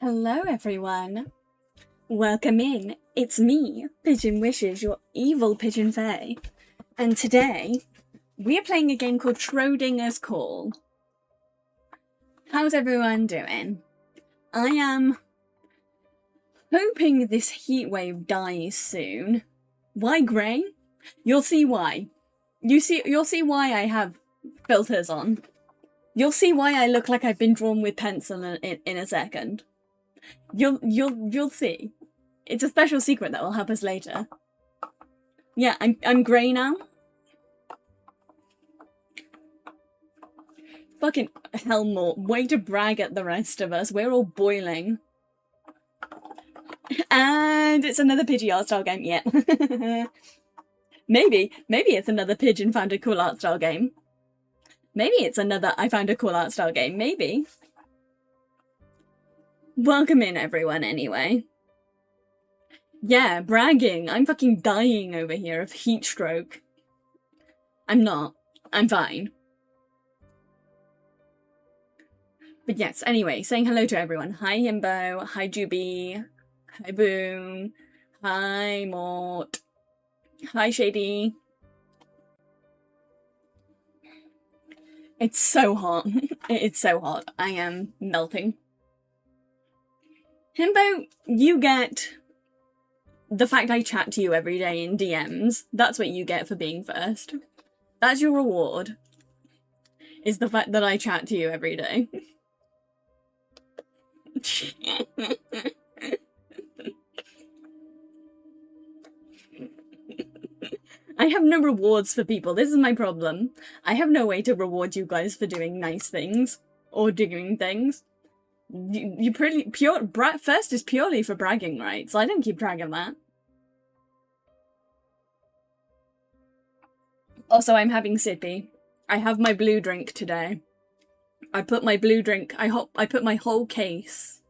Hello everyone! Welcome in. It's me, Pigeon Wishes, your evil pigeon fae. And today, we're playing a game called Schrödingers Call. How's everyone doing? I am hoping this heatwave dies soon. Why grey? You'll see why. You'll see why I have filters on. You'll see why I look like I've been drawn with pencil in a second. You'll see. It's a special secret that will help us later. Yeah, I'm grey now. Fucking Helmort, way to brag at the rest of us. We're all boiling. And it's another Pidgey art style game, yeah. Maybe it's another Pigeon found a cool art style game. Maybe it's another I found a cool art style game, maybe. Welcome in everyone anyway. Yeah, bragging. I'm fucking dying over here of heat stroke. I'm not. I'm fine. But yes, anyway, saying hello to everyone. Hi Himbo, hi Juby, hi Boom, hi Mort, hi Shady. It's so hot. It's so hot. I am melting. Himbo, you get the fact I chat to you every day in DMs. That's what you get for being first. That's your reward. Is the fact that I chat to you every day. I have no rewards for people. This is my problem. I have no way to reward you guys for doing nice things or doing things. You pretty pure. First is purely for bragging rights. I didn't keep track of that. Also, I'm having sippy. I have my blue drink today. I put my blue drink. I put my whole case.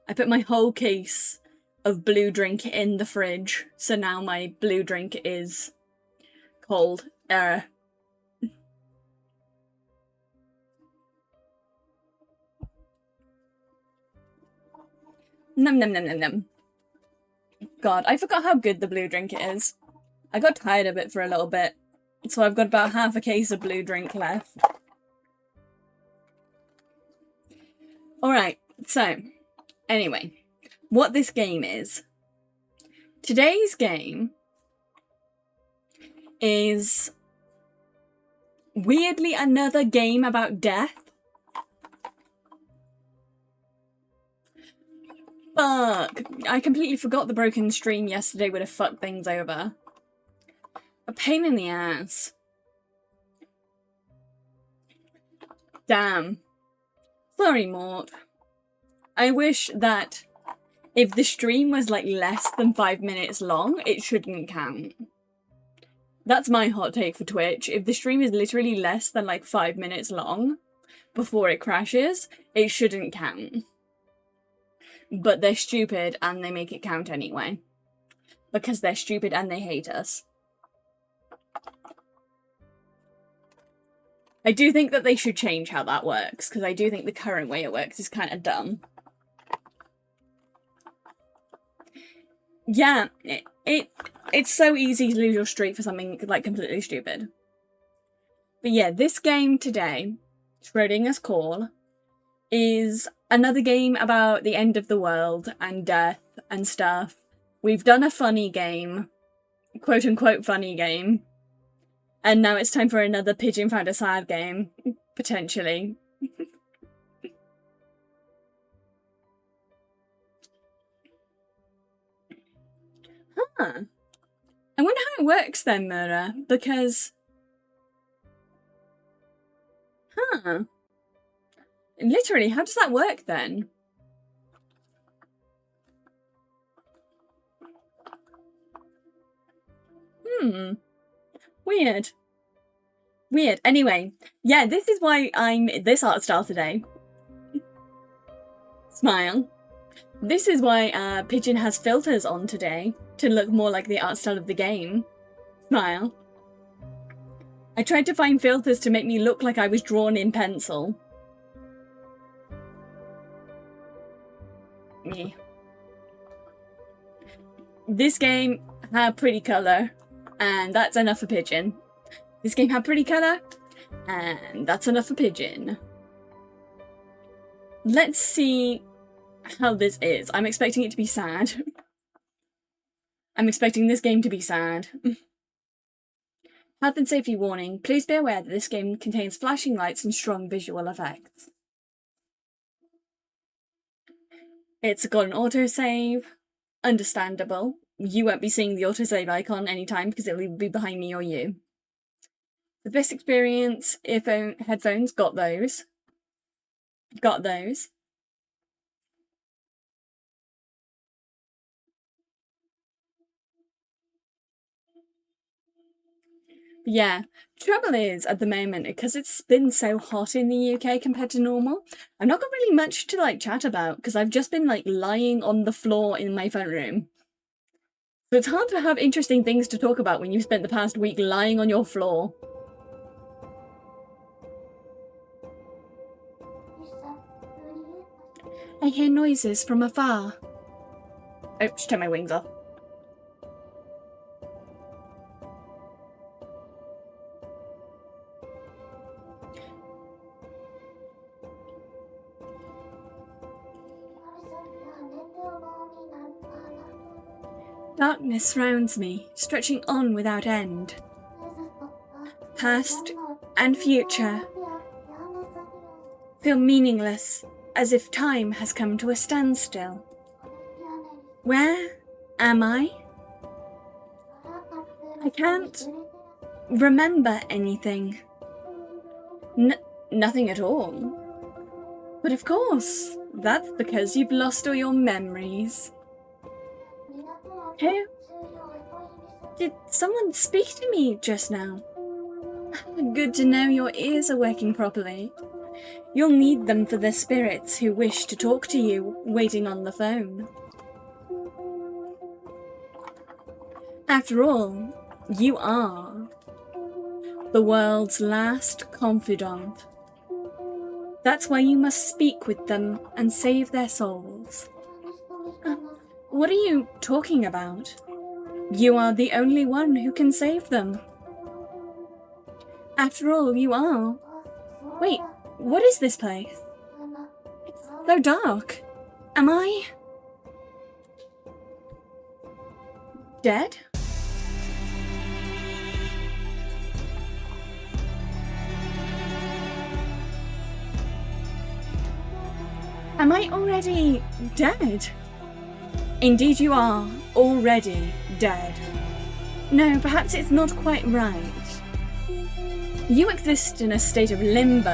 I put my whole case of blue drink in the fridge, so now my blue drink is cold. Num num num num num. God, I forgot how good the blue drink is. I got tired of it for a little bit, so I've got about half a case of blue drink left. Alright, so, anyway, what this game is. Today's game is weirdly another game about death. Fuck. I completely forgot the broken stream yesterday would have fucked things over. A pain in the ass. Damn. Sorry, Mort. I wish that if the stream was like less than 5 minutes long, it shouldn't count. That's my hot take for Twitch. If the stream is literally less than like 5 minutes long before it crashes, it shouldn't count. But they're stupid and they make it count anyway. Because they're stupid and they hate us. I do think that they should change how that works, because I do think the current way it works is kind of dumb. Yeah, it's so easy to lose your streak for something like completely stupid. But yeah, this game today, Schrödingers Call, is another game about the end of the world and death and stuff. We've done a funny game, quote unquote funny game, and now it's time for another Pigeon found a sad game, potentially. Huh. I wonder how it works then, Mura, because... Huh. Literally, how does that work then? Weird. Weird. Anyway, yeah, this is why I'm this art style today. Smile. This is why Pigeon has filters on today, to look more like the art style of the game. Smile. I tried to find filters to make me look like I was drawn in pencil. me. This game had pretty colour, and that's enough for Pigeon. This game had pretty colour, and that's enough for Pigeon. Let's see how this is. I'm expecting it to be sad. I'm expecting this game to be sad. Health and safety warning. Please be aware that this game contains flashing lights and strong visual effects. It's got an autosave. Understandable. You won't be seeing the autosave icon anytime because it'll either be behind me or you. The best experience, earphone, headphones, got those. Got those. Yeah, trouble is, at the moment, because it's been so hot in the UK compared to normal, I've not got really much to, like, chat about, because I've just been, like, lying on the floor in my front room. So it's hard to have interesting things to talk about when you've spent the past week lying on your floor. I hear noises from afar. Oh, just turn my wings off. Darkness surrounds me, stretching on without end. Past and future feel meaningless, as if time has come to a standstill. Where am I? I can't remember anything. Nothing at all. But of course, that's because you've lost all your memories. Who? Did someone speak to me just now? Good to know your ears are working properly. You'll need them for the spirits who wish to talk to you, waiting on the phone. After all, you are the world's last confidant. That's why you must speak with them and save their souls. What are you talking about? You are the only one who can save them. After all, you are. Wait, what is this place? It's so dark. Am I dead? Am I already dead? Indeed you are already dead. No, perhaps it's not quite right. You exist in a state of limbo,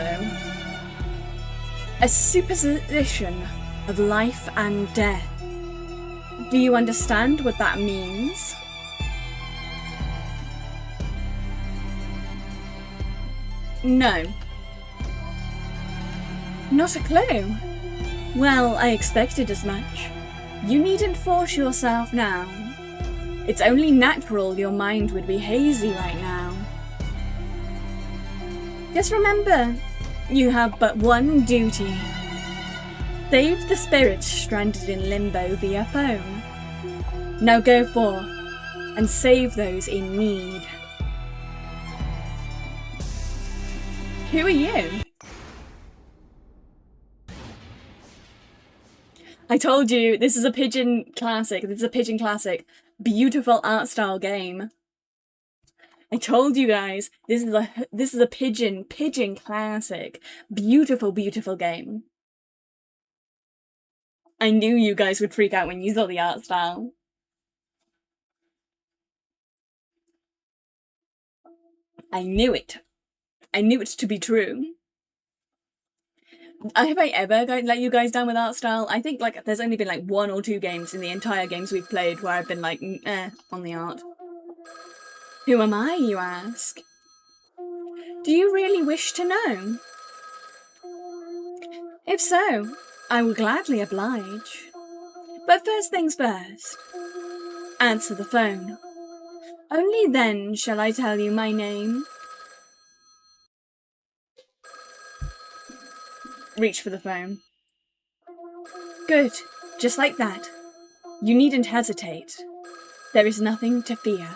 a superposition of life and death. Do you understand what that means? No. Not a clue. Well, I expected as much. You needn't force yourself now. It's only natural your mind would be hazy right now. Just remember, you have but one duty. Save the spirits stranded in limbo via phone. Now go forth and save those in need. Who are you? I told you, this is a Pigeon classic. This is a Pigeon classic. Beautiful art style game. I told you guys, this is a Pigeon classic. Beautiful, beautiful game. I knew you guys would freak out when you saw the art style. I knew it. I knew it to be true. Have I ever let you guys down with art style? I think like there's only been like 1 or 2 games in the entire games we've played where I've been like, on the art. Who am I, you ask? Do you really wish to know? If so, I will gladly oblige. But first things first. Answer the phone. Only then shall I tell you my name. Reach for the phone. Good. Just like that. You needn't hesitate. There is nothing to fear.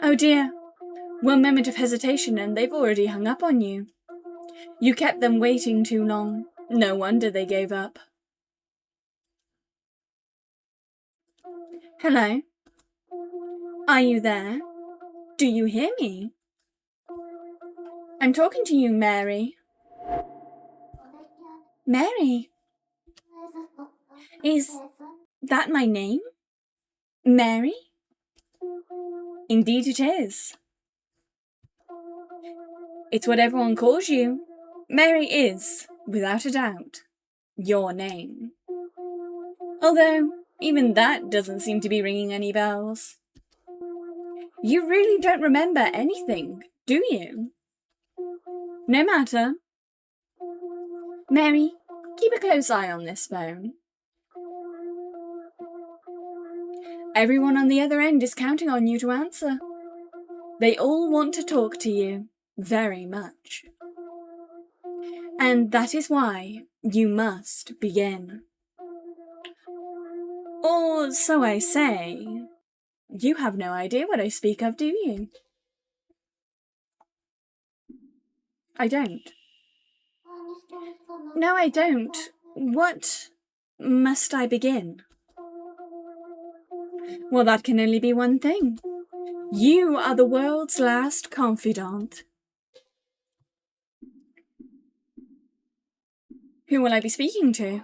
Oh dear. One moment of hesitation and they've already hung up on you. You kept them waiting too long. No wonder they gave up. Hello? Are you there? Do you hear me? I'm talking to you, Mary. Mary? Is that my name? Mary? Indeed it is. It's what everyone calls you. Mary is, without a doubt, your name. Although, even that doesn't seem to be ringing any bells. You really don't remember anything, do you? No matter. Mary, keep a close eye on this phone. Everyone on the other end is counting on you to answer. They all want to talk to you, very much. And that is why you must begin. Or so I say. You have no idea what I speak of, do you? I don't. No, I don't. What must I begin? Well, that can only be one thing. You are the world's last confidant. Who will I be speaking to?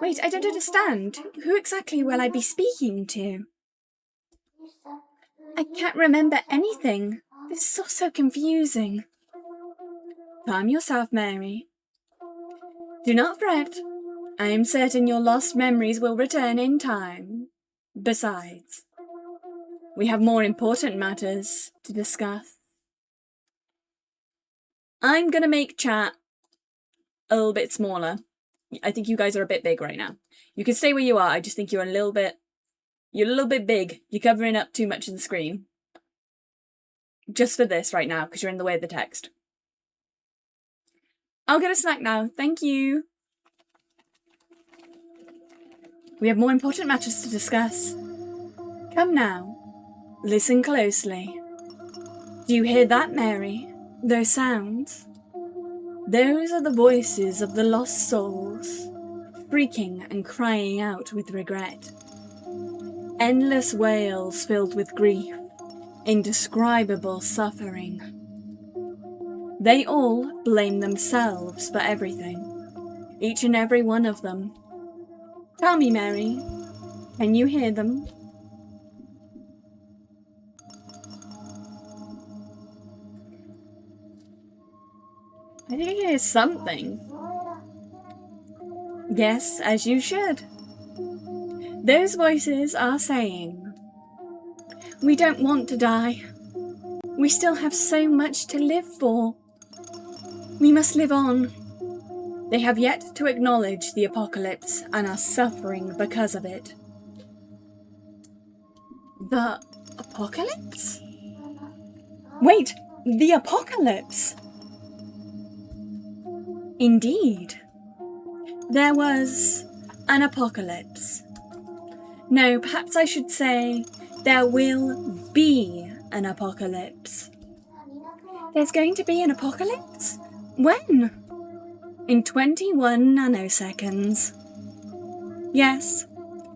Wait, I don't understand. Who exactly will I be speaking to? I can't remember anything. This is all so confusing. Calm yourself, Mary. Do not fret. I am certain your lost memories will return in time. Besides, we have more important matters to discuss. I'm gonna make chat a little bit smaller. I think you guys are a bit big right now. You can stay where you are, I just think you're a little bit big. You're covering up too much of the screen. Just for this right now, because you're in the way of the text. I'll get a snack now, thank you. We have more important matters to discuss. Come now, listen closely. Do you hear that, Mary? Those sounds? Those are the voices of the lost souls, shrieking and crying out with regret. Endless wails filled with grief, indescribable suffering. They all blame themselves for everything, each and every one of them. Tell me, Mary, can you hear them? I think I hear something. Yes, as you should. Those voices are saying, we don't want to die. We still have so much to live for. We must live on. They have yet to acknowledge the apocalypse and are suffering because of it. The apocalypse? Wait, the apocalypse? Indeed. There was an apocalypse. No, perhaps I should say there will be an apocalypse. There's going to be an apocalypse? When? In 21 nanoseconds. Yes,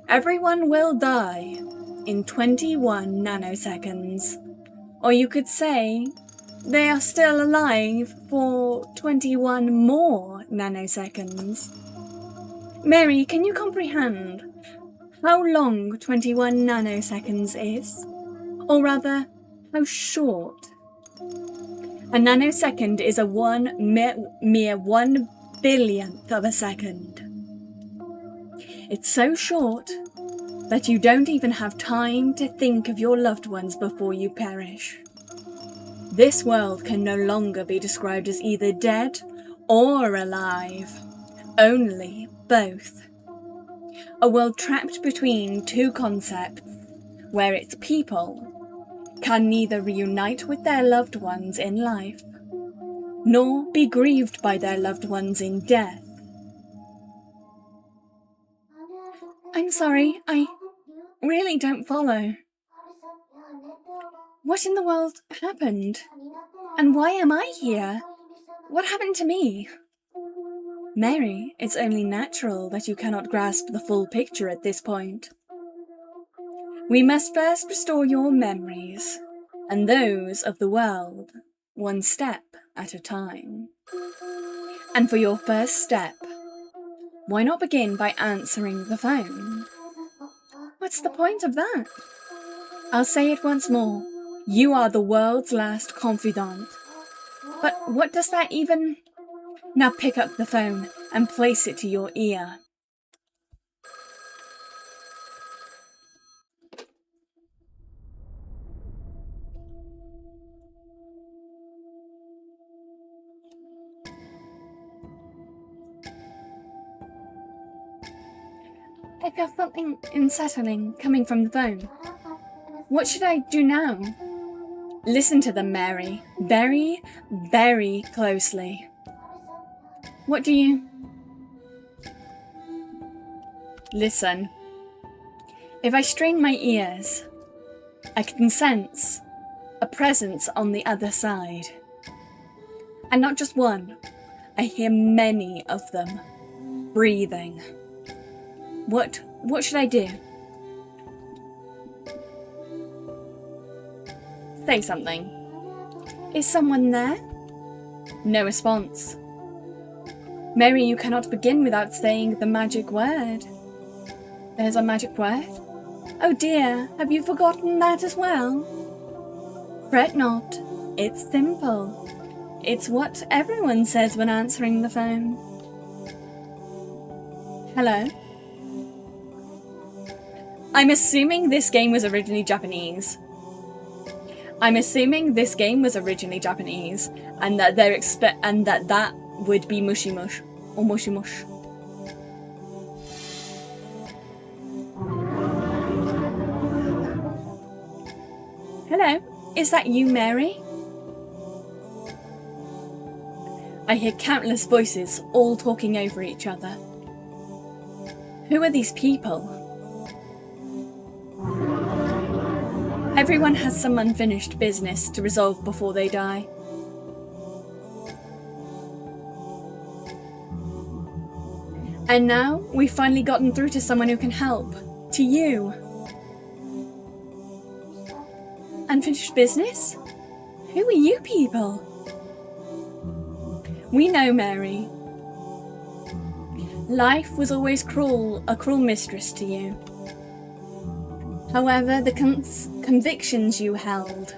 everyone will die in 21 nanoseconds. Or you could say they are still alive for 21 more nanoseconds. Mary, can you comprehend how long 21 nanoseconds is? Or rather, how short? A nanosecond is a mere 1 billionth of a second. It's so short that you don't even have time to think of your loved ones before you perish. This world can no longer be described as either dead or alive, only both. A world trapped between two concepts, where its people can neither reunite with their loved ones in life, nor be grieved by their loved ones in death. I'm sorry, I really don't follow. What in the world happened? And why am I here? What happened to me? Mary, it's only natural that you cannot grasp the full picture at this point. We must first restore your memories, and those of the world, one step at a time. And for your first step, why not begin by answering the phone? What's the point of that? I'll say it once more. You are the world's last confidant. But what does that even... Now pick up the phone and place it to your ear. I feel something unsettling coming from the phone. What should I do now? Listen to them, Mary. Very, very closely. What do you... Listen. If I strain my ears, I can sense a presence on the other side. And not just one. I hear many of them breathing. What should I do? Say something. Is someone there? No response. Mary, you cannot begin without saying the magic word. There's a magic word? Oh dear, have you forgotten that as well? Fret not. It's simple. It's what everyone says when answering the phone. Hello? I'm assuming this game was originally Japanese. And that they're that would be mushy mush or mushy mush. Hello, is that you, Mary? I hear countless voices all talking over each other. Who are these people? Everyone has some unfinished business to resolve before they die. And now, we've finally gotten through to someone who can help. To you. Unfinished business? Who are you people? We know, Mary. Life was always a cruel mistress to you. However, the convictions you held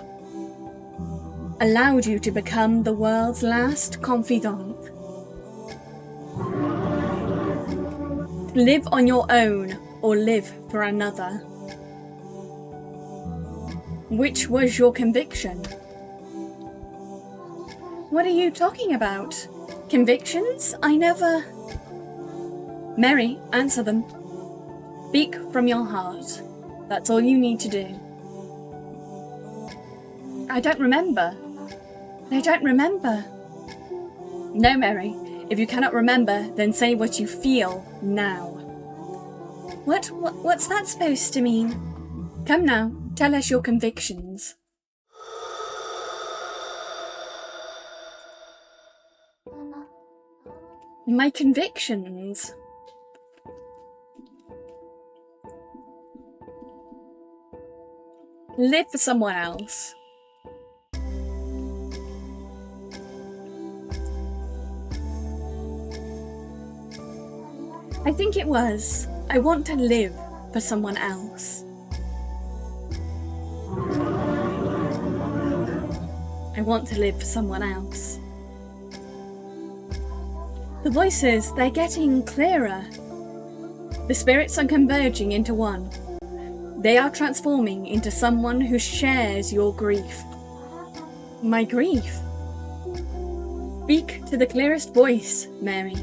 allowed you to become the world's last confidant. Live on your own or live for another. Which was your conviction? What are you talking about? Convictions? I never... Mary, answer them. Speak from your heart. That's all you need to do. I don't remember. No, Mary. If you cannot remember, then say what you feel now. What's that supposed to mean? Come now, tell us your convictions. My convictions? Live for someone else. I think it was, I want to live for someone else. I want to live for someone else. The voices, they're getting clearer. The spirits are converging into one. They are transforming into someone who shares your grief. My grief? Speak to the clearest voice, Mary.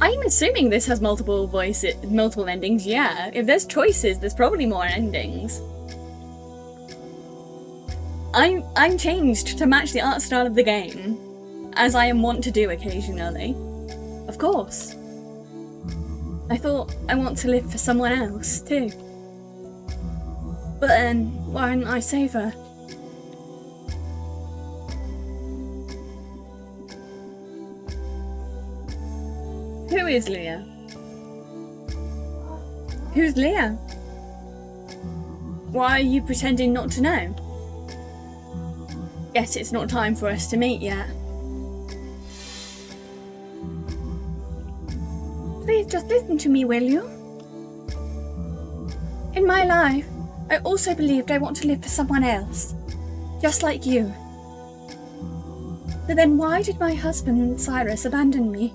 I'm assuming this has multiple endings, yeah. If there's choices, there's probably more endings. I'm changed to match the art style of the game, as I am wont to do occasionally. Of course. I thought I want to live for someone else, too. But then, why didn't I save her? Who is Leah? Who's Leah? Why are you pretending not to know? Guess it's not time for us to meet yet. Please just listen to me, will you? In my life, I also believed I want to live for someone else, just like you. But then why did my husband, Cyrus, abandon me?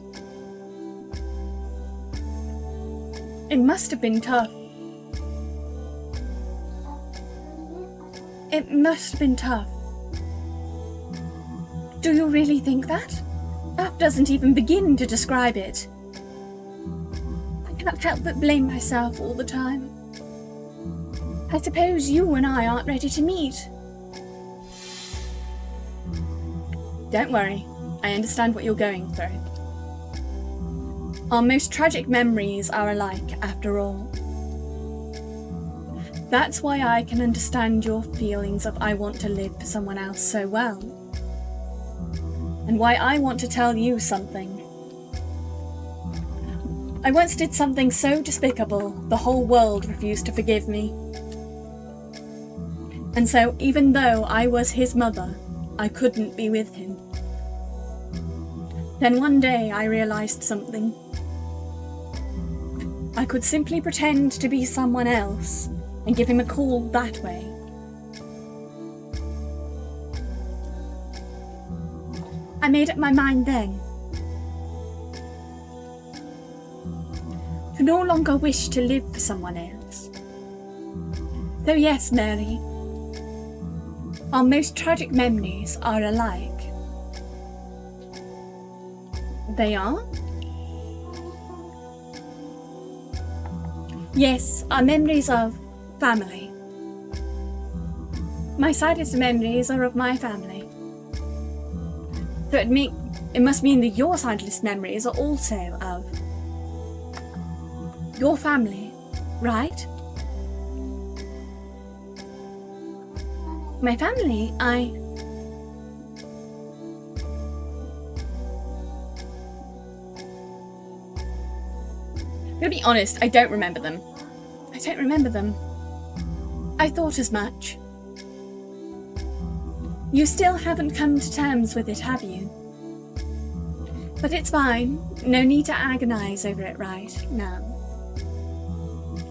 It must have been tough. It must have been tough. Do you really think that? That doesn't even begin to describe it. I can't help but blame myself all the time. I suppose you and I aren't ready to meet. Don't worry, I understand what you're going through. Our most tragic memories are alike, after all. That's why I can understand your feelings of I want to live for someone else so well. And why I want to tell you something. I once did something so despicable, the whole world refused to forgive me. And so, even though I was his mother, I couldn't be with him. Then one day I realised something. I could simply pretend to be someone else and give him a call that way. I made up my mind then to no longer wish to live for someone else. So yes, Mary, our most tragic memories are alike. They are? Yes, our memories of family. My saddest memories are of my family. So it must mean that your saddest memories are also of your family, right? My family, I'm gonna be honest, I don't remember them. I don't remember them. I thought as much. You still haven't come to terms with it, have you? But it's fine. No need to agonise over it right now.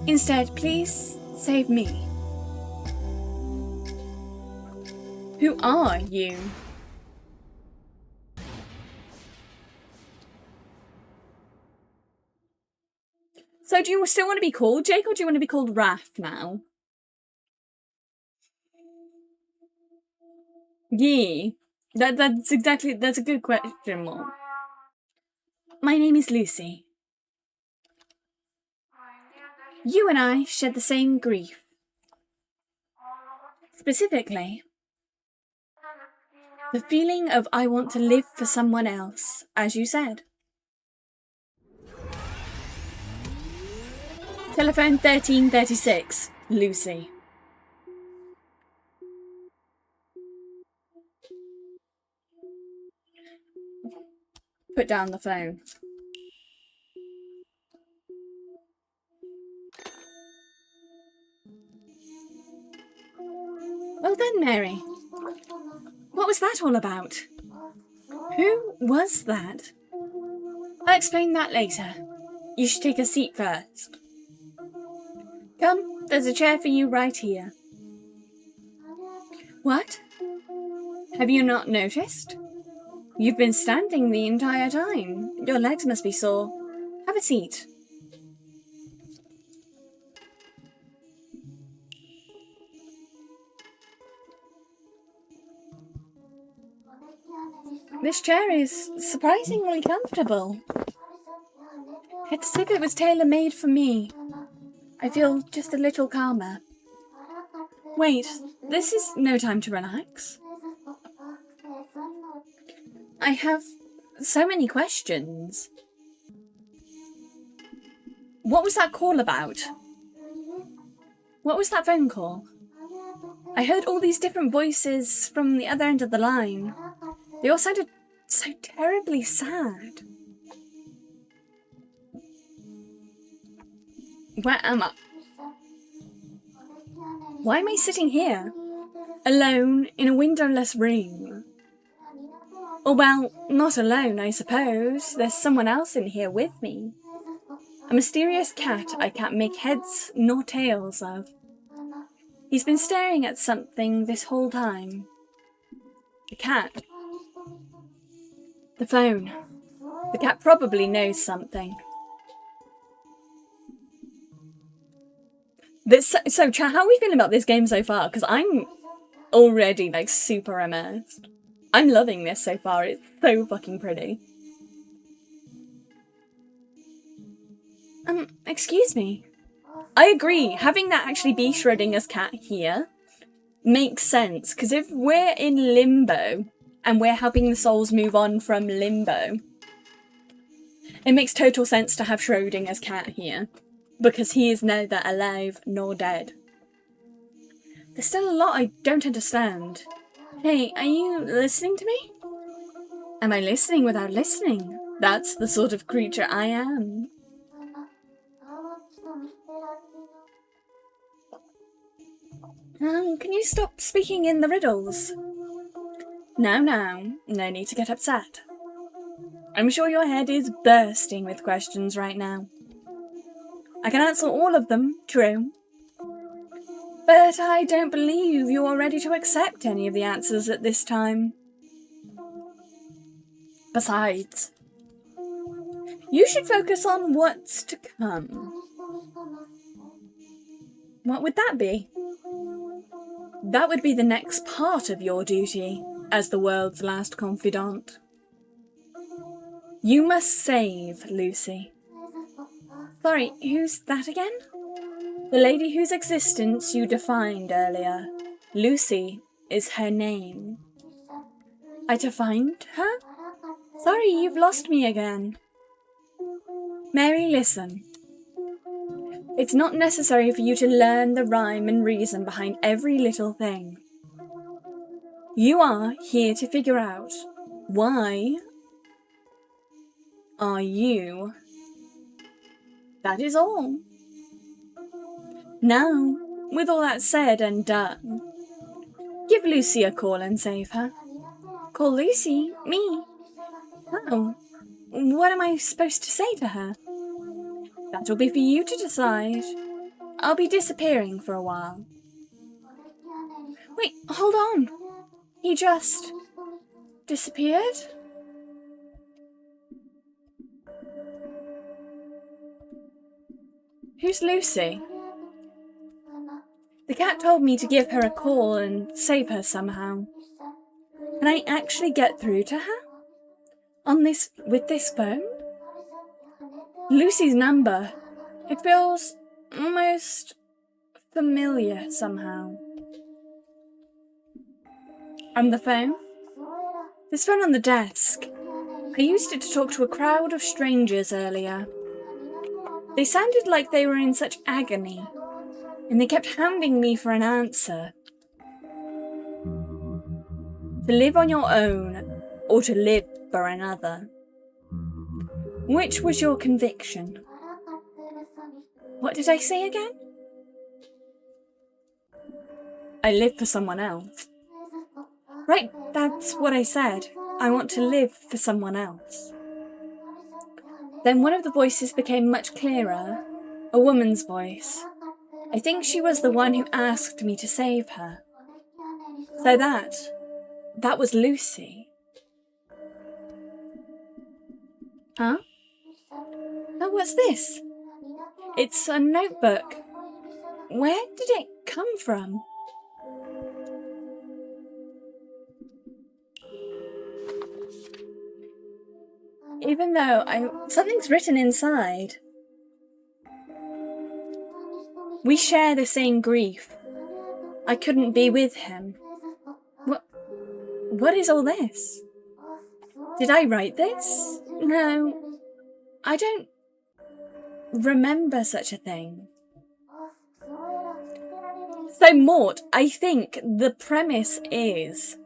Instead, please save me. Who are you? So do you still want to be called Jake, or do you want to be called Raph now? Yeah. That's a good question, Mom. My name is Lucy. You and I share the same grief. Specifically, the feeling of I want to live for someone else, as you said. Telephone 1336, Lucy. Put down the phone. Well then, Mary. What was that all about? Who was that? I'll explain that later. You should take a seat first. Come, there's a chair for you right here. What? Have you not noticed? You've been standing the entire time. Your legs must be sore. Have a seat. This chair is surprisingly comfortable. It's as if it was tailor-made for me. I feel just a little calmer. Wait, this is no time to relax. I have so many questions. What was that call about? What was that phone call? I heard all these different voices from the other end of the line. They all sounded so terribly sad. Where am I? Why am I sitting here? Alone in a windowless room? Or well, not alone, I suppose. There's someone else in here with me. A mysterious cat I can't make heads nor tails of. He's been staring at something this whole time. The cat. The phone. The cat probably knows something. So, chat, how are we feeling about this game so far? Because I'm already, like, super immersed. I'm loving this so far. It's so fucking pretty. Excuse me. I agree. Having that actually be Schrödinger's cat here makes sense. Because if we're in limbo and we're helping the souls move on from limbo, it makes total sense to have Schrödinger's cat here. Because he is neither alive nor dead. There's still a lot I don't understand. Hey, are you listening to me? Am I listening without listening? That's the sort of creature I am. Can you stop speaking in the riddles? No, no need to get upset. I'm sure your head is bursting with questions right now. I can answer all of them, true. But I don't believe you're ready to accept any of the answers at this time. Besides, you should focus on what's to come. What would that be? That would be the next part of your duty as the world's last confidant. You must save Lucy. Sorry, who's that again? The lady whose existence you defined earlier. Lucy is her name. I defined her? Sorry, you've lost me again. Mary, listen. It's not necessary for you to learn the rhyme and reason behind every little thing. You are here to figure out why are you. That is all. Now, with all that said and done, give Lucy a call and save her. Call Lucy? Me? Oh, what am I supposed to say to her? That'll be for you to decide. I'll be disappearing for a while. Wait, hold on. He just disappeared? Who's Lucy? The cat told me to give her a call and save her somehow. Can I actually get through to her? With this phone? Lucy's number. It feels almost familiar somehow. And the phone? This phone on the desk. I used it to talk to a crowd of strangers earlier. They sounded like they were in such agony, and they kept hounding me for an answer. To live on your own, or to live for another. Which was your conviction? What did I say again? I live for someone else. Right, that's what I said. I want to live for someone else. Then one of the voices became much clearer, a woman's voice. I think she was the one who asked me to save her. So that was Lucy. Huh? Oh, what's this? It's a notebook. Where did it come from? Even though something's written inside. We share the same grief. I couldn't be with him. What is all this? Did I write this? No, I don't remember such a thing. So, Mort, I think the premise is,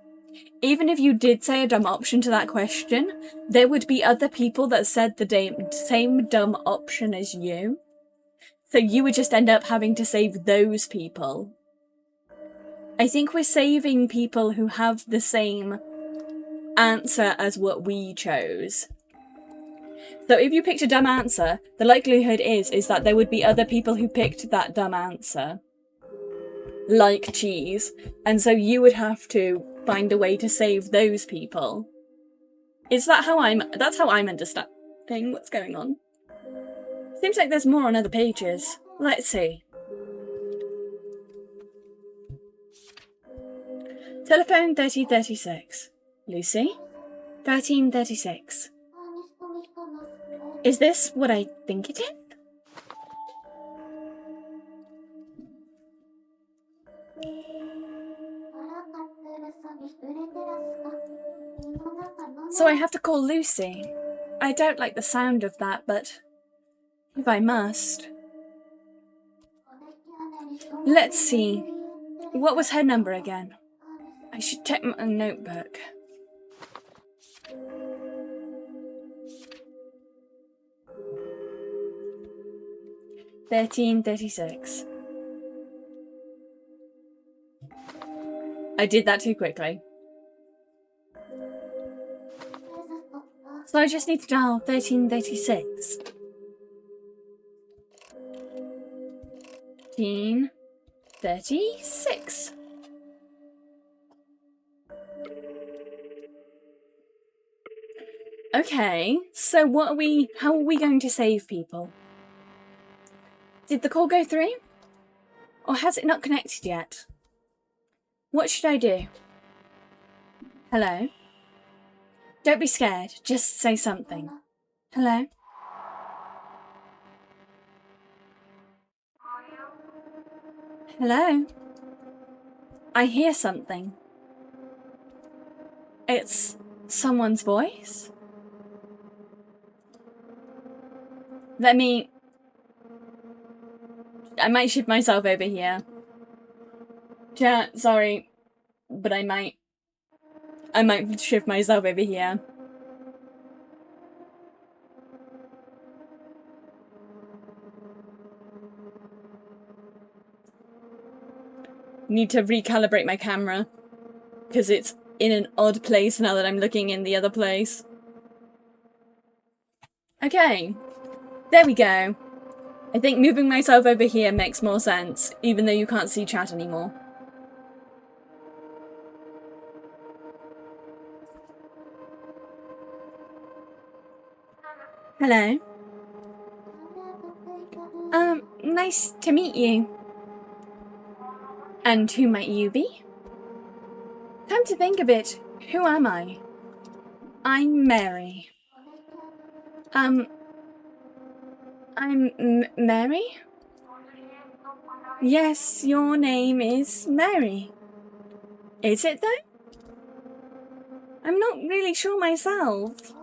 even if you did say a dumb option to that question, there would be other people that said the same dumb option as you. So you would just end up having to save those people. I think we're saving people who have the same answer as what we chose. So if you picked a dumb answer, the likelihood is that there would be other people who picked that dumb answer. Like cheese. And so you would have to find a way to save those people. That's how I'm understanding what's going on. Seems like there's more on other pages. Let's see. Telephone 1336. Lucy? 1336. Is this what I think it is? So I have to call Lucy. I don't like the sound of that, but if I must. Let's see. What was her number again? I should check my notebook. $13.36. I did that too quickly. So I just need to dial 1336. 1336. Okay, so how are we going to save people? Did the call go through? Or has it not connected yet? What should I do? Hello? Don't be scared, just say something. Hello? Hello? I hear something. It's someone's voice? I might shift myself over here. Chat, sorry, but I might shift myself over here. Need to recalibrate my camera because it's in an odd place now that I'm looking in the other place. Okay, there we go. I think moving myself over here makes more sense, even though you can't see chat anymore. Hello. Nice to meet you. And who might you be? Come to think of it, who am I? I'm Mary. I'm Mary? Yes, your name is Mary. Is it though? I'm not really sure myself.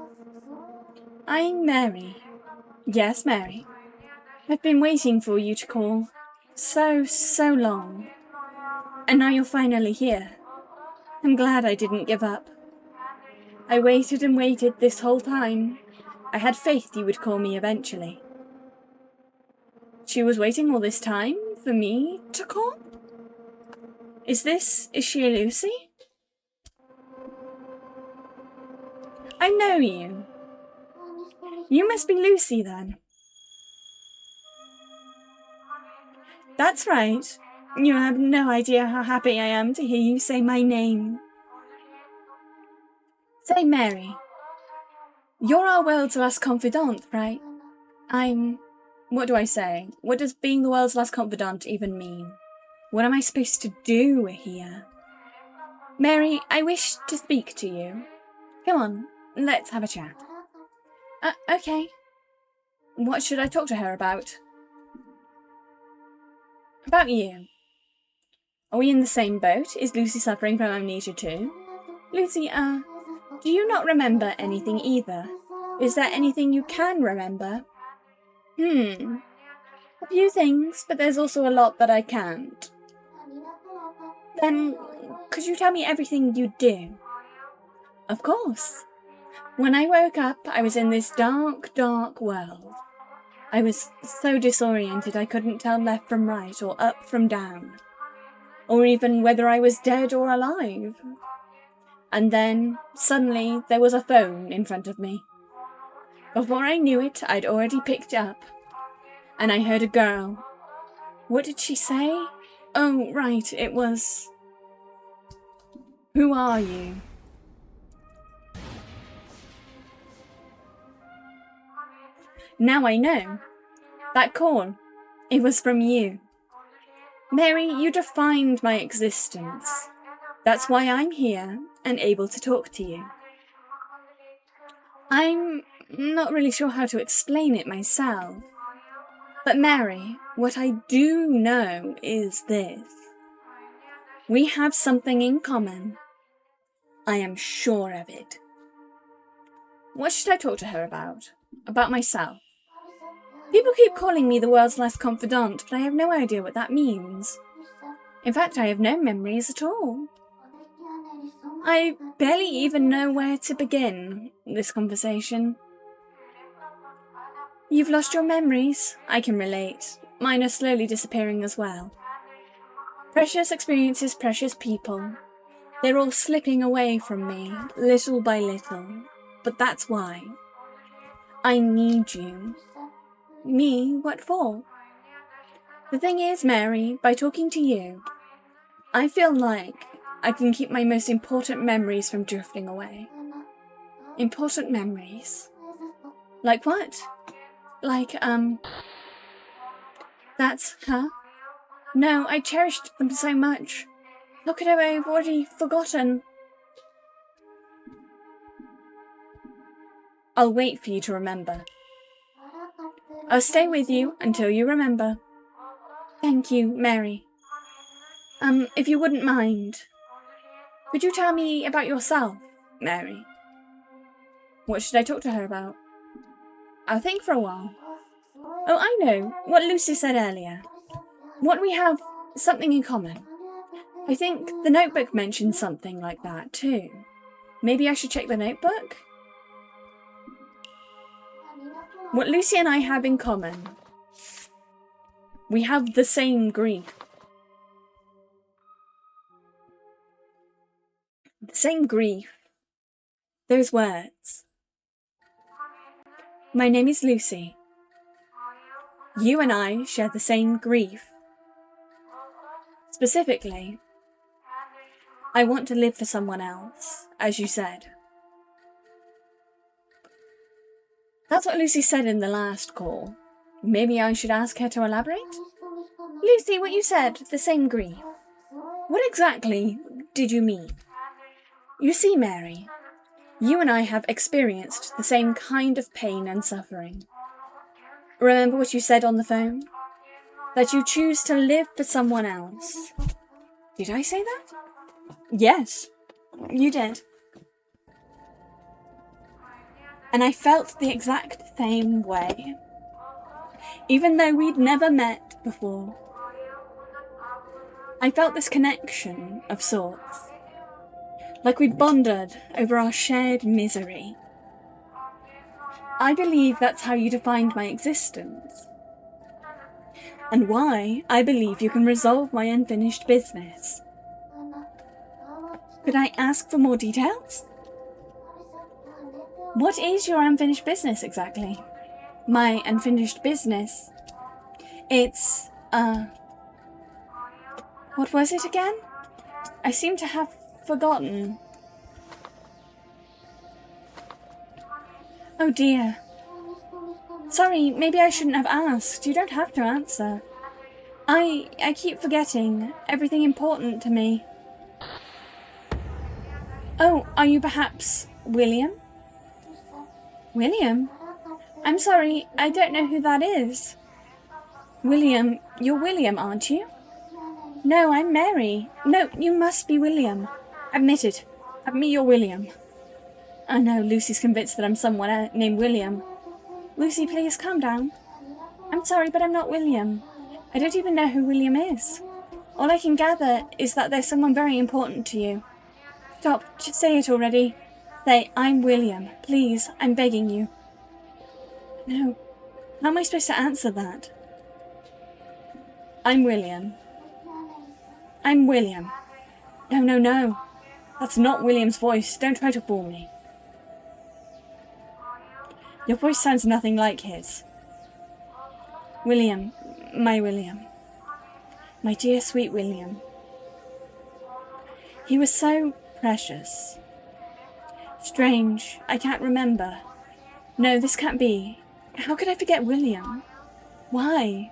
I'm Mary. Yes, Mary. I've been waiting for you to call. So long. And now you're finally here. I'm glad I didn't give up. I waited and waited this whole time. I had faith you would call me eventually. She was waiting all this time for me to call? Is she Lucy? I know you. You must be Lucy then. That's right. You have no idea how happy I am to hear you say my name. Say Mary. You're our world's last confidant, right? What do I say? What does being the world's last confidant even mean? What am I supposed to do here? Mary, I wish to speak to you. Come on, let's have a chat. Okay. What should I talk to her about? About you. Are we in the same boat? Is Lucy suffering from amnesia too? Lucy, do you not remember anything either? Is there anything you can remember? A few things, but there's also a lot that I can't. Then, could you tell me everything you do? Of course. When I woke up, I was in this dark, dark world. I was so disoriented I couldn't tell left from right or up from down, or even whether I was dead or alive. And then, suddenly, there was a phone in front of me. Before I knew it, I'd already picked it up, and I heard a girl. What did she say? Oh, right, it was... Who are you? Now I know. That call, it was from you. Mary, you defined my existence. That's why I'm here and able to talk to you. I'm not really sure how to explain it myself. But Mary, what I do know is this. We have something in common. I am sure of it. What should I talk to her about? About myself? People keep calling me the world's last confidant, but I have no idea what that means. In fact, I have no memories at all. I barely even know where to begin this conversation. You've lost your memories? I can relate. Mine are slowly disappearing as well. Precious experiences, precious people. They're all slipping away from me, little by little. But that's why. I need you. Me? What for? The thing is, Mary, by talking to you, I feel like I can keep my most important memories from drifting away. Important memories? Like what? Like, that's her? No, I cherished them so much. How could I have already forgotten? I'll wait for you to remember. I'll stay with you until you remember. Thank you, Mary. If you wouldn't mind, could you tell me about yourself, Mary? What should I talk to her about? I'll think for a while. Oh, I know, what Lucy said earlier. What we have, something in common. I think the notebook mentioned something like that too. Maybe I should check the notebook? What Lucy and I have in common. We have the same grief. The same grief. Those words. My name is Lucy. You and I share the same grief. Specifically, I want to live for someone else, as you said. That's what Lucy said in the last call. Maybe I should ask her to elaborate? Lucy, what you said, the same grief. What exactly did you mean? You see, Mary, you and I have experienced the same kind of pain and suffering. Remember what you said on the phone? That you choose to live for someone else. Did I say that? Yes, you did. And I felt the exact same way. Even though we'd never met before. I felt this connection of sorts. Like we'd bonded over our shared misery. I believe that's how you defined my existence. And why I believe you can resolve my unfinished business. Could I ask for more details? What is your unfinished business exactly? My unfinished business? It's, what was it again? I seem to have forgotten. Oh dear. Sorry, maybe I shouldn't have asked. You don't have to answer. I keep forgetting everything important to me. Oh, are you perhaps William? William? I'm sorry, I don't know who that is. William, you're William, aren't you? No, I'm Mary. No, you must be William. Admit it. Admit you're William. Oh no, Lucy's convinced that I'm someone named William. Lucy, please calm down. I'm sorry, but I'm not William. I don't even know who William is. All I can gather is that there's someone very important to you. Stop, just say it already. Say, I'm William. Please, I'm begging you. No, how am I supposed to answer that? I'm William. I'm William. No, no, no. That's not William's voice. Don't try to fool me. Your voice sounds nothing like his. William, my William. My dear sweet William. He was so precious. Strange, I can't remember. No, this can't be. How could I forget William? Why?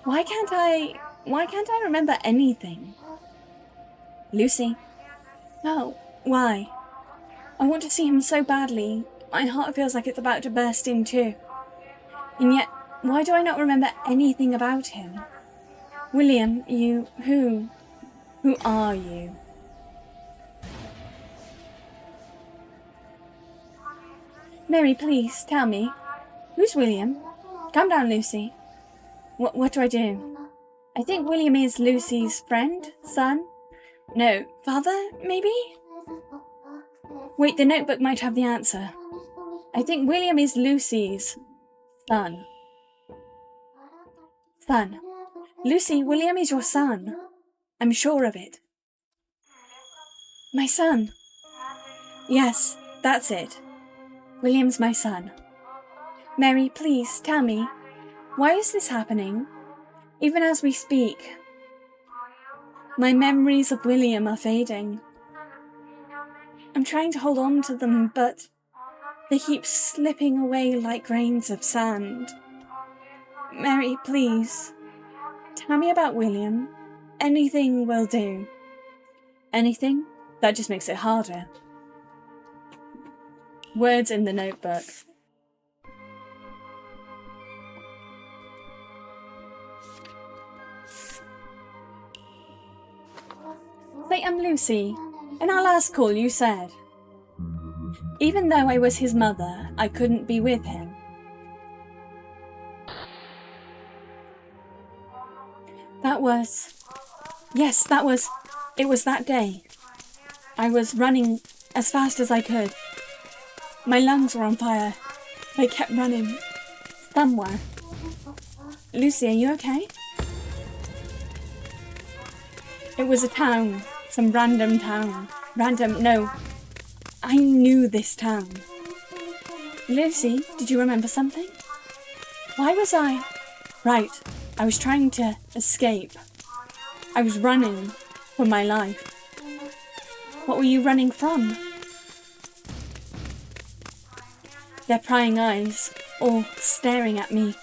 Why can't I remember anything? Lucy. Oh, why? I want to see him so badly. My heart feels like it's about to burst in two. And yet, why do I not remember anything about him? William, who are you? Mary, please, tell me. Who's William? Calm down, Lucy. What do I do? I think William is Lucy's friend, son? No, father, maybe? Wait, the notebook might have the answer. I think William is Lucy's son. Son. Lucy, William is your son. I'm sure of it. My son. Yes, that's it. William's my son. Mary, please, tell me, why is this happening? Even as we speak, my memories of William are fading. I'm trying to hold on to them, but they keep slipping away like grains of sand. Mary, please, tell me about William. Anything will do. Anything? That just makes it harder. Words in the notebook. Say, I'm Lucy. In our last call you said, even though I was his mother, I couldn't be with him. It was that day. I was running as fast as I could. My lungs were on fire. I kept running. Somewhere. Lucy, are you okay? It was a town. Some random town. No. I knew this town. Lucy, did you remember something? Why was I... Right, I was trying to escape. I was running for my life. What were you running from? Their prying eyes, all staring at me.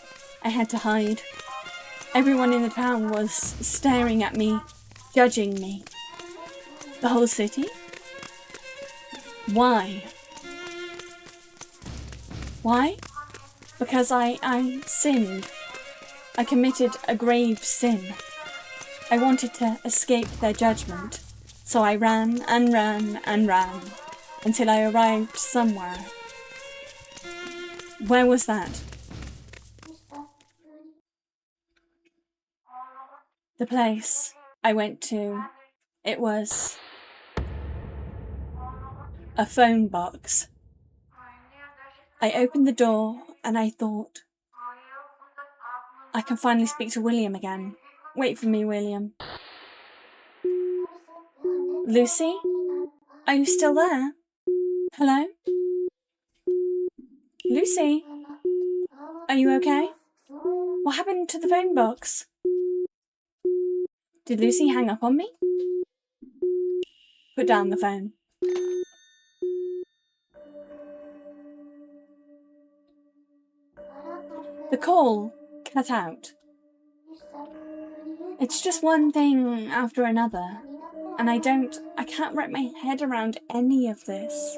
I had to hide. Everyone in the town was staring at me, judging me. The whole city? Why? Why? Because I sinned. I committed a grave sin. I wanted to escape their judgment, so I ran and ran and ran until I arrived somewhere. Where was that? The place I went to, it was a phone box. I opened the door and I thought, I can finally speak to William again. Wait for me, William. Lucy? Are you still there? Hello? Lucy? Are you okay? What happened to the phone box? Did Lucy hang up on me? Put down the phone. The call cut out. It's just one thing after another, and I can't wrap my head around any of this.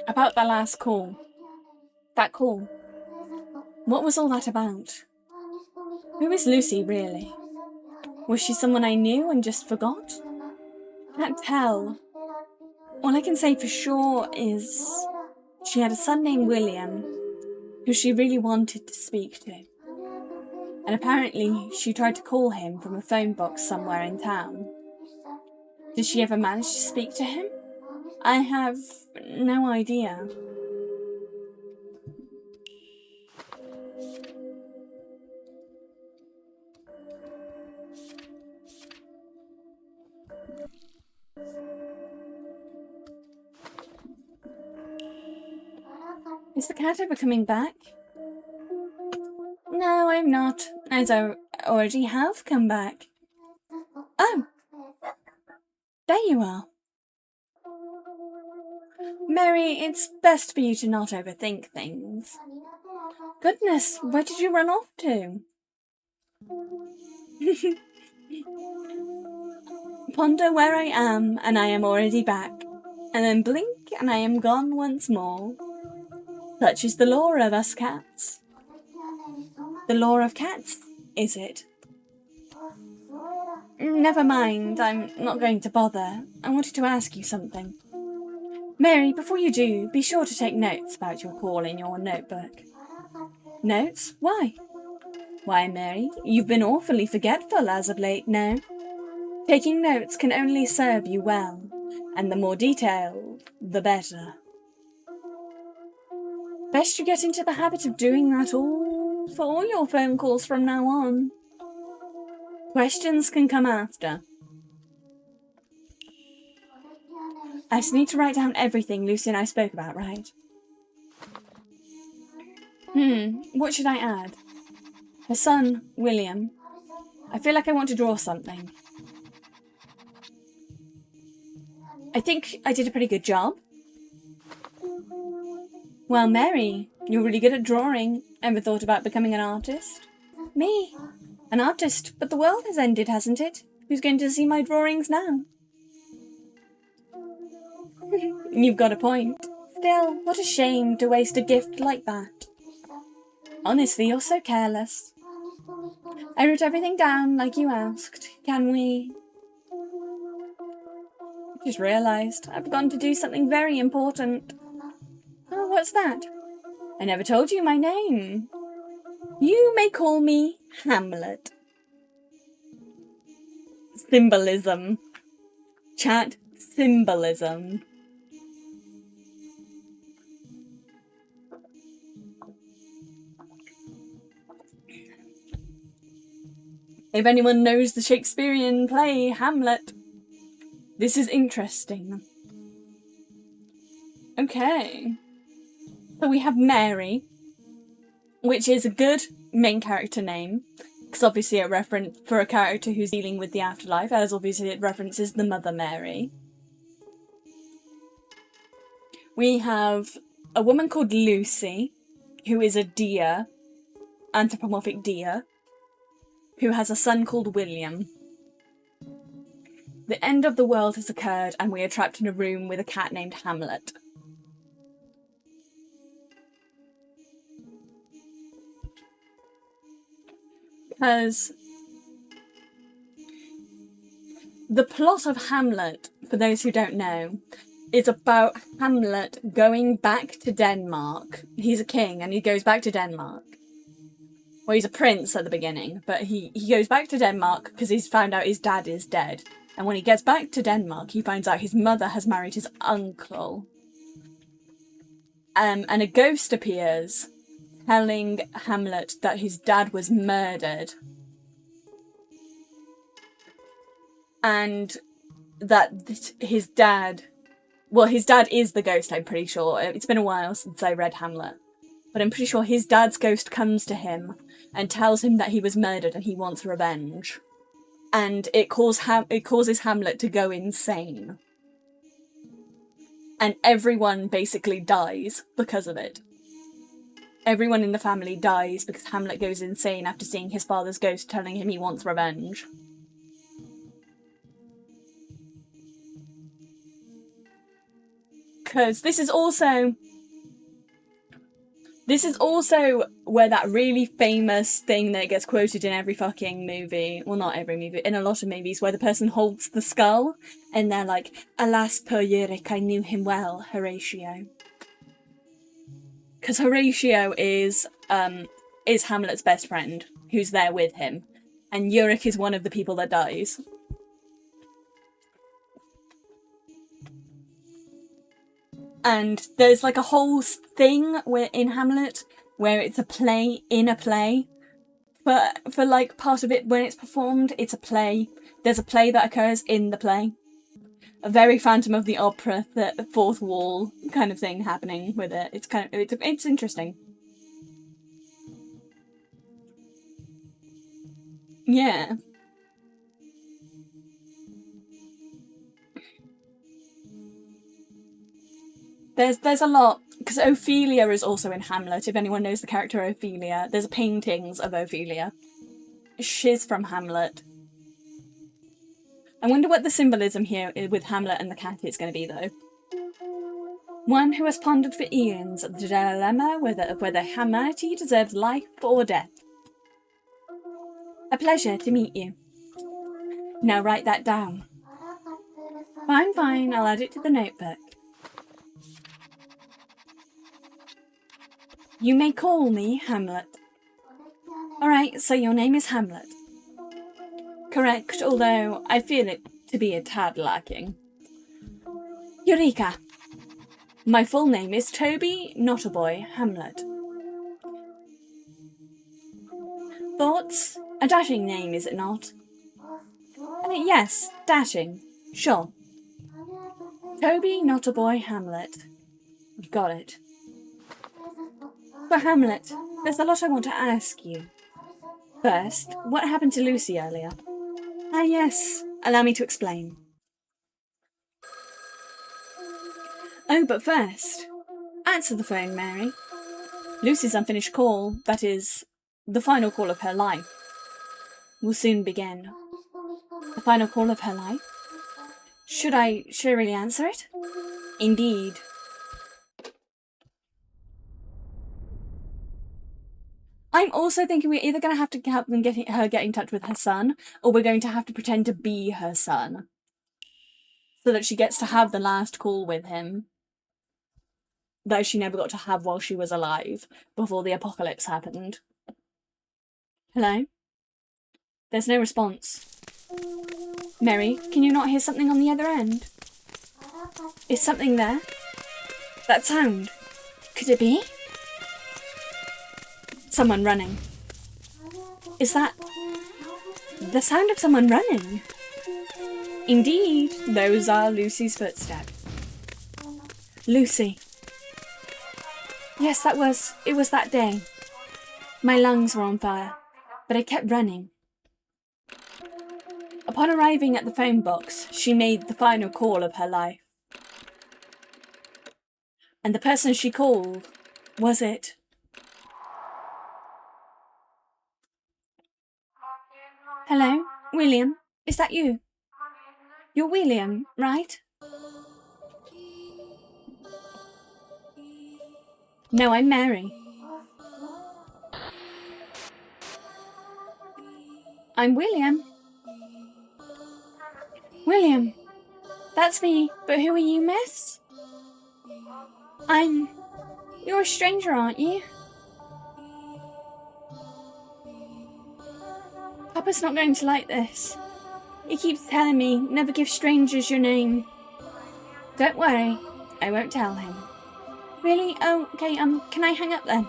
About the last call. That call. What was all that about? Who is Lucy, really? Was she someone I knew and just forgot? Can't tell. All I can say for sure is she had a son named William, who she really wanted to speak to. And apparently she tried to call him from a phone box somewhere in town. Did she ever manage to speak to him? I have no idea. Is the cat ever coming back? No, I'm not, as I already have come back. Oh! There you are. Mary, it's best for you to not overthink things. Goodness, where did you run off to? Ponder where I am, and I am already back. And then blink, and I am gone once more. Such is the law of us cats. The law of cats, is it? Never mind, I'm not going to bother. I wanted to ask you something. Mary, before you do, be sure to take notes about your call in your notebook. Notes? Why? Why, Mary, you've been awfully forgetful as of late now. Taking notes can only serve you well, and the more detailed, the better. Best you get into the habit of doing that for all your phone calls from now on. Questions can come after. I just need to write down everything Lucy and I spoke about, right? What should I add? Her son, William. I feel like I want to draw something. I think I did a pretty good job. Well, Mary, you're really good at drawing. Ever thought about becoming an artist? Me? An artist? But the world has ended, hasn't it? Who's going to see my drawings now? You've got a point. Still, what a shame to waste a gift like that. Honestly, you're so careless. I wrote everything down like you asked. Can we... Just realised I've forgotten to do something very important. Oh, what's that? I never told you my name. You may call me Hamlet. Symbolism. Chat, symbolism. If anyone knows the Shakespearean play Hamlet, this is interesting. Okay. So we have Mary, which is a good main character name, because obviously a reference for a character who's dealing with the afterlife, as obviously it references the Mother Mary. We have a woman called Lucy, who is a deer, anthropomorphic deer, who has a son called William. The end of the world has occurred and we are trapped in a room with a cat named Hamlet. Because the plot of Hamlet, for those who don't know, is about Hamlet going back to Denmark. He's a king and he goes back to Denmark. Well, he's a prince at the beginning, but he goes back to Denmark because he's found out his dad is dead. And when he gets back to Denmark, he finds out his mother has married his uncle. And a ghost appears, telling Hamlet that his dad was murdered. And that his dad... Well, his dad is the ghost, I'm pretty sure. It's been a while since I read Hamlet. But I'm pretty sure his dad's ghost comes to him and tells him that he was murdered and he wants revenge. And it causes Hamlet to go insane. And everyone basically dies because of it. Everyone in the family dies because Hamlet goes insane after seeing his father's ghost telling him he wants revenge. Because this This is also where that really famous thing that gets quoted in every fucking movie, well, not every movie, in a lot of movies, where the person holds the skull and they're like, "Alas, poor Yorick, I knew him well, Horatio." Because Horatio is Hamlet's best friend, who's there with him, and Yorick is one of the people that dies. And there's like a whole thing where in Hamlet where it's a play in a play. But for like part of it when it's performed, it's a play. There's a play that occurs in the play. A very Phantom of the Opera, the fourth wall kind of thing happening with it. It's interesting. Yeah. There's a lot, because Ophelia is also in Hamlet, if anyone knows the character Ophelia. There's paintings of Ophelia. She's from Hamlet. I wonder what the symbolism here with Hamlet and the cat is going to be, though. One who has pondered for eons the dilemma whether humanity deserves life or death. A pleasure to meet you. Now write that down. Fine, I'll add it to the notebook. You may call me Hamlet. Alright, so your name is Hamlet. Correct, although I feel it to be a tad lacking. Eureka! My full name is Toby Nottaboy Hamlet. Thoughts? A dashing name, is it not? Yes, dashing. Sure. Toby Nottaboy Hamlet. Got it. For Hamlet, there's a lot I want to ask you. First, what happened to Lucy earlier? Ah, yes. Allow me to explain. Oh, but first, answer the phone, Mary. Lucy's unfinished call, that is, the final call of her life, will soon begin. The final call of her life? Should I really answer it? Indeed. I'm also thinking we're either going to have to help them get in touch with her son, or we're going to have to pretend to be her son, so that she gets to have the last call with him that she never got to have while she was alive, before the apocalypse happened. Hello? There's no response. Mary, can you not hear something on the other end? Is something there? That sound. Could it be? Someone running. Is that the sound of someone running? Indeed, those are Lucy's footsteps. Lucy. Yes, it was that day. My lungs were on fire, but I kept running. Upon arriving at the phone box, she made the final call of her life. And the person she called, was it? Hello, William, is that you? You're William, right? No, I'm Mary. I'm William. William, that's me, but who are you, miss? You're a stranger, aren't you? Papa's not going to like this. He keeps telling me, never give strangers your name. Don't worry, I won't tell him. Really? Oh, okay, can I hang up then?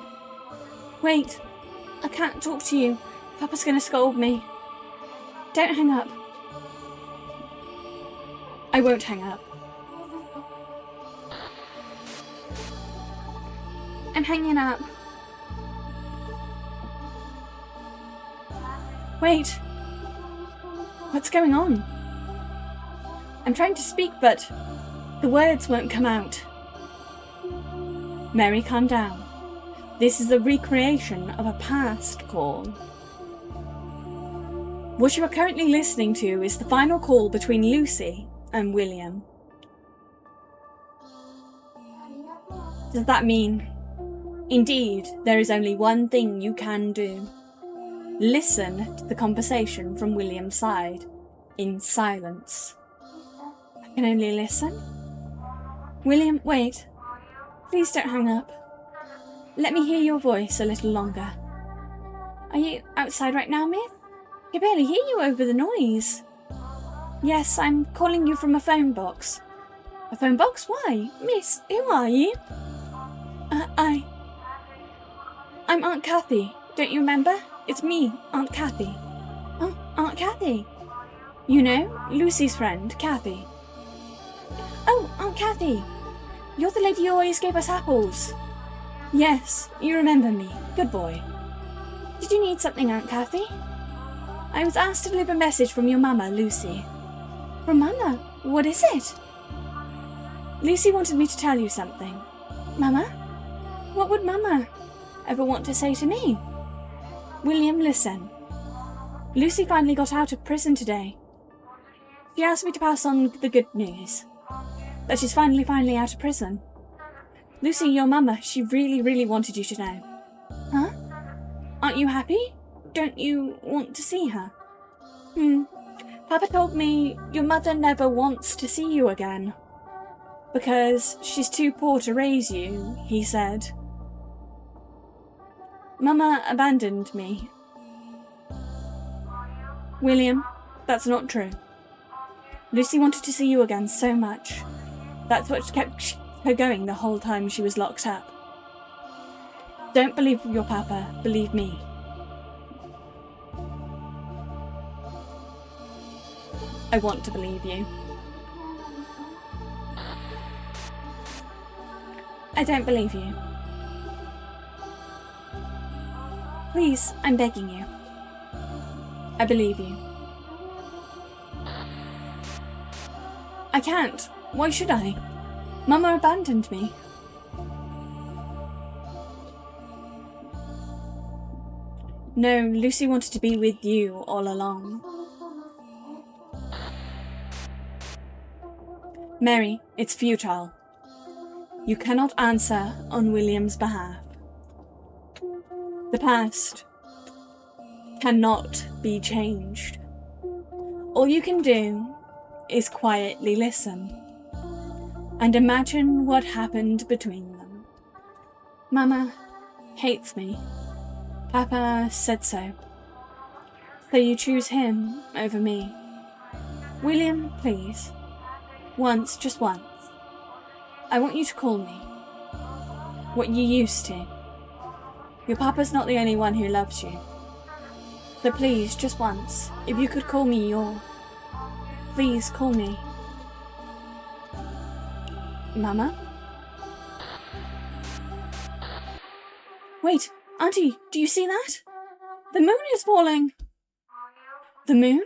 Wait, I can't talk to you. Papa's gonna scold me. Don't hang up. I won't hang up. I'm hanging up. Wait. What's going on? I'm trying to speak, but the words won't come out. Mary, calm down. This is a recreation of a past call. What you are currently listening to is the final call between Lucy and William. Does that mean Indeed, there is only one thing you can do. Listen to the conversation from William's side, in silence. I can only listen? William, wait. Please don't hang up. Let me hear your voice a little longer. Are you outside right now, Miss? I can barely hear you over the noise. Yes, I'm calling you from a phone box. A phone box? Why? Miss, who are you? I'm Aunt Kathy. Don't you remember? It's me, Aunt Kathy. Oh, Aunt Kathy. You know, Lucy's friend, Kathy. Oh, Aunt Kathy. You're the lady who always gave us apples. Yes, you remember me. Good boy. Did you need something, Aunt Kathy? I was asked to leave a message from your mama, Lucy. From Mama? What is it? Lucy wanted me to tell you something. Mama? What would Mama ever want to say to me? William, listen. Lucy finally got out of prison today. She asked me to pass on the good news. That she's finally out of prison. Lucy, your Mama, she really wanted you to know. Huh? Aren't you happy? Don't you want to see her? Papa told me your mother never wants to see you again. Because she's too poor to raise you, he said. Mama abandoned me. William, that's not true. Lucy wanted to see you again so much. That's what kept her going the whole time she was locked up. Don't believe your papa, believe me. I want to believe you. I don't believe you. Please, I'm begging you. I believe you. I can't. Why should I? Mama abandoned me. No, Lucy wanted to be with you all along. Mary, it's futile. You cannot answer on William's behalf. The past cannot be changed. All you can do is quietly listen and imagine what happened between them. Mama hates me. Papa said so. So you choose him over me. William, please. Once, just once. I want you to call me what you used to. Your papa's not the only one who loves you. So please, just once, if you could call me your... Please call me. Mama? Wait, Auntie, do you see that? The moon is falling. The moon?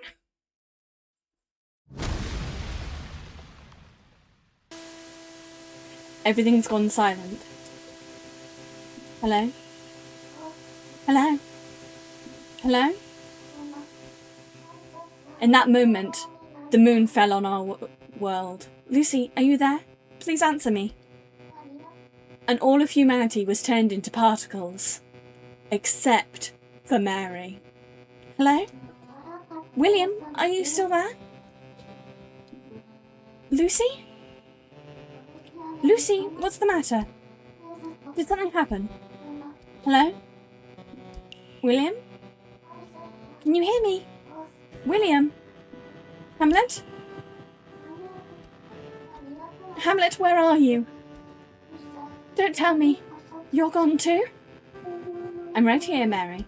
Everything's gone silent. Hello? Hello? Hello? In that moment, the moon fell on our world. Lucy, are you there? Please answer me. And all of humanity was turned into particles. Except for Mary. Hello? William, are you still there? Lucy? Lucy, what's the matter? Did something happen? Hello? William? Can you hear me? William? Hamlet? Hamlet, where are you? Don't tell me. You're gone too? I'm right here, Mary.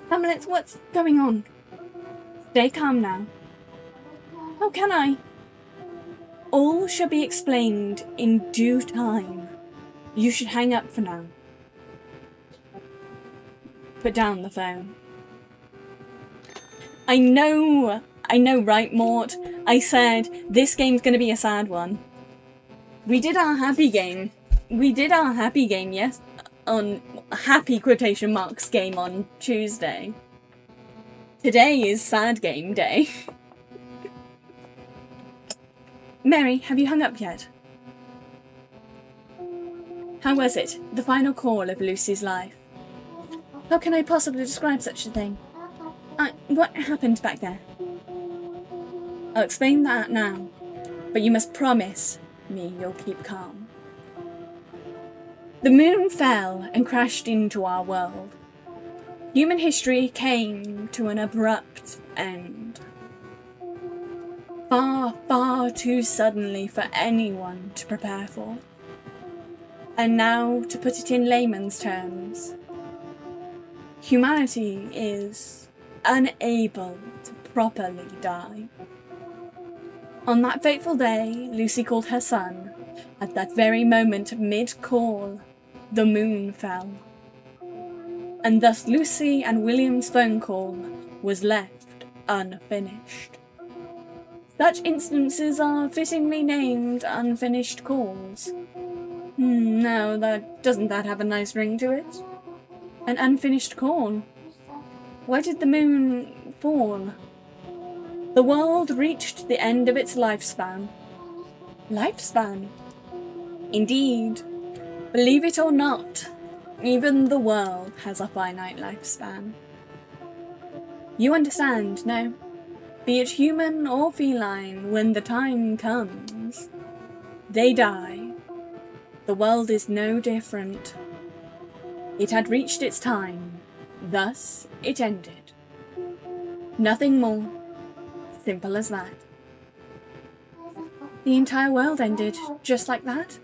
Hamlet, what's going on? Stay calm now. How can I? All shall be explained in due time. You should hang up for now. Put down the phone. I know, right, Mort? I said this game's gonna be a sad one. We did our happy game. Yes, on happy quotation marks game on Tuesday. Today is sad game day. Mary, have you hung up yet? How was it, the final call of Lucy's life? How can I possibly describe such a thing? What happened back there? I'll explain that now, but you must promise me you'll keep calm. The moon fell and crashed into our world. Human history came to an abrupt end. Far, far too suddenly for anyone to prepare for. And now, to put it in layman's terms, humanity is unable to properly die. On that fateful day, Lucy called her son. At that very moment, mid-call, the moon fell. And thus Lucy and William's phone call was left unfinished. Such instances are fittingly named unfinished calls. No, doesn't that have a nice ring to it? An unfinished call. Why did the moon fall? The world reached the end of its lifespan. Lifespan? Indeed. Believe it or not, even the world has a finite lifespan. You understand, no? Be it human or feline, when the time comes, they die. The world is no different. It had reached its time, thus it ended. Nothing more. Simple as that. The entire world ended, just like that?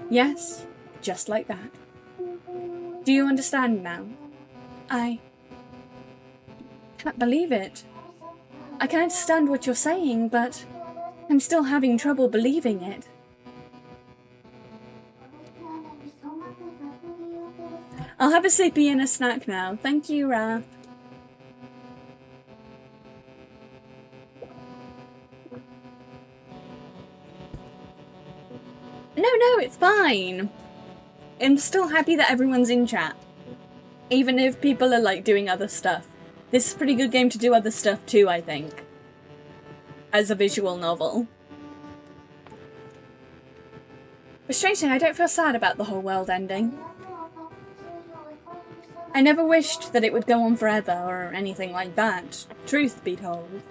Yes, just like that. Do you understand now? I can't believe it. I can understand what you're saying, but I'm still having trouble believing it. I'll have a sippy and a snack now. Thank you, Raph. No, it's fine. I'm still happy that everyone's in chat. Even if people are like doing other stuff. This is a pretty good game to do other stuff too, I think. As a visual novel. But strangely, I don't feel sad about the whole world ending. I never wished that it would go on forever or anything like that, truth be told.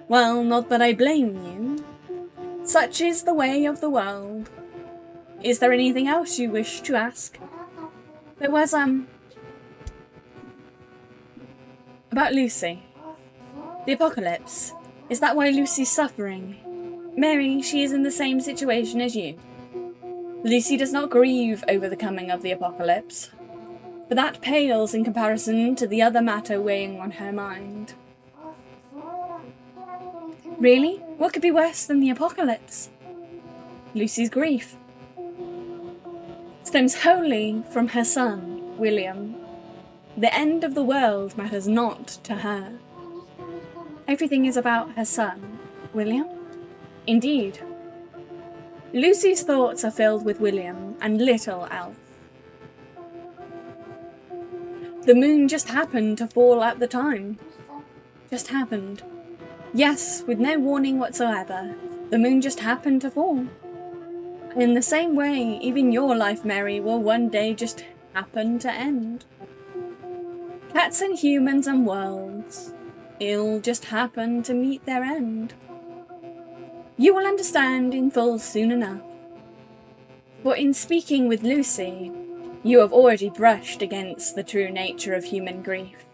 Well, not that I blame you. Such is the way of the world. Is there anything else you wish to ask? There was, about Lucy. The apocalypse. Is that why Lucy's suffering? Mary, she is in the same situation as you. Lucy does not grieve over the coming of the apocalypse, but that pales in comparison to the other matter weighing on her mind. Really? What could be worse than the apocalypse? Lucy's grief stems wholly from her son, William. The end of the world matters not to her. Everything is about her son, William? Indeed. Lucy's thoughts are filled with William and little else. The moon just happened to fall at the time. Just happened. Yes, with no warning whatsoever. The moon just happened to fall. And in the same way, even your life, Mary, will one day just happen to end. Cats and humans and worlds, it'll just happen to meet their end. You will understand in full soon enough. For in speaking with Lucy, you have already brushed against the true nature of human grief.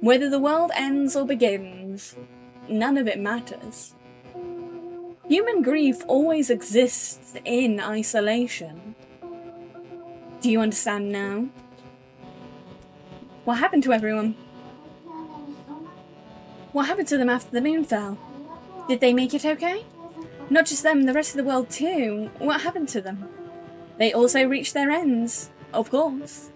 Whether the world ends or begins, none of it matters. Human grief always exists in isolation. Do you understand now? What happened to everyone? What happened to them after the moon fell? Did they make it okay? Not just them, the rest of the world too. What happened to them? They also reached their ends, of course.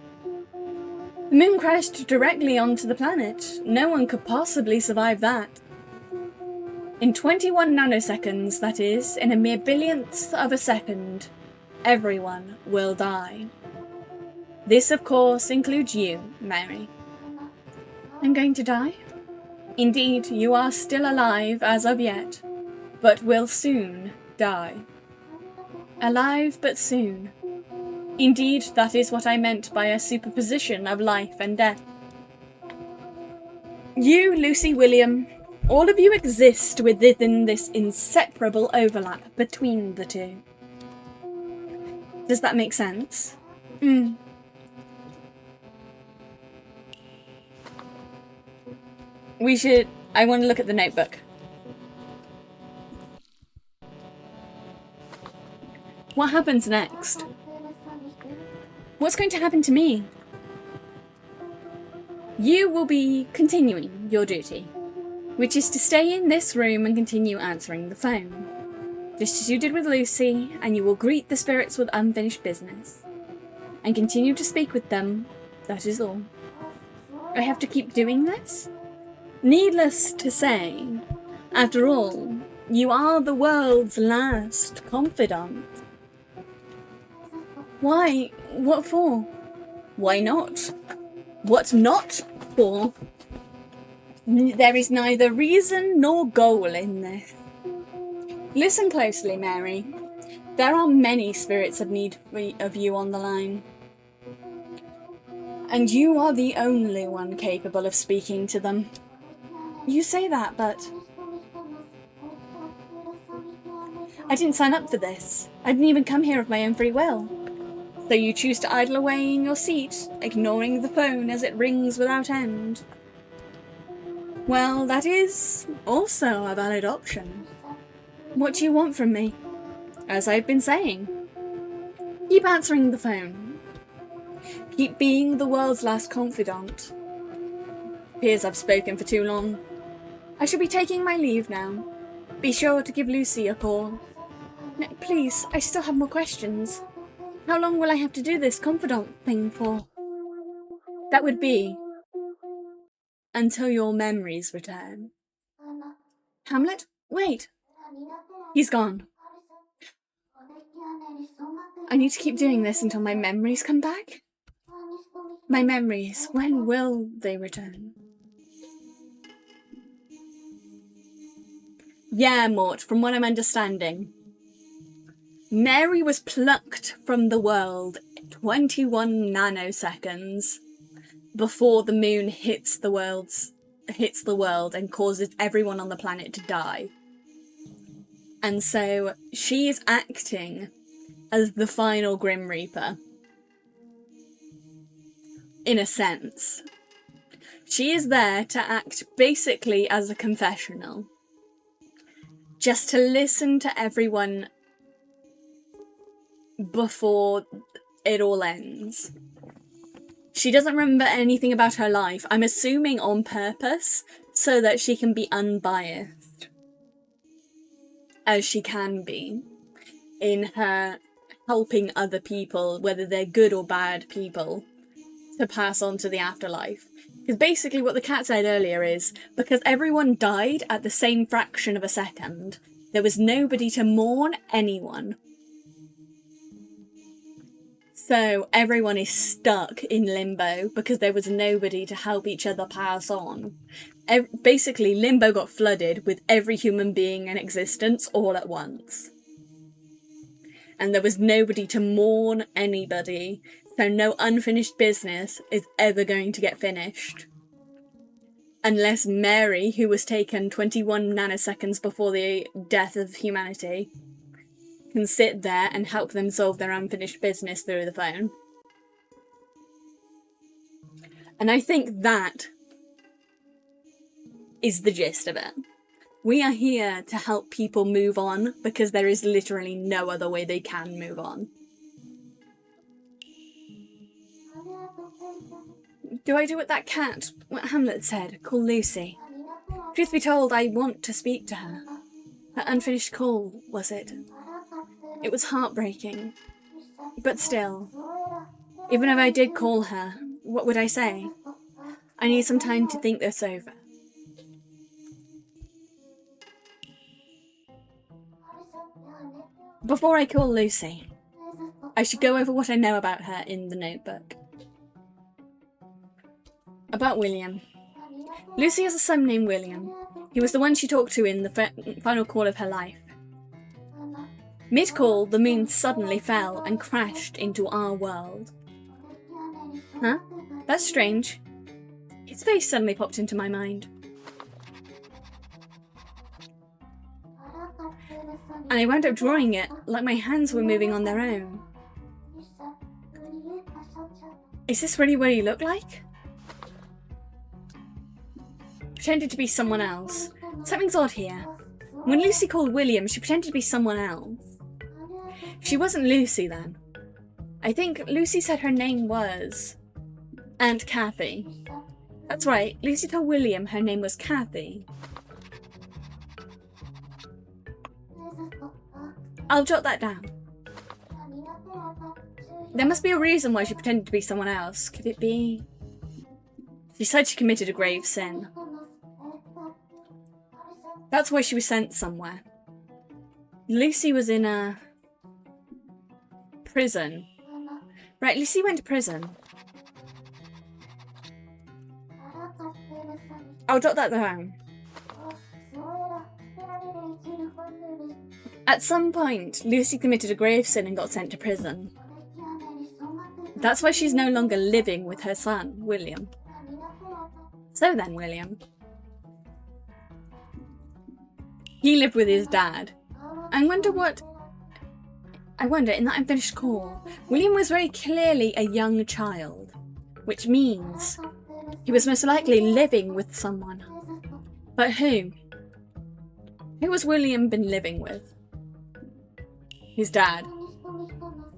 The moon crashed directly onto the planet. No one could possibly survive that. In 21 nanoseconds, that is, in a mere billionth of a second, everyone will die. This, of course, includes you, Mary. I'm going to die? Indeed, you are still alive as of yet, but will soon die. Alive but soon. Indeed, that is what I meant by a superposition of life and death. You, Lucy, William, all of you exist within this inseparable overlap between the two. Does that make sense? I want to look at the notebook. What happens next? What's going to happen to me? You will be continuing your duty, which is to stay in this room and continue answering the phone, just as you did with Lucy, and you will greet the spirits with unfinished business, and continue to speak with them, that is all. I have to keep doing this? Needless to say, after all, you are the world's last confidant. Why? What for? Why not? What not for? There is neither reason nor goal in this. Listen closely, Mary. There are many spirits of need of you on the line. And you are the only one capable of speaking to them. You say that, but I didn't sign up for this. I didn't even come here of my own free will. So you choose to idle away in your seat, ignoring the phone as it rings without end. Well, that is also a valid option. What do you want from me? As I've been saying, keep answering the phone. Keep being the world's last confidant. Appears I've spoken for too long. I shall be taking my leave now. Be sure to give Lucy a call. No, please, I still have more questions. How long will I have to do this confidant thing for? That would be until your memories return. Hamlet? Wait! He's gone. I need to keep doing this until my memories come back? My memories, when will they return? Yeah, Mort, from what I'm understanding. Mary was plucked from the world 21 nanoseconds before the moon hits the world and causes everyone on the planet to die. And so she is acting as the final Grim Reaper. In a sense. She is there to act basically as a confessional. Just to listen to everyone before it all ends. She doesn't remember anything about her life, I'm assuming on purpose, so that she can be unbiased. As she can be. In her helping other people, whether they're good or bad people, to pass on to the afterlife. Because basically what the cat said earlier is, because everyone died at the same fraction of a second, there was nobody to mourn anyone. So everyone is stuck in limbo because there was nobody to help each other pass on. Basically, limbo got flooded with every human being in existence all at once. And there was nobody to mourn anybody, so no unfinished business is ever going to get finished. Unless Mary, who was taken 21 nanoseconds before the death of humanity, can sit there and help them solve their unfinished business through the phone. And I think that is the gist of it. We are here to help people move on because there is literally no other way they can move on. Do I do what that cat, what Hamlet said, call Lucy? Truth be told, I want to speak to her. Her unfinished call, was it? It was heartbreaking. But still, even if I did call her, what would I say? I need some time to think this over. Before I call Lucy, I should go over what I know about her in the notebook. About William. Lucy has a son named William. He was the one she talked to in the final call of her life. Mid-call, the moon suddenly fell and crashed into our world. Huh? That's strange. His face suddenly popped into my mind. And I wound up drawing it like my hands were moving on their own. Is this really what he looked like? Pretended to be someone else. Something's odd here. When Lucy called William, she pretended to be someone else. She wasn't Lucy then. I think Lucy said her name was Aunt Kathy. That's right, Lucy told William her name was Kathy. I'll jot that down. There must be a reason why she pretended to be someone else. Could it be? She said she committed a grave sin. That's why she was sent somewhere. Lucy was in a prison. Right, Lucy went to prison. I'll jot that down. At some point, Lucy committed a grave sin and got sent to prison. That's why she's no longer living with her son, William. So then, William. He lived with his dad. I wonder, in that unfinished call, William was very clearly a young child, which means he was most likely living with someone. But who? Who has William been living with? His dad.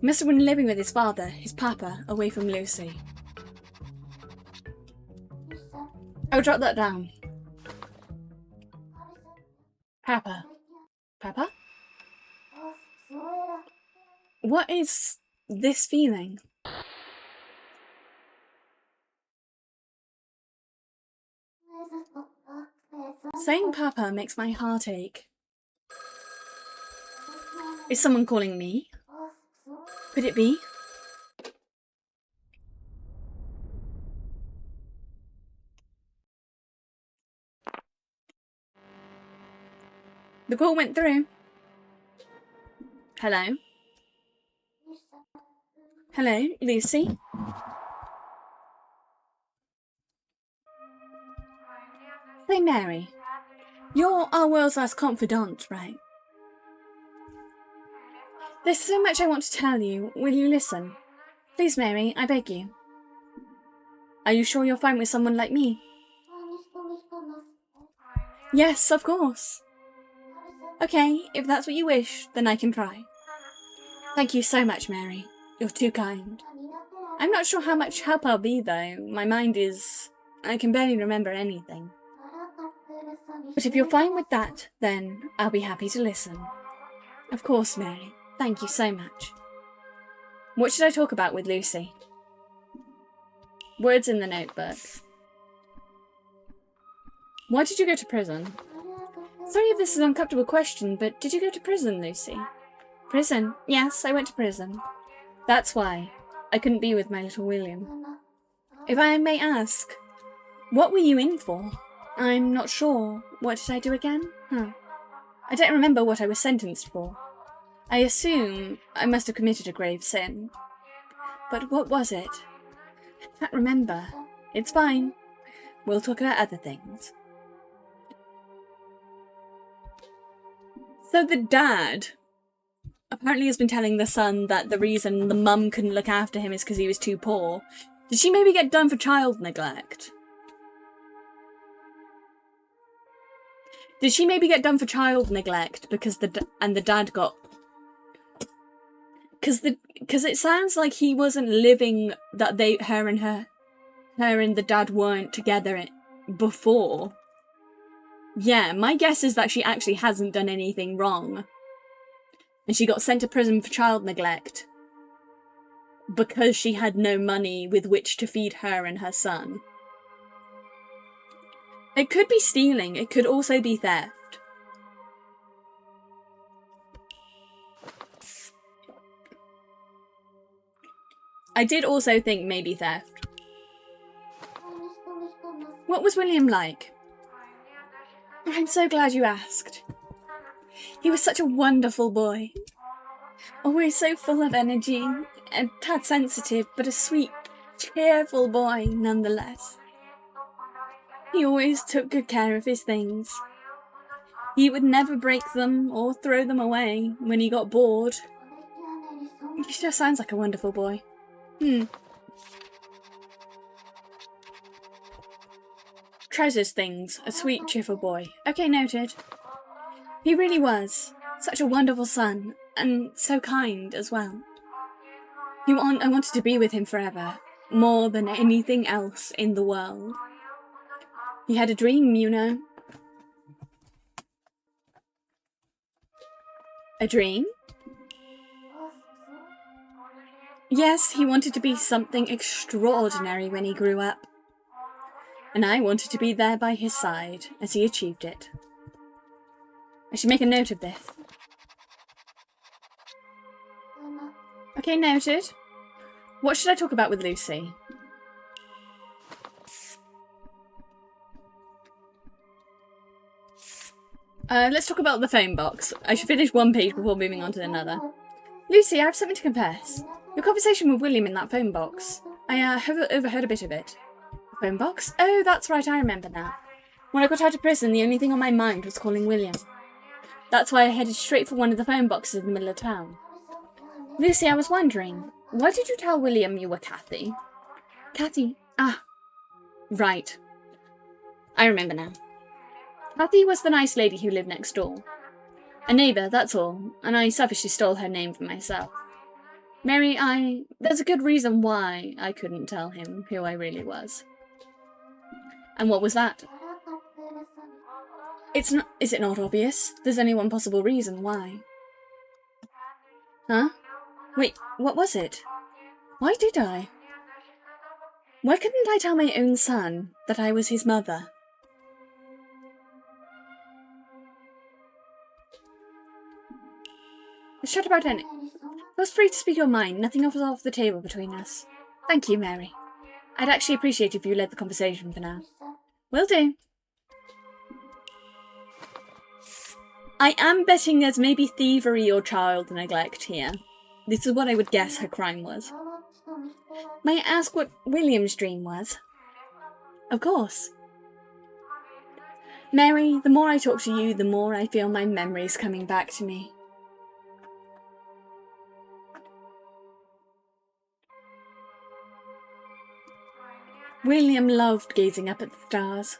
He must have been living with his father, his papa, away from Lucy. I'll jot that down. Papa. Papa? What is this feeling? Saying Papa makes my heart ache. Is someone calling me? Could it be? The call went through. Hello? Hello, Lucy? Say, Mary. You're our world's last confidant, right? There's so much I want to tell you. Will you listen? Please, Mary, I beg you. Are you sure you're fine with someone like me? Yes, of course. Okay, if that's what you wish, then I can try. Thank you so much, Mary. You're too kind. I'm not sure how much help I'll be, though. My mind is... I can barely remember anything. But if you're fine with that, then I'll be happy to listen. Of course, Mary. Thank you so much. What should I talk about with Lucy? Words in the notebook. Why did you go to prison? Sorry if this is an uncomfortable question, but did you go to prison, Lucy? Prison? Yes, I went to prison. That's why I couldn't be with my little William. If I may ask, what were you in for? I'm not sure. What did I do again? I don't remember what I was sentenced for. I assume I must have committed a grave sin. But what was it? I can't remember. It's fine. We'll talk about other things. So the dad apparently has been telling the son that the reason the mum couldn't look after him is because he was too poor. Did she maybe get done for child neglect? Did she maybe get done for child neglect because the dad got... Because it sounds like he wasn't living, that her and the dad weren't together before. Yeah, my guess is that she actually hasn't done anything wrong. And she got sent to prison for child neglect because she had no money with which to feed her and her son. It could be stealing, it could also be theft. I did also think maybe theft. What was William like? I'm so glad you asked. He was such a wonderful boy. Always so full of energy, a tad sensitive, but a sweet, cheerful boy nonetheless. He always took good care of his things. He would never break them or throw them away when he got bored. He just sounds like a wonderful boy. Treasures things, a sweet, cheerful boy. Okay, noted. He really was. Such a wonderful son, and so kind as well. I wanted to be with him forever, more than anything else in the world. He had a dream, you know. A dream? Yes, he wanted to be something extraordinary when he grew up. And I wanted to be there by his side as he achieved it. I should make a note of this. Okay, noted. What should I talk about with Lucy? Let's talk about the phone box. I should finish one page before moving on to another. Lucy, I have something to confess. Your conversation with William in that phone box. I have overheard a bit of it. The phone box? Oh, that's right, I remember now. When I got out of prison, the only thing on my mind was calling William. That's why I headed straight for one of the phone boxes in the middle of town. Lucy, I was wondering, why did you tell William you were Kathy? Kathy? Ah, right. I remember now. Kathy was the nice lady who lived next door. A neighbour, that's all, and I selfishly stole her name for myself. Mary, there's a good reason why I couldn't tell him who I really was. And what was that? Is it not obvious? There's only one possible reason why. Huh? Wait, what was it? Why did I? Why couldn't I tell my own son that I was his mother? Shut about any. Feel free to speak your mind. Nothing was off the table between us. Thank you, Mary. I'd actually appreciate if you led the conversation for now. Will do. I am betting there's maybe thievery or child neglect here. This is what I would guess her crime was. May I ask what William's dream was? Of course. Mary, the more I talk to you, the more I feel my memories coming back to me. William loved gazing up at the stars.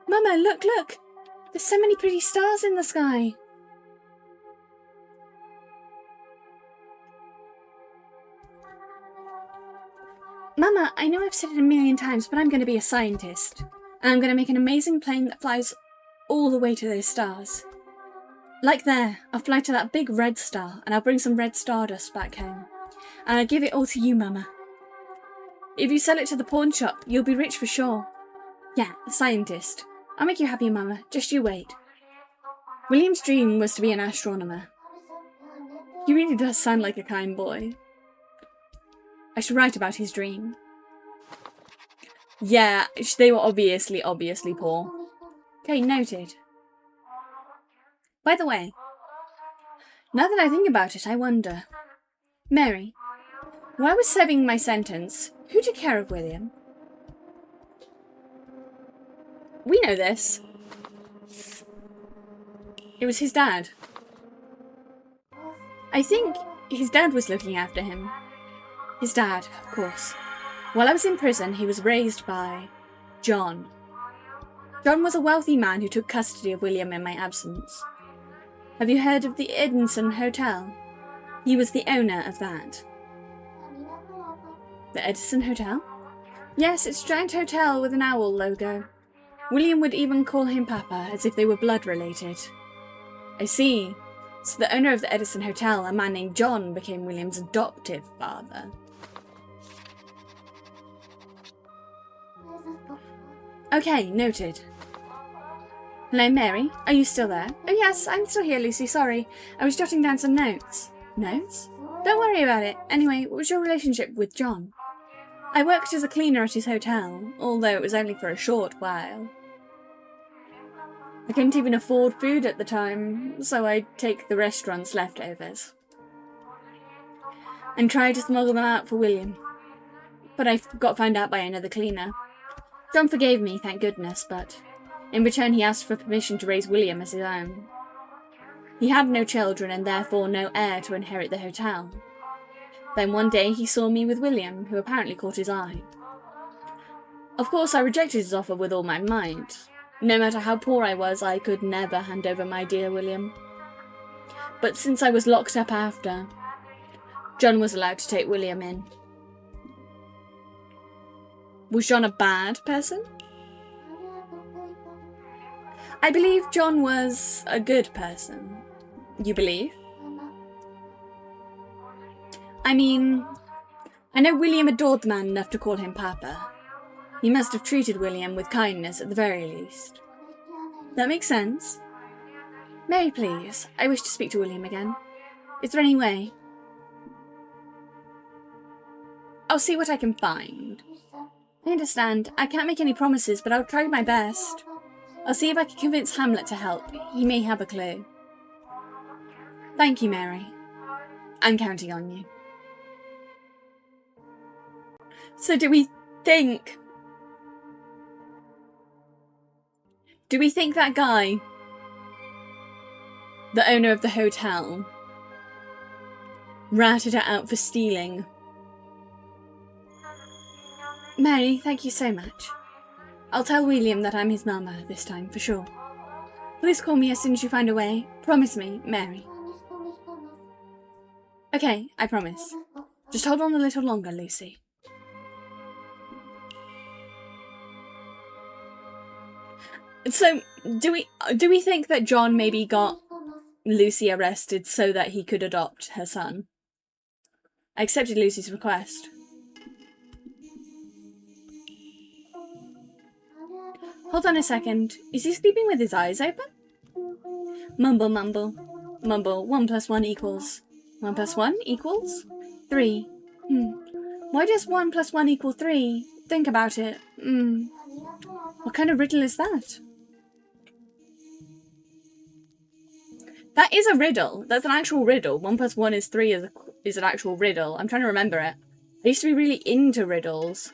Mama, look! There's so many pretty stars in the sky. Mama, I know I've said it a million times, but I'm going to be a scientist. And I'm going to make an amazing plane that flies all the way to those stars. Like there, I'll fly to that big red star, and I'll bring some red stardust back home. And I'll give it all to you, Mama. If you sell it to the pawn shop, you'll be rich for sure. Yeah, a scientist. I'll make you happy, Mama. Just you wait. William's dream was to be an astronomer. He really does sound like a kind boy. I should write about his dream. Yeah, they were obviously poor. Okay, noted. By the way, now that I think about it, I wonder. Mary, while I was serving my sentence, who took care of William? We know this. It was his dad. I think his dad was looking after him. His dad, of course. While I was in prison, he was raised by John. John was a wealthy man who took custody of William in my absence. Have you heard of the Edison Hotel? He was the owner of that. The Edison Hotel? Yes, it's a giant hotel with an owl logo. William would even call him Papa, as if they were blood related. I see. So the owner of the Edison Hotel, a man named John, became William's adoptive father. Okay, noted. Hello, Mary. Are you still there? Oh yes, I'm still here, Lucy. Sorry. I was jotting down some notes. Notes? Don't worry about it. Anyway, what was your relationship with John? I worked as a cleaner at his hotel, although it was only for a short while. I couldn't even afford food at the time, so I'd take the restaurant's leftovers and try to smuggle them out for William. But I got found out by another cleaner. John forgave me, thank goodness, but in return he asked for permission to raise William as his own. He had no children and therefore no heir to inherit the hotel. Then one day he saw me with William, who apparently caught his eye. Of course I rejected his offer with all my might. No matter how poor I was, I could never hand over my dear William. But since I was locked up after, John was allowed to take William in. Was John a bad person? I believe John was a good person. You believe? I mean, I know William adored the man enough to call him Papa. He must have treated William with kindness at the very least. That makes sense. Mary, please, I wish to speak to William again. Is there any way? I'll see what I can find. I understand. I can't make any promises, but I'll try my best. I'll see if I can convince Hamlet to help. He may have a clue. Thank you, Mary. I'm counting on you. So do we think that guy, the owner of the hotel, ratted her out for stealing? Mary, thank you so much. I'll tell William that I'm his mama this time, for sure. Please call me as soon as you find a way. Promise me, Mary. Okay, I promise. Just hold on a little longer, Lucy. So, do we think that John maybe got Lucy arrested so that he could adopt her son? I accepted Lucy's request. Hold on a second. Is he sleeping with his eyes open? Mumble, mumble. Mumble. 1 + 1 equals... 1 + 1 equals? 3. Why does 1 + 1 equal 3? Think about it. What kind of riddle is that? That is a riddle. That's an actual riddle. 1 + 1 is 3 is an actual riddle. I'm trying to remember it. I used to be really into riddles.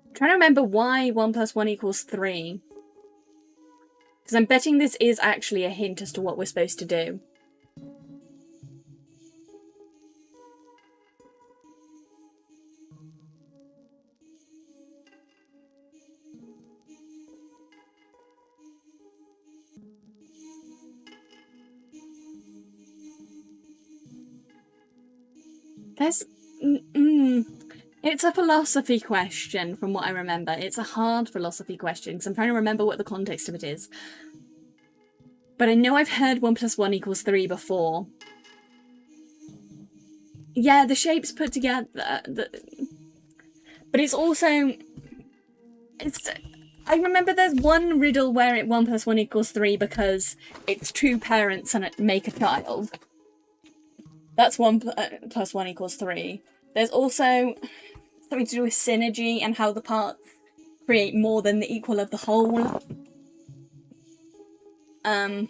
I'm trying to remember why 1 + 1 equals 3. Because I'm betting this is actually a hint as to what we're supposed to do. It's a philosophy question from what I remember. It's a hard philosophy question because I'm trying to remember what the context of it is. But I know I've heard 1 + 1 equals 3 before. Yeah, the shapes put together. But it's also... I remember there's one riddle where 1 + 1 equals 3 because it's two parents and it make a child. That's 1 + 1 equals 3. There's also something to do with synergy and how the parts create more than the equal of the whole. And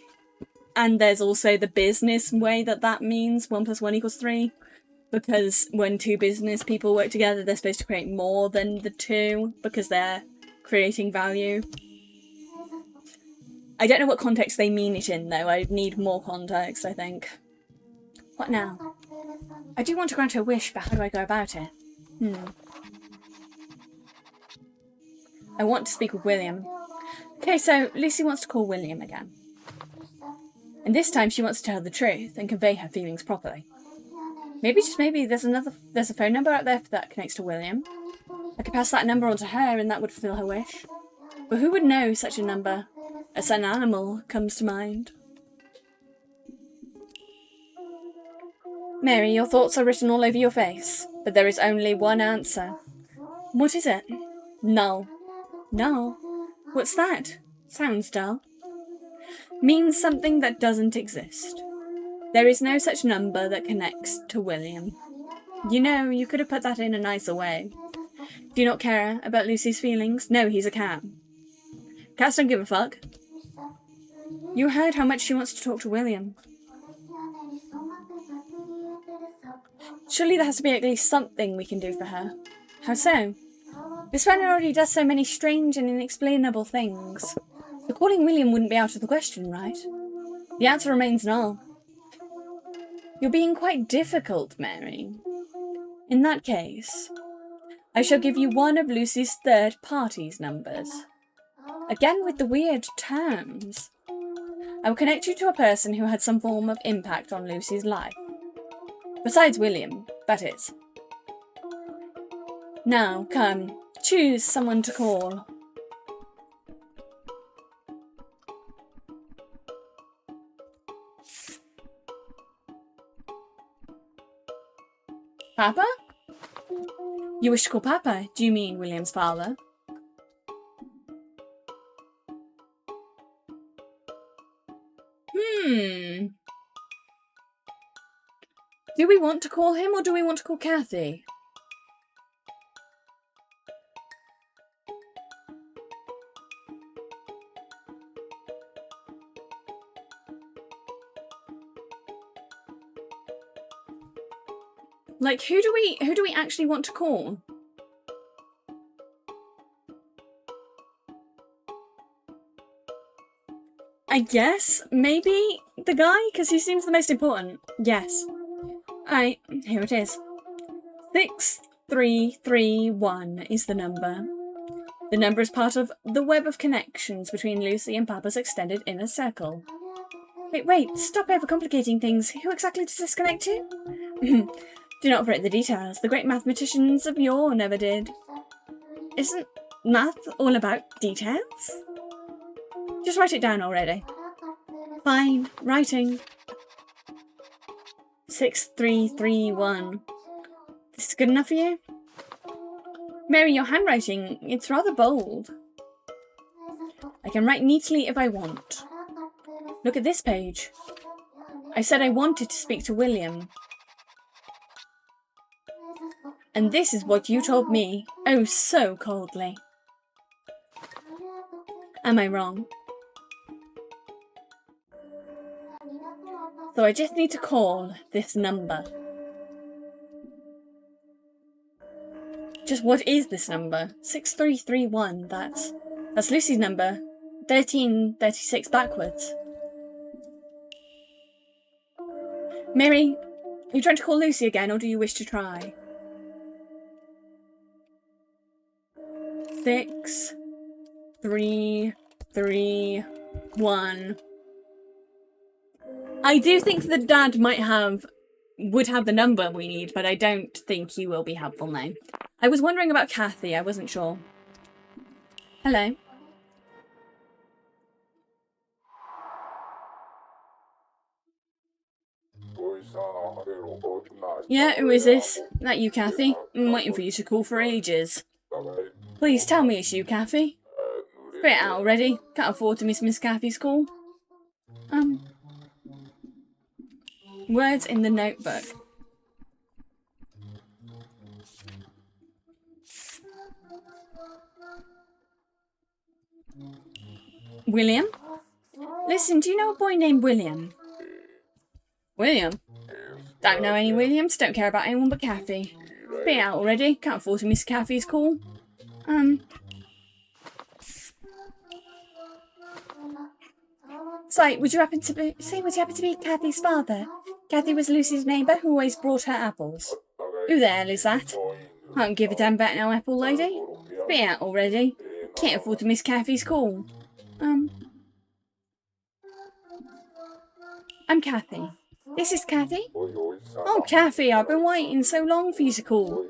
there's also the business way that means 1 + 1 equals 3. Because when two business people work together, they're supposed to create more than the two because they're creating value. I don't know what context they mean it in, though. I need more context, I think. What now? I do want to grant her wish, but how do I go about it? I want to speak with William. Okay, so Lucy wants to call William again. And this time she wants to tell the truth and convey her feelings properly. Maybe, just maybe, there's a phone number out there that connects to William. I could pass that number on to her and that would fulfill her wish. But who would know such a number? A certain animal comes to mind. Mary, your thoughts are written all over your face, but there is only one answer. What is it? Null. Null? What's that? Sounds dull. Means something that doesn't exist. There is no such number that connects to William. You know, you could have put that in a nicer way. Do you not care about Lucy's feelings? No, he's a cat. Cats don't give a fuck. You heard how much she wants to talk to William. Surely there has to be at least something we can do for her. How so? This man already does so many strange and inexplainable things. So calling William wouldn't be out of the question, right? The answer remains no. You're being quite difficult, Mary. In that case, I shall give you one of Lucy's third party's numbers. Again with the weird terms. I will connect you to a person who had some form of impact on Lucy's life. Besides William, that is. Now, come, choose someone to call. Papa? You wish to call Papa? Do you mean William's father? Do we want to call him or do we want to call Kathy? Like, who do we actually want to call? I guess maybe the guy, because he seems the most important. Yes. Alright, here it is. 6331 is the number. The number is part of the web of connections between Lucy and Papa's extended inner circle. Wait, stop overcomplicating things. Who exactly does this connect to? Do not forget the details. The great mathematicians of yore never did. Isn't math all about details? Just write it down already. Fine, writing. 6331. This is good enough for you? Mary, your handwriting, it's rather bold. I can write neatly if I want. Look at this page. I said I wanted to speak to William. And this is what you told me, oh so coldly. Am I wrong? So I just need to call this number. Just what is this number? 6331, that's Lucy's number. 1336 backwards. Mary, are you trying to call Lucy again, or do you wish to try? 6331. I do think the dad would have the number we need, but I don't think he will be helpful now. I was wondering about Kathy, I wasn't sure. Hello. Yeah, who is this? That you, Kathy? I'm waiting for you to call for ages. Please tell me it's you, Kathy. Spit it out already. Can't afford to miss Miss Kathy's call. Words in the notebook. William? Listen, do you know a boy named William? William? Don't know any Williams, don't care about anyone but Kathy. Spit it out already. Can't afford to miss Kathy's call. Say, would you happen to be Kathy's father? Kathy was Lucy's neighbour who always brought her apples. Who the hell is that? I don't give a damn about no apple lady. Spit out already. Can't afford to miss Kathy's call. I'm Kathy. This is Kathy? Oh, Kathy, I've been waiting so long for you to call.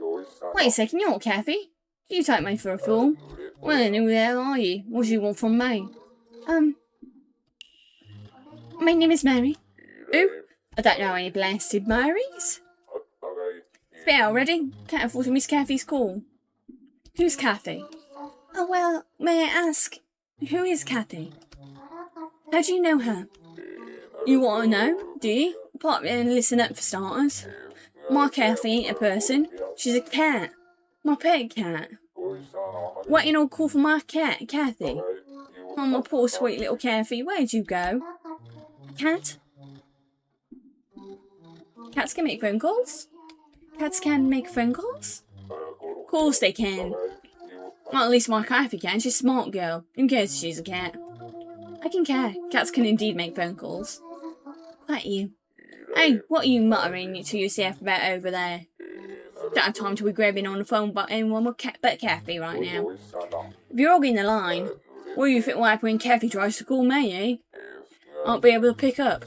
Wait a second, you're not Kathy. You take me for a fool. Well, then who the hell are you? What do you want from me? My name is Mary. Who? I don't know any blasted Marys. Spit out already. Can't afford to miss Kathy's call. Who's Kathy? Oh, well, may I ask, who is Kathy? How do you know her? You want to know, do you? Pop in and listen up for starters. My Kathy ain't a person. She's a cat. My pet cat. What you know call for my cat, Kathy? Oh, my poor sweet little Kathy, where'd you go? Cat? Cats can make phone calls? Cats can make phone calls? Of course they can. Well, at least my Kathy can. She's a smart girl. Who cares if she's a cat? I can care. Cats can indeed make phone calls. Quiet you. Hey, what are you muttering to yourself about over there? Don't have time to be grabbing on the phone but anyone but Kathy right now. If you're hogging the line, what do you think will happen when Kathy tries to call me, eh? I'll be able to pick up.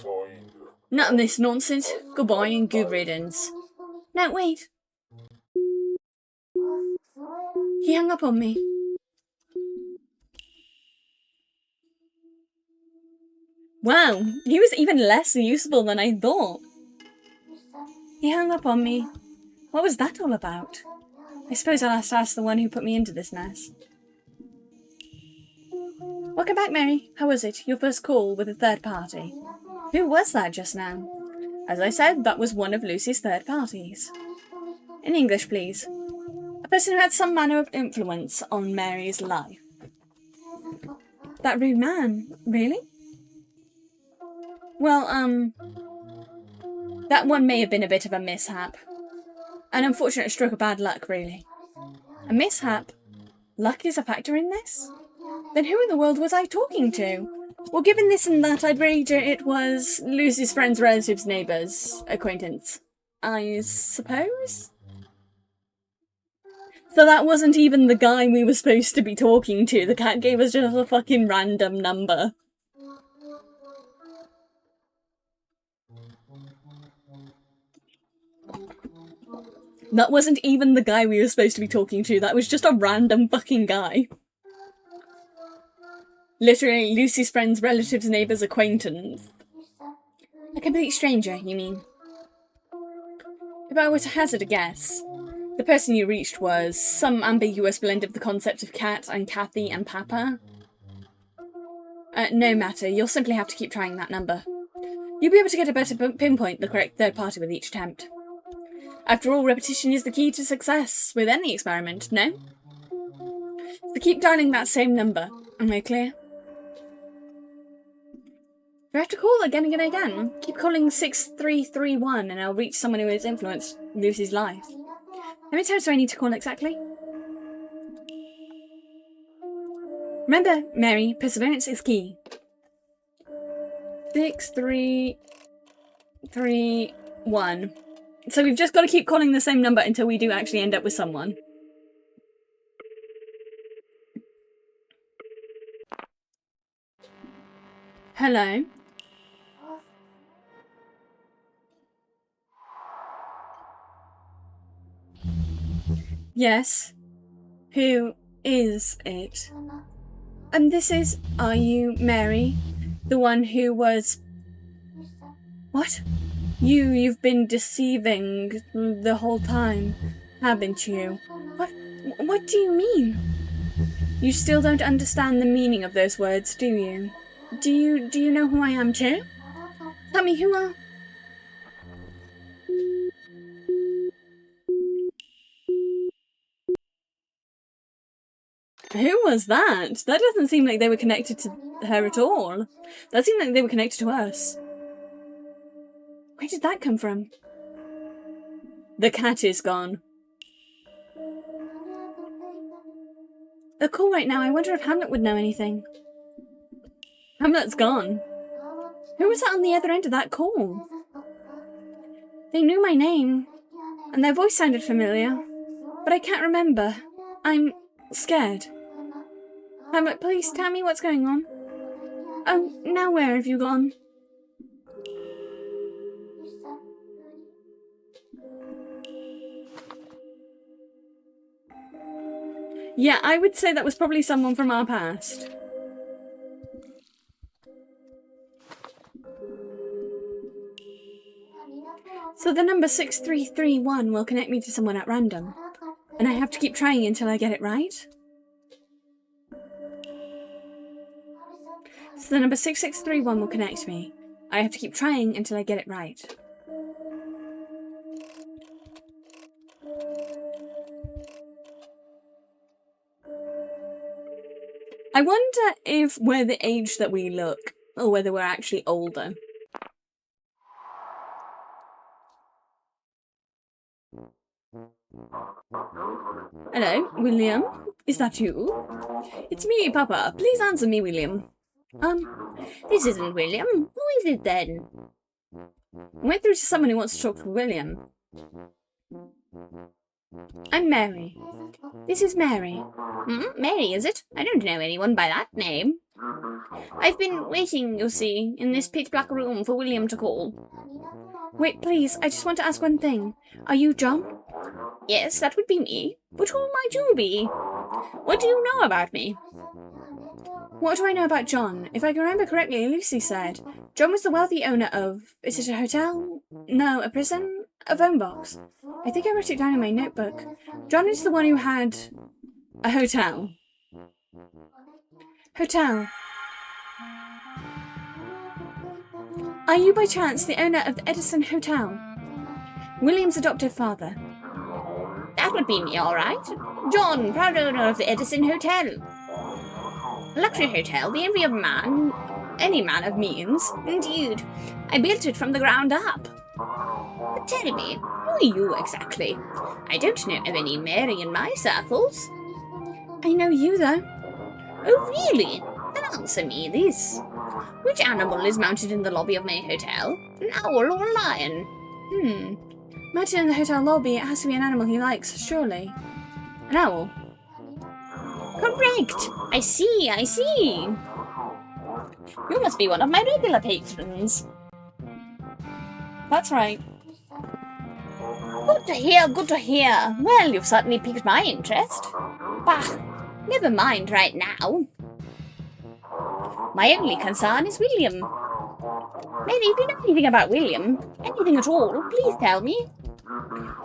None of this nonsense. Goodbye and good riddance. No, wait. He hung up on me. Wow, he was even less useful than I thought. He hung up on me. What was that all about? I suppose I'll have to ask the one who put me into this mess. Welcome back, Mary. How was it? Your first call with a third party. Who was that just now? As I said, that was one of Lucy's third parties. In English, please. A person who had some manner of influence on Mary's life. That rude man? Really? Well, that one may have been a bit of a mishap. An unfortunate stroke of bad luck, really. A mishap? Luck is a factor in this? Then who in the world was I talking to? Well, given this and that, I'd wager it was Lucy's friends, relatives, neighbours, acquaintance. I suppose? So that wasn't even the guy we were supposed to be talking to. The cat gave us just a fucking random number. That wasn't even the guy we were supposed to be talking to. That was just a random fucking guy. Literally, Lucy's friends, relatives, neighbours, acquaintance. A complete stranger, you mean? If I were to hazard a guess, the person you reached was some ambiguous blend of the concepts of cat and Kathy and Papa. No matter, you'll simply have to keep trying that number. You'll be able to get a better pinpoint the correct third party with each attempt. After all, repetition is the key to success with any experiment, no? So keep dialing that same number. Am I clear? You have to call again and again. Keep calling 6331 and I'll reach someone who has influenced Lucy's life. How many times do I need to call exactly? Remember, Mary, perseverance is key. 6331. So we've just got to keep calling the same number until we do actually end up with someone. Hello? Yes? Who is it? This is... Are you Mary? The one who was... What? You've been deceiving the whole time, haven't you? What do you mean? You still don't understand the meaning of those words, do you? Do you know who I am too? Tell me, who are... Who was that? That doesn't seem like they were connected to her at all. That seemed like they were connected to us. Where did that come from? The cat is gone. They're cool right now. I wonder if Hamlet would know anything. Hamlet's gone. Who was that on the other end of that call? They knew my name, and their voice sounded familiar, but I can't remember. I'm scared. Hamlet, please tell me what's going on. Oh, now where have you gone? Yeah, I would say that was probably someone from our past. So the number 6331 will connect me to someone at random, and I have to keep trying until I get it right? So the number 6631 will connect me. I have to keep trying until I get it right. I wonder if we're the age that we look, or whether we're actually older. Hello, William? Is that you? It's me, Papa. Please answer me, William. This isn't William. Who is it then? I went through to someone who wants to talk to William. I'm Mary. This is Mary. Mary, is it? I don't know anyone by that name. I've been waiting, you see, in this pitch-black room for William to call. Wait, please, I just want to ask one thing. Are you John? Yes, that would be me. But who might you be? What do you know about me? What do I know about John? If I can remember correctly, Lucy said John was the wealthy owner of... Is it a hotel? No, a prison? A phone box. I think I wrote it down in my notebook. John is the one who had... a hotel. Hotel. Are you by chance the owner of the Edison Hotel? William's adoptive father. That would be me, all right. John, proud owner of the Edison Hotel. A luxury hotel, the envy of any man of means. Indeed, I built it from the ground up. But tell me, who are you exactly? I don't know of any Mary in my circles. I know you, though. Oh, really? Then answer me this. Which animal is mounted in the lobby of my hotel? An owl or a lion? Mounted in the hotel lobby, it has to be an animal he likes, surely. An owl. Correct! I see. You must be one of my regular patrons. That's right. Good to hear. Well, you've certainly piqued my interest. Bah, never mind right now. My only concern is William. Maybe if you know anything about William, anything at all, please tell me.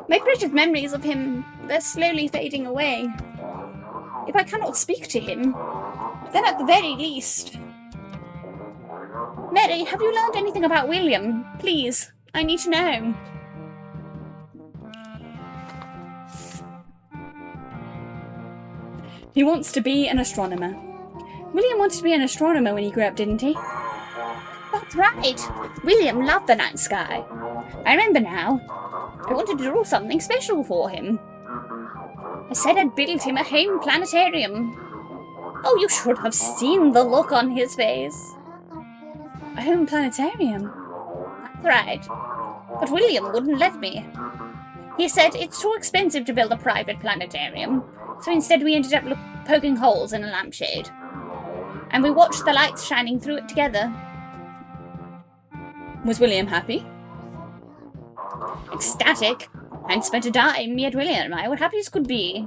My precious memories of him, they're slowly fading away. If I cannot speak to him, then at the very least... Mary, have you learned anything about William? Please, I need to know. He wants to be an astronomer. William wanted to be an astronomer when he grew up, didn't he? That's right. William loved the night sky. I remember now. I wanted to do something special for him. I said I'd build him a home planetarium. Oh, you should have seen the look on his face. A home planetarium? That's right. But William wouldn't let me. He said it's too expensive to build a private planetarium, so instead we ended up poking holes in a lampshade. And we watched the lights shining through it together. Was William happy? Ecstatic. I hadn't spent a dime, yet William and I were happy as could be.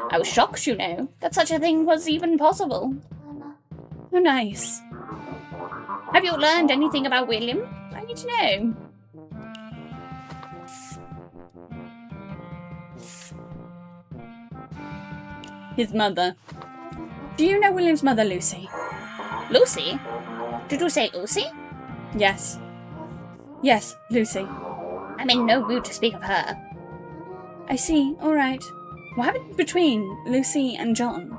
I was shocked, you know, that such a thing was even possible. Oh, nice. Have you learned anything about William? I need to know. His mother. Do you know William's mother, Lucy? Lucy? Did you say Lucy? Yes. Yes, Lucy. I'm in no mood to speak of her. I see, all right. What happened between Lucy and John?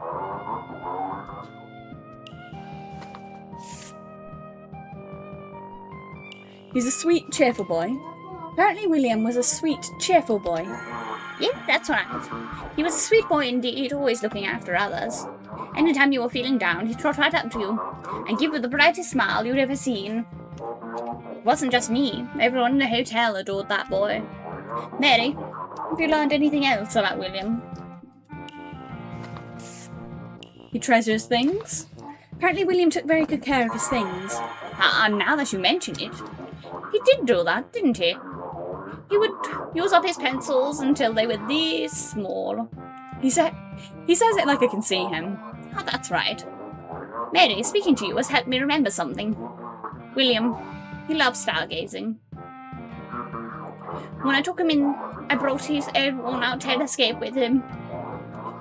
He's a sweet, cheerful boy. Apparently William was a sweet, cheerful boy. Yeah, that's right. He was a sweet boy indeed, always looking after others. Anytime you were feeling down, he'd trot right up to you and give you the brightest smile you'd ever seen. It wasn't just me. Everyone in the hotel adored that boy. Mary, have you learned anything else about William? He treasures things. Apparently William took very good care of his things. Now that you mention it, he did do that, didn't he? He would use up his pencils until they were this small. He says it like I can see him. Oh, that's right. Mary, speaking to you has helped me remember something. William, he loves stargazing. When I took him in, I brought his old worn-out telescope with him.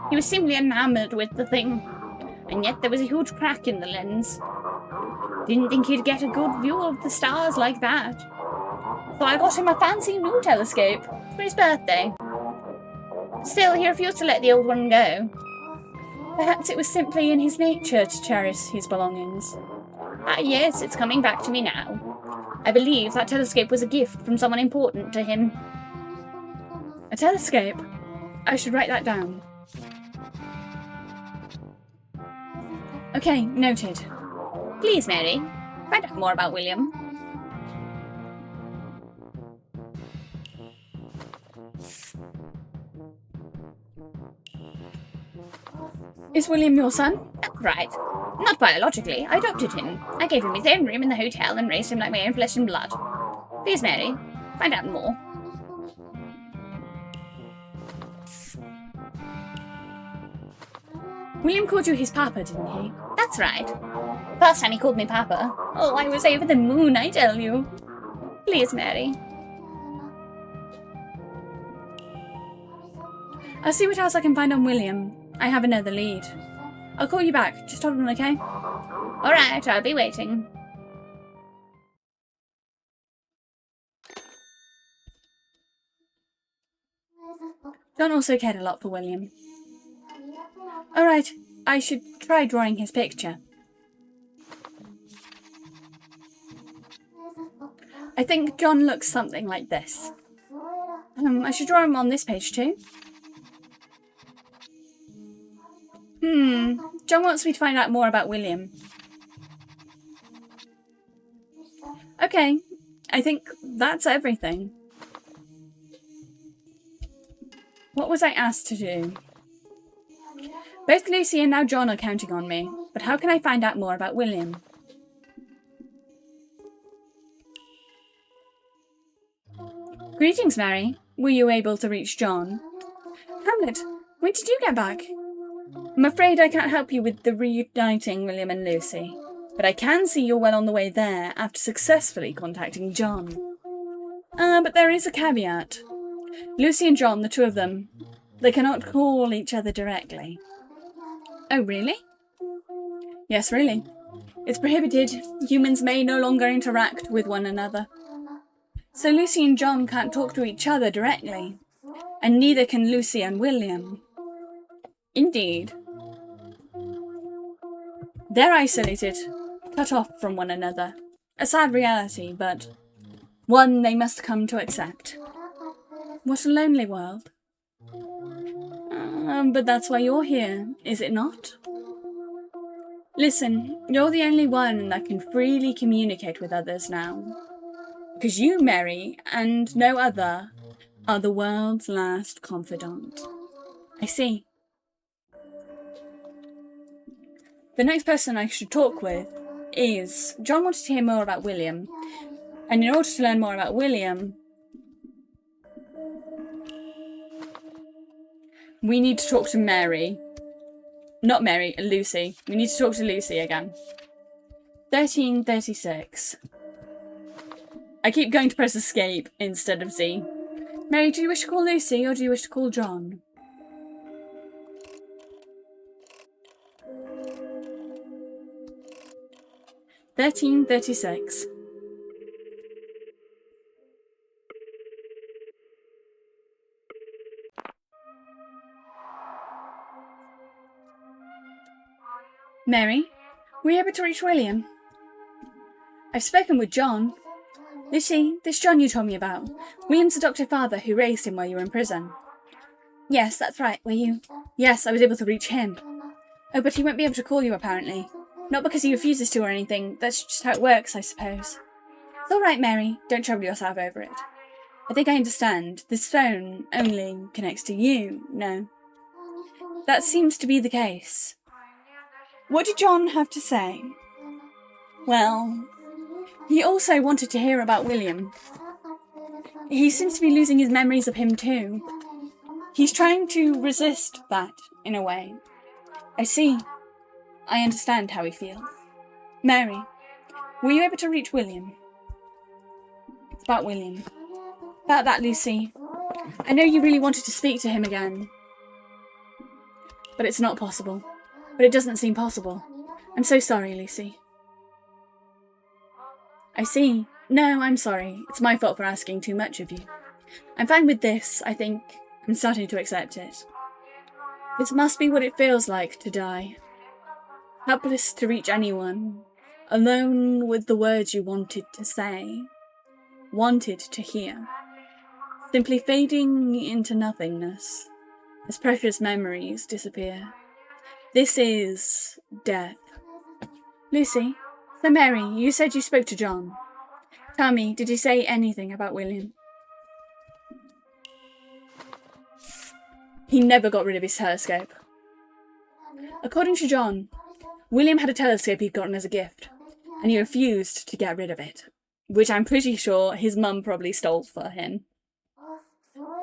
He was simply enamoured with the thing, and yet there was a huge crack in the lens. Didn't think he'd get a good view of the stars like that. So I got him a fancy new telescope for his birthday. Still, he refused to let the old one go. Perhaps it was simply in his nature to cherish his belongings. Ah, yes, it's coming back to me now. I believe that telescope was a gift from someone important to him. A telescope? I should write that down. Okay, noted. Please, Mary, find out more about William. Is William your son? Right. Not biologically. I adopted him. I gave him his own room in the hotel and raised him like my own flesh and blood. Please, Mary, find out more. William called you his papa, didn't he? That's right. First time he called me papa. Oh, I was over the moon, I tell you. Please, Mary. I'll see what else I can find on William. I have another lead. I'll call you back. Just hold on, okay? All right, I'll be waiting. John also cared a lot for William. Alright, I should try drawing his picture. I think John looks something like this. I should draw him on this page too. John wants me to find out more about William. Okay, I think that's everything. What was I asked to do? Both Lucy and now John are counting on me, but how can I find out more about William? Greetings, Mary. Were you able to reach John? Hamlet, when did you get back? I'm afraid I can't help you with the reuniting William and Lucy, but I can see you're well on the way there after successfully contacting John. But there is a caveat. Lucy and John, the two of them, they cannot call each other directly. Oh, really? Yes, really. It's prohibited. Humans may no longer interact with one another. So Lucy and John can't talk to each other directly, and neither can Lucy and William. Indeed. They're isolated, cut off from one another. A sad reality, but one they must come to accept. What a lonely world. But that's why you're here, is it not? Listen, you're the only one that can freely communicate with others now. Because you, Mary, and no other, are the world's last confidant. I see. The next person I should talk with is... John wanted to hear more about William. And in order to learn more about William, we need to talk to Mary. Not Mary, Lucy. We need to talk to Lucy again. 1336. I keep going to press escape instead of Z. Mary, do you wish to call Lucy or do you wish to call John? (1336). Mary, were you able to reach William? I've spoken with John. Lucy, this John you told me about. William's adopted father who raised him while you were in prison. Yes, that's right, were you? Yes, I was able to reach him. Oh, but he won't be able to call you, apparently. Not because he refuses to or anything, that's just how it works, I suppose. It's all right, Mary, don't trouble yourself over it. I think I understand. This phone only connects to you, no? That seems to be the case. What did John have to say? Well, he also wanted to hear about William. He seems to be losing his memories of him too. He's trying to resist that, in a way. I see. I understand how he feels. Mary, were you able to reach William? It's about William. About that, Lucy. I know you really wanted to speak to him again. But it's not possible. But it doesn't seem possible. I'm so sorry, Lucy. I see. No, I'm sorry. It's my fault for asking too much of you. I'm fine with this, I think. I'm starting to accept it. This must be what it feels like to die. Helpless to reach anyone. Alone with the words you wanted to say. Wanted to hear. Simply fading into nothingness. As precious memories disappear. This is death. Lucy, so Mary, you said you spoke to John. Tell me, did he say anything about William? He never got rid of his telescope. According to John, William had a telescope he'd gotten as a gift, and he refused to get rid of it, which I'm pretty sure his mum probably stole for him.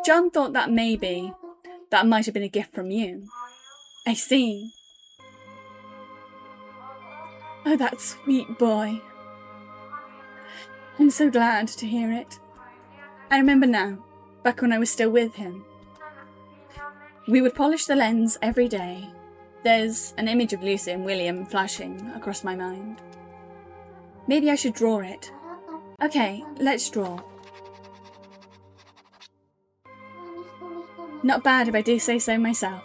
John thought that maybe that might have been a gift from you. I see. Oh, that sweet boy. I'm so glad to hear it. I remember now, back when I was still with him. We would polish the lens every day. There's an image of Lucy and William flashing across my mind. Maybe I should draw it. Okay, let's draw. Not bad if I do say so myself.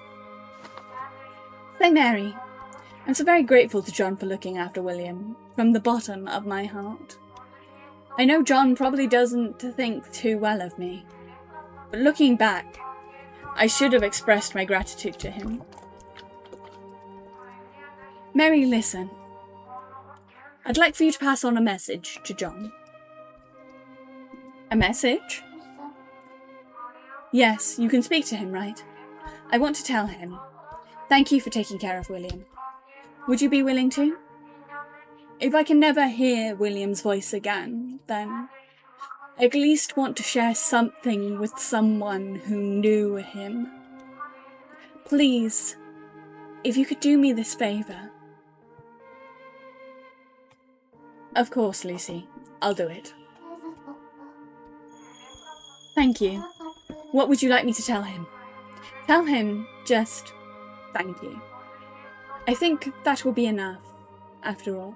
So Mary, I'm so very grateful to John for looking after William, from the bottom of my heart. I know John probably doesn't think too well of me, but looking back, I should have expressed my gratitude to him. Mary, listen. I'd like for you to pass on a message to John. A message? Yes, you can speak to him, right? I want to tell him. Thank you for taking care of William. Would you be willing to? If I can never hear William's voice again, then I at least want to share something with someone who knew him. Please, if you could do me this favour. Of course, Lucy. I'll do it. Thank you. What would you like me to tell him? Tell him just thank you. I think that will be enough, after all.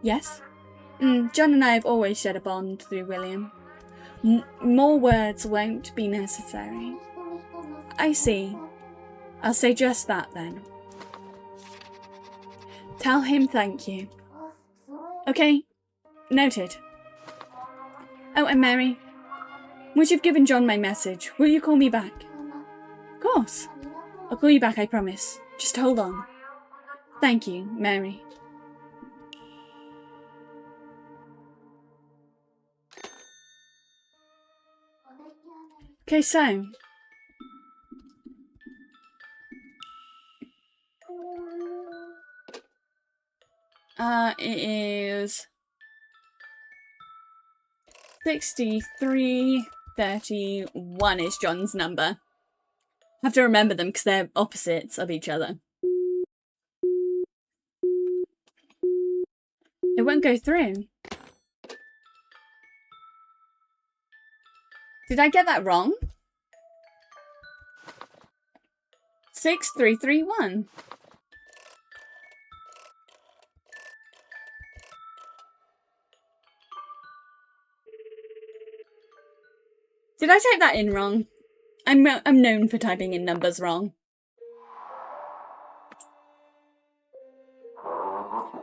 Yes? John and I have always shared a bond through William. More words won't be necessary. I see. I'll say just that then. Tell him thank you. Okay, noted. Oh, and Mary, once you've given John my message, will you call me back? Of course. I'll call you back, I promise. Just hold on. Thank you, Mary. Okay, so it is 6331 is John's number. I have to remember them because they're opposites of each other. It won't go through. Did I get that wrong? 6331. Did I type that in wrong? I'm known for typing in numbers wrong.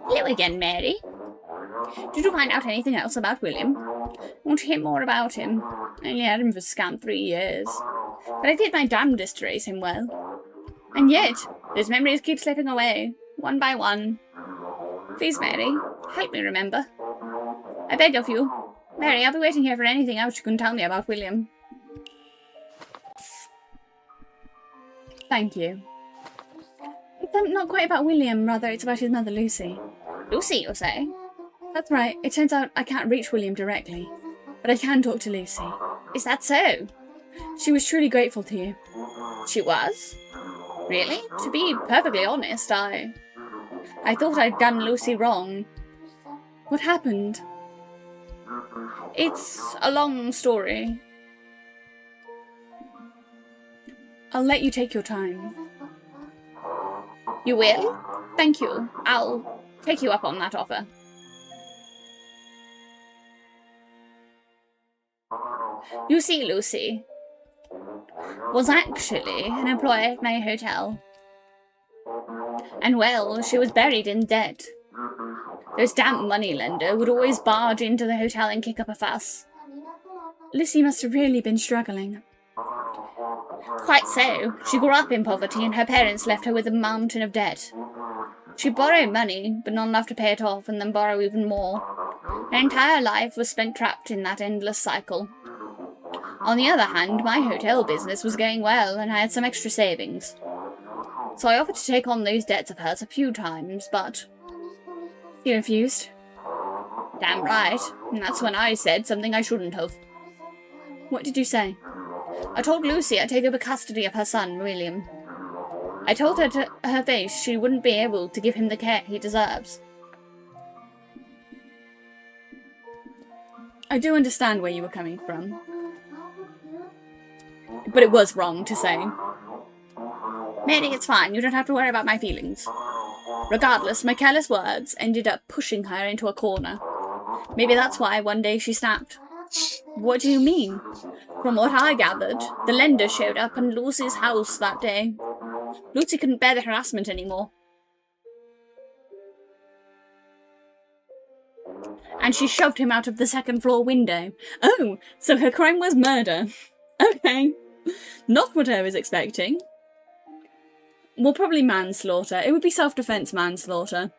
Hello again, Mary. Did you find out anything else about William? Want to hear more about him? I only had him for scant 3 years. But I did my damnedest to raise him well. And yet, those memories keep slipping away, one by one. Please, Mary, help me remember. I beg of you. Mary, I'll be waiting here for anything else you can tell me about William. Thank you. It's not quite about William, rather it's about his mother, Lucy. Lucy, you say? That's right. It turns out I can't reach William directly, but I can talk to Lucy. Is that so? She was truly grateful to you. She was? Really? To be perfectly honest, I thought I'd done Lucy wrong. What happened? It's a long story. I'll let you take your time. You will? Thank you. I'll take you up on that offer. You see, Lucy, was actually an employee at my hotel. And well, she was buried in debt. This damn moneylender would always barge into the hotel and kick up a fuss. Lucy must have really been struggling. Quite so. She grew up in poverty and her parents left her with a mountain of debt. She borrowed money, but not enough to pay it off and then borrow even more. Her entire life was spent trapped in that endless cycle. On the other hand, my hotel business was going well and I had some extra savings. So I offered to take on those debts of hers a few times, but she refused. Damn right. And that's when I said something I shouldn't have. What did you say? I told Lucy I'd take over custody of her son, William. I told her to her face she wouldn't be able to give him the care he deserves. I do understand where you were coming from. But it was wrong to say. Mary, it's fine. You don't have to worry about my feelings. Regardless, my careless words ended up pushing her into a corner. Maybe that's why one day she snapped. What do you mean? From what I gathered, the lender showed up in Lucy's house that day. Lucy couldn't bear the harassment anymore. And she shoved him out of the second-floor window. Oh, so her crime was murder. Okay. Not what I was expecting. Well, probably manslaughter. It would be self-defense manslaughter.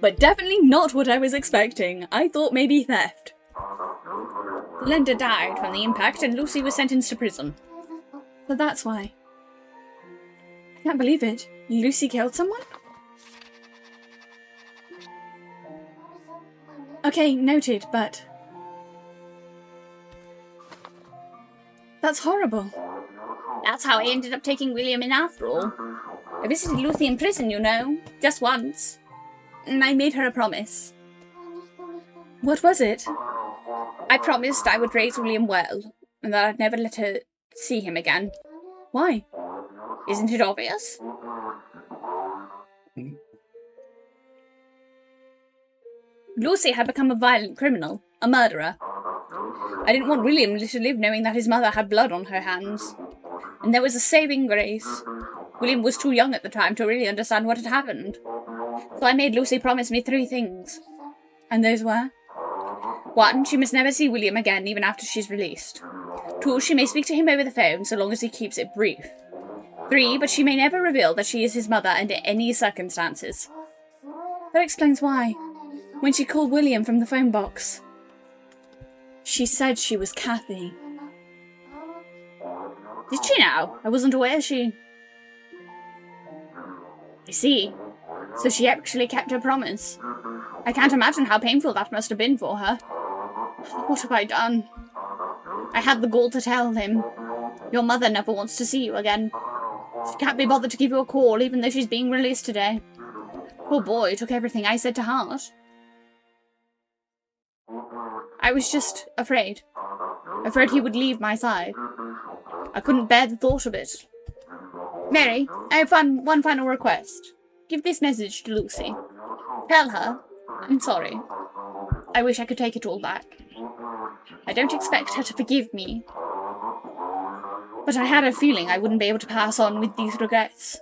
But definitely not what I was expecting. I thought maybe theft. The lender died from the impact and Lucy was sentenced to prison. So that's why. I can't believe it. Lucy killed someone? Okay, noted, but... that's horrible. That's how I ended up taking William in after all. I visited Lucy in prison, you know. Just once. And I made her a promise. What was it? I promised I would raise William well, and that I'd never let her see him again. Why? Isn't it obvious? Lucy had become a violent criminal, a murderer. I didn't want William to live knowing that his mother had blood on her hands. And there was a saving grace. William was too young at the time to really understand what had happened. So I made Lucy promise me 3 things. And those were? 1, she must never see William again, even after she's released. 2, she may speak to him over the phone, so long as he keeps it brief. 3, but she may never reveal that she is his mother under any circumstances. That explains why. When she called William from the phone box, she said she was Kathy. Did she now? I wasn't aware she... I see. So she actually kept her promise. I can't imagine how painful that must have been for her. What have I done? I had the gall to tell him. Your mother never wants to see you again. She can't be bothered to give you a call, even though she's being released today. Poor boy took everything I said to heart. I was just afraid. Afraid he would leave my side. I couldn't bear the thought of it. Mary, I have one final request. Give this message to Lucy. Tell her, I'm sorry. I wish I could take it all back. I don't expect her to forgive me. But I had a feeling I wouldn't be able to pass on with these regrets.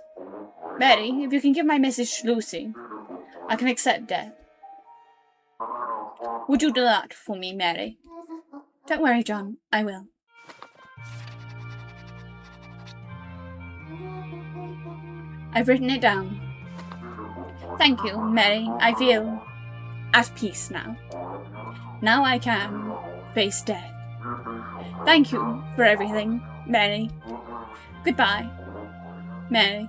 Mary, if you can give my message to Lucy, I can accept death. Would you do that for me, Mary? Don't worry, John. I will. I've written it down. Thank you, Mary. I feel at peace now. Now I can face death. Thank you for everything, Mary. Goodbye, Mary.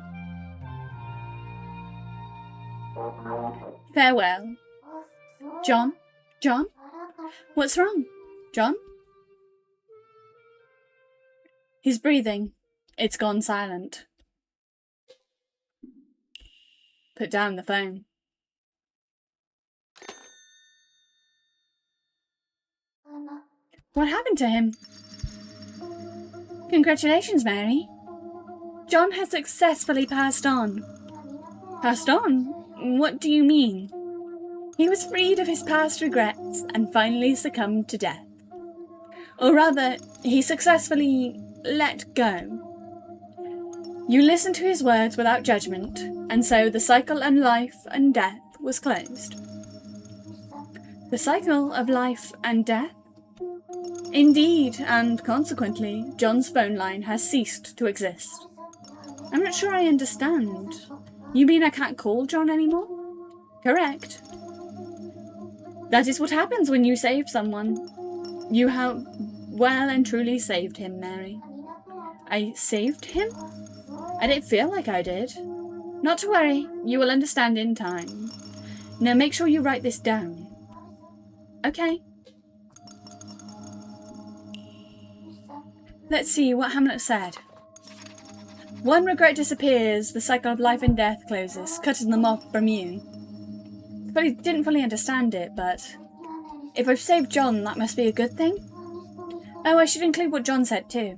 Farewell. John? John? What's wrong? John? He's breathing. It's gone silent. Put down the phone. What happened to him? Congratulations, Mary. John has successfully passed on. Passed on? What do you mean? He was freed of his past regrets and finally succumbed to death. Or rather, he successfully let go. You listened to his words without judgment, and so the cycle of life and death was closed. The cycle of life and death? Indeed, and consequently, John's phone line has ceased to exist. I'm not sure I understand. You mean I can't call John anymore? Correct. That is what happens when you save someone. You have well and truly saved him, Mary. I saved him? I didn't feel like I did. Not to worry, you will understand in time. Now make sure you write this down. Okay. Let's see what Hamlet said. One regret disappears, the cycle of life and death closes, cutting them off from you. But I didn't fully understand it, but if I've saved John, that must be a good thing? Oh, I should include what John said too.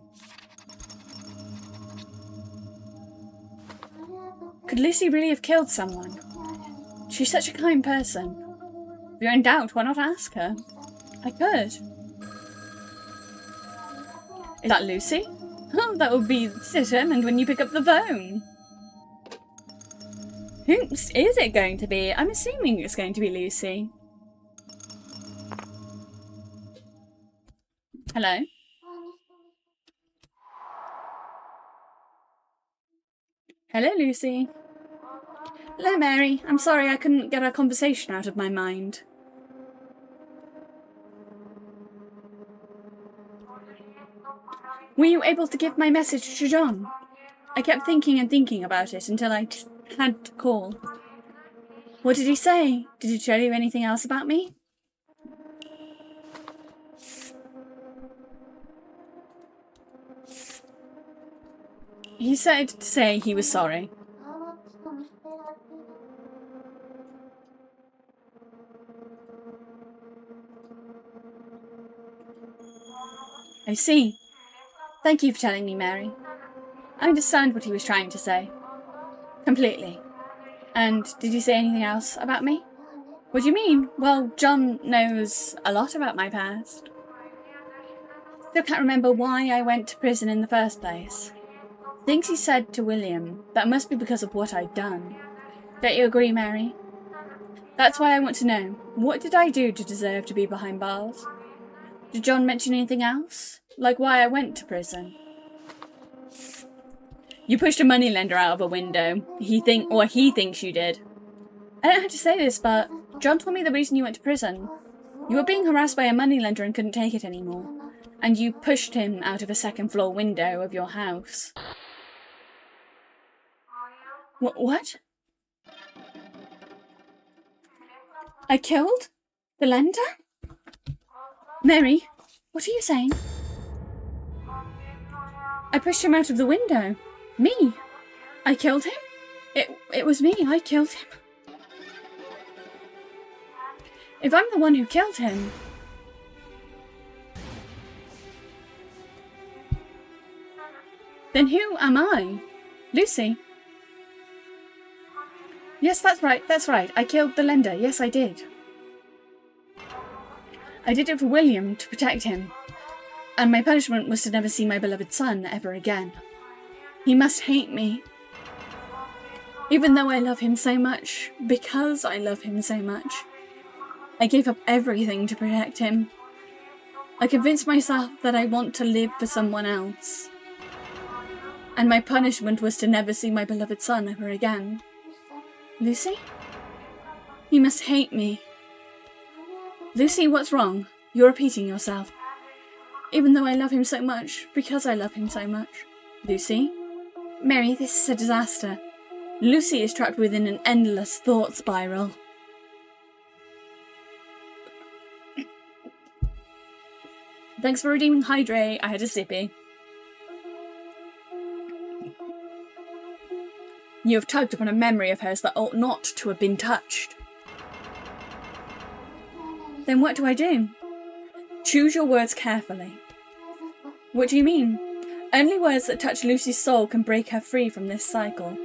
Could Lucy really have killed someone? She's such a kind person. If you're in doubt, why not ask her? I could. Is that Lucy? Oh, that would be determined when you pick up the phone. Who is it going to be? I'm assuming it's going to be Lucy. Hello? Hello, Lucy. Hello, Mary. I'm sorry I couldn't get our conversation out of my mind. Were you able to give my message to John? I kept thinking and thinking about it until I had to call. What did he say? Did he tell you anything else about me? He said to say he was sorry. I see. Thank you for telling me, Mary. I understand what he was trying to say. Completely. And did he say anything else about me? What do you mean? Well, John knows a lot about my past. Still can't remember why I went to prison in the first place. Things he said to William, that must be because of what I'd done. Don't you agree, Mary? That's why I want to know. What did I do to deserve to be behind bars? Did John mention anything else? Like why I went to prison? You pushed a moneylender out of a window. He thinks you did. I don't have to say this, but John told me the reason you went to prison. You were being harassed by a moneylender and couldn't take it anymore. And you pushed him out of a second-floor window of your house. What? I killed the lender? Mary, what are you saying? I pushed him out of the window. Me? I killed him? It was me. I killed him. If I'm the one who killed him... then who am I? Lucy? Yes, that's right. I killed the lender. Yes, I did. I did it for William, to protect him. And my punishment was to never see my beloved son ever again. He must hate me. Even though I love him so much, because I love him so much, I gave up everything to protect him. I convinced myself that I want to live for someone else. And my punishment was to never see my beloved son ever again. Lucy? He must hate me. Lucy, what's wrong? You're repeating yourself. Even though I love him so much, because I love him so much. Lucy? Mary, this is a disaster. Lucy is trapped within an endless thought spiral. Thanks for redeeming Hydrate. I had a sippy. You have tugged upon a memory of hers that ought not to have been touched. Then what do I do? Choose your words carefully. What do you mean? Only words that touch Lucy's soul can break her free from this cycle.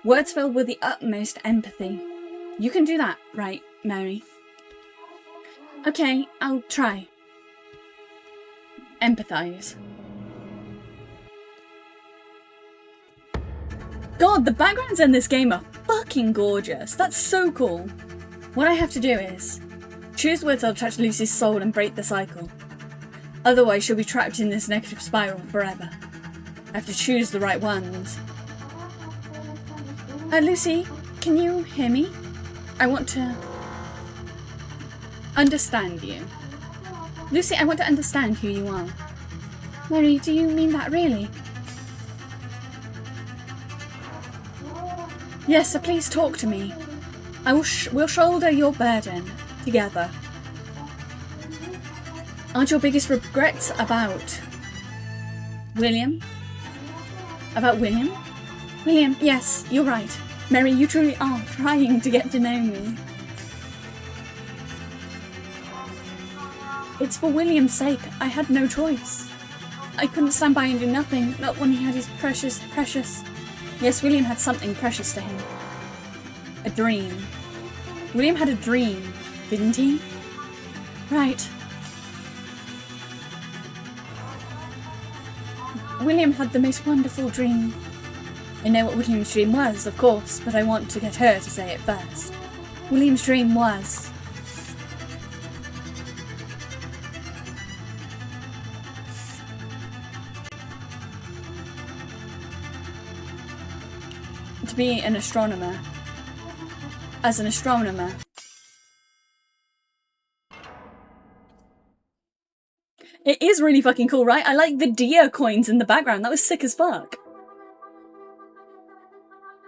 Words filled with the utmost empathy. You can do that, right, Mary? Okay, I'll try. Empathize. God, the backgrounds in this game are fucking gorgeous. That's so cool. What I have to do is choose words that'll touch Lucy's soul and break the cycle. Otherwise, she'll be trapped in this negative spiral forever. I have to choose the right ones. Lucy, can you hear me? I want to understand you. Lucy, I want to understand who you are. Mary, do you mean that really? Yes, so please talk to me. We'll shoulder your burden together. Aren't your biggest regrets about William? About William? William, yes, you're right. Mary, you truly are trying to get to know me. It's for William's sake. I had no choice. I couldn't stand by and do nothing, not when he had his precious... Yes, William had something precious to him. A dream. William had a dream, didn't he? Right. William had the most wonderful dream. I know what William's dream was, of course, but I want to get her to say it first. William's dream was... to be an astronomer. As an astronomer. It is really fucking cool, right? I like the deer coins in the background. That was sick as fuck.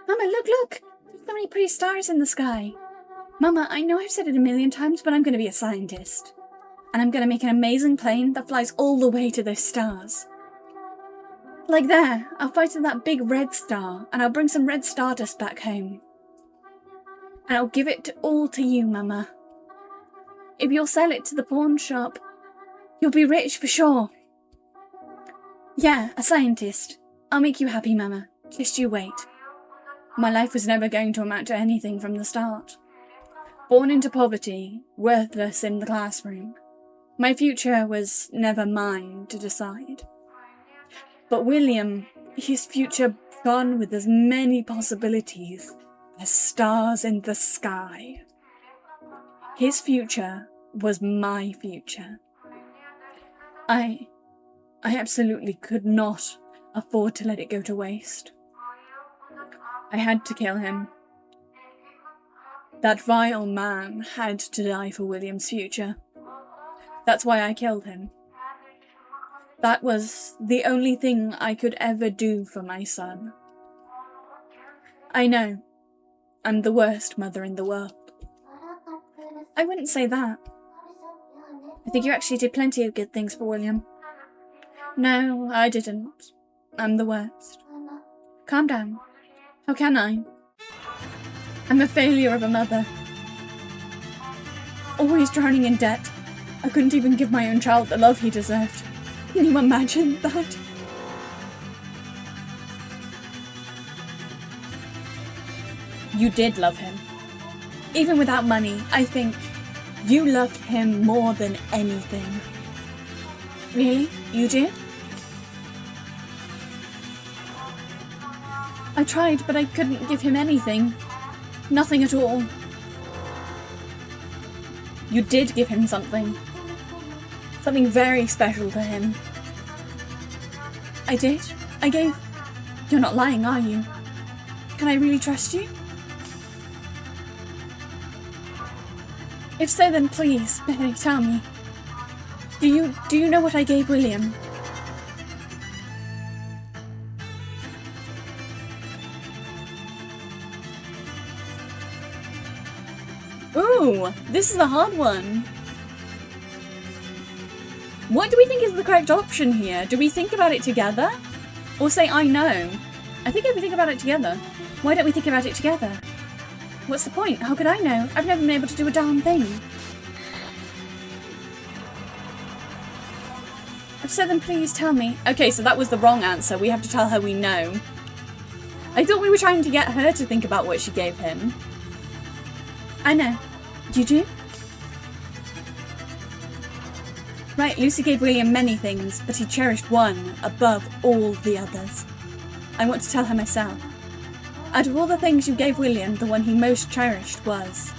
Mama, look! There's so many pretty stars in the sky. Mama, I know I've said it a million times, but I'm going to be a scientist. And I'm going to make an amazing plane that flies all the way to those stars. Like there, I'll fly to that big red star, and I'll bring some red stardust back home. And I'll give it all to you, Mama. If you'll sell it to the pawn shop, you'll be rich for sure. Yeah, a scientist. I'll make you happy, Mama. Just you wait. My life was never going to amount to anything from the start. Born into poverty, worthless in the classroom. My future was never mine to decide. But William, his future shone with as many possibilities as stars in the sky. His future was my future. I absolutely could not afford to let it go to waste. I had to kill him. That vile man had to die for William's future. That's why I killed him. That was the only thing I could ever do for my son. I know, I'm the worst mother in the world. I wouldn't say that. I think you actually did plenty of good things for William. No, I didn't. I'm the worst. Calm down. How can I? I'm a failure of a mother. Always drowning in debt. I couldn't even give my own child the love he deserved. Can you imagine that? You did love him. Even without money, I think you loved him more than anything. Really? You did? I tried, but I couldn't give him anything. Nothing at all. You did give him something. Something very special to him. I did? I gave... You're not lying, are you? Can I really trust you? If so, then please, Mary, tell me. Do you know what I gave William? Ooh, this is a hard one. What do we think is the correct option here? Do we think about it together? Or say, I know? I think if we think about it together. Why don't we think about it together? What's the point? How could I know? I've never been able to do a darn thing. If so, then please tell me. Okay, so that was the wrong answer. We have to tell her we know. I thought we were trying to get her to think about what she gave him. I know. You do? Right, Lucy gave William many things, but he cherished one above all the others. I want to tell her myself. Out of all the things you gave William, the one he most cherished was...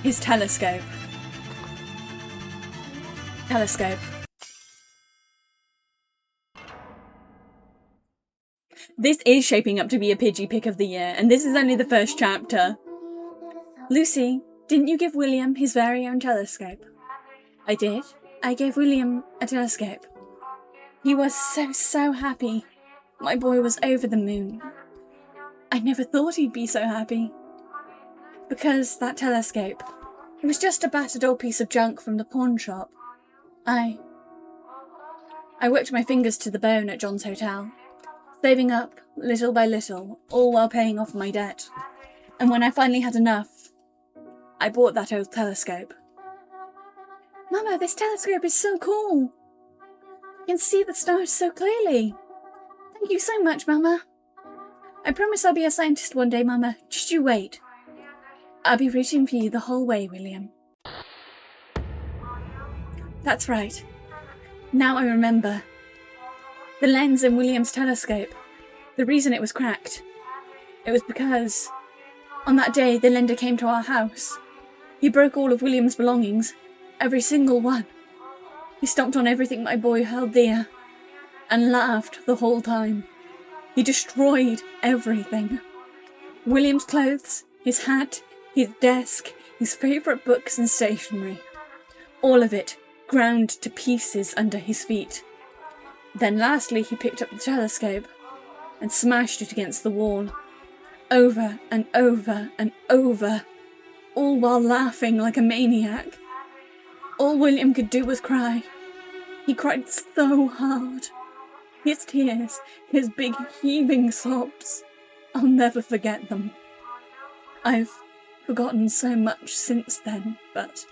his telescope. Telescope. This is shaping up to be a Pidgey pick of the year, and this is only the first chapter. Lucy, didn't you give William his very own telescope? I did. I gave William a telescope. He was so happy. My boy was over the moon. I never thought he'd be so happy. Because that telescope, it was just a battered old piece of junk from the pawn shop. I worked my fingers to the bone at John's hotel, saving up little by little, all while paying off my debt. And when I finally had enough, I bought that old telescope. Mama, this telescope is so cool. I can see the stars so clearly. Thank you so much, Mama. I promise I'll be a scientist one day, Mama. Just you wait. I'll be rooting for you the whole way, William. That's right. Now I remember. The lens in William's telescope. The reason it was cracked. It was because on that day the lender came to our house. He broke all of William's belongings. Every single one. He stomped on everything my boy held dear. And laughed the whole time. He destroyed everything. William's clothes, his hat, his desk, his favourite books and stationery. All of it ground to pieces under his feet. Then lastly he picked up the telescope and smashed it against the wall. Over and over and over. All while laughing like a maniac. All William could do was cry. He cried so hard. His tears, his big heaving sobs. I'll never forget them. I've forgotten so much since then, but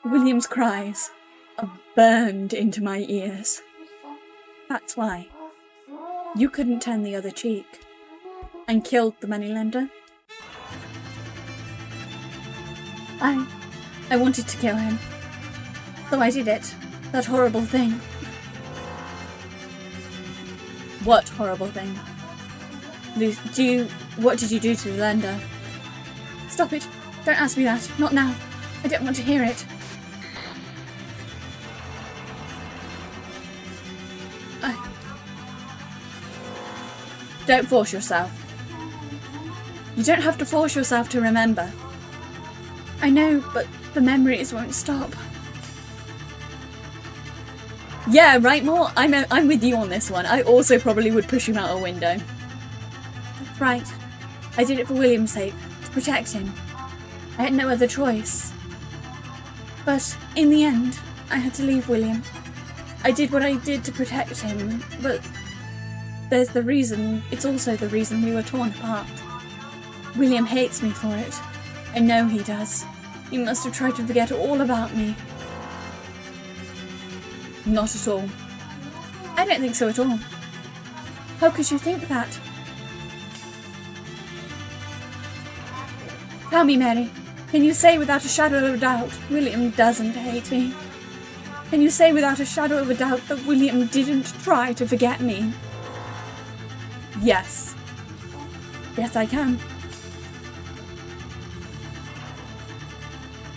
William's cries are burned into my ears. That's why you couldn't turn the other cheek and killed the moneylender. I wanted to kill him, so I did it. That horrible thing. What horrible thing? What did you do to the lender? Stop it. Don't ask me that. Not now. I don't want to hear it. Don't force yourself. You don't have to force yourself to remember. I know, but the memories won't stop. Yeah, right, Moore? I'm with you on this one. I also probably would push him out a window. Right. I did it for William's sake, to protect him. I had no other choice. But in the end, I had to leave William. I did what I did to protect him, but there's the reason. It's also the reason we were torn apart. William hates me for it. I know he does. He must have tried to forget all about me. Not at all. I don't think so at all. How could you think that? Tell me, Mary, can you say without a shadow of a doubt William doesn't hate me? Can you say without a shadow of a doubt that William didn't try to forget me? Yes. Yes, I can.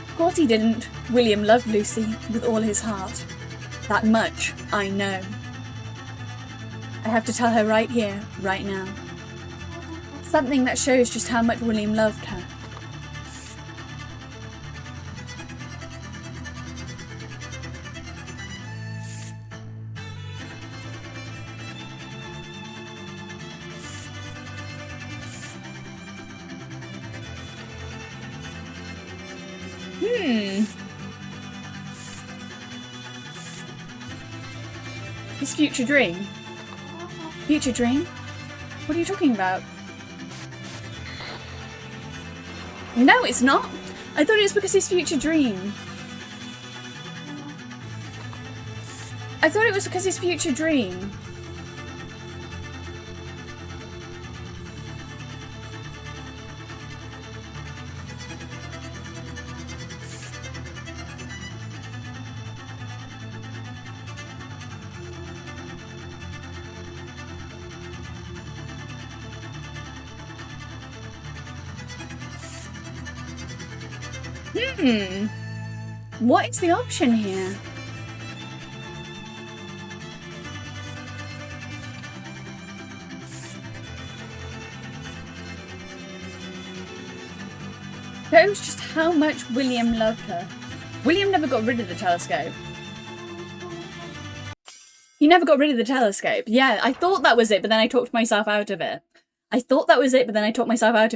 Of course he didn't. William loved Lucy with all his heart. That much I know. I have to tell her right here, right now. Something that shows just how much William loved her. His future dream? Future dream? What are you talking about? No, it's not! I thought it was because his future dream. I thought it was because his future dream. What is the option here? Shows just how much William loved her. William never got rid of the telescope. He never got rid of the telescope. Yeah, I thought that was it, but then I talked myself out of it.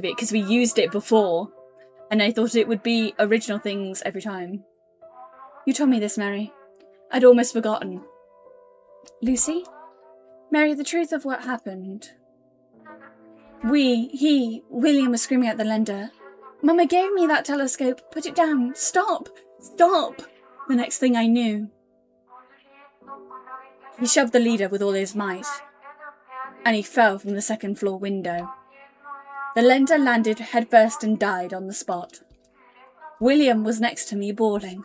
Because we used it before. And I thought it would be original things every time. You told me this, Mary. I'd almost forgotten. Lucy? Mary, the truth of what happened. William was screaming at the lender. Mama gave me that telescope. Put it down. Stop. Stop. The next thing I knew, he shoved the leader with all his might, and he fell from the second floor window. The lender landed headfirst and died on the spot. William was next to me bawling,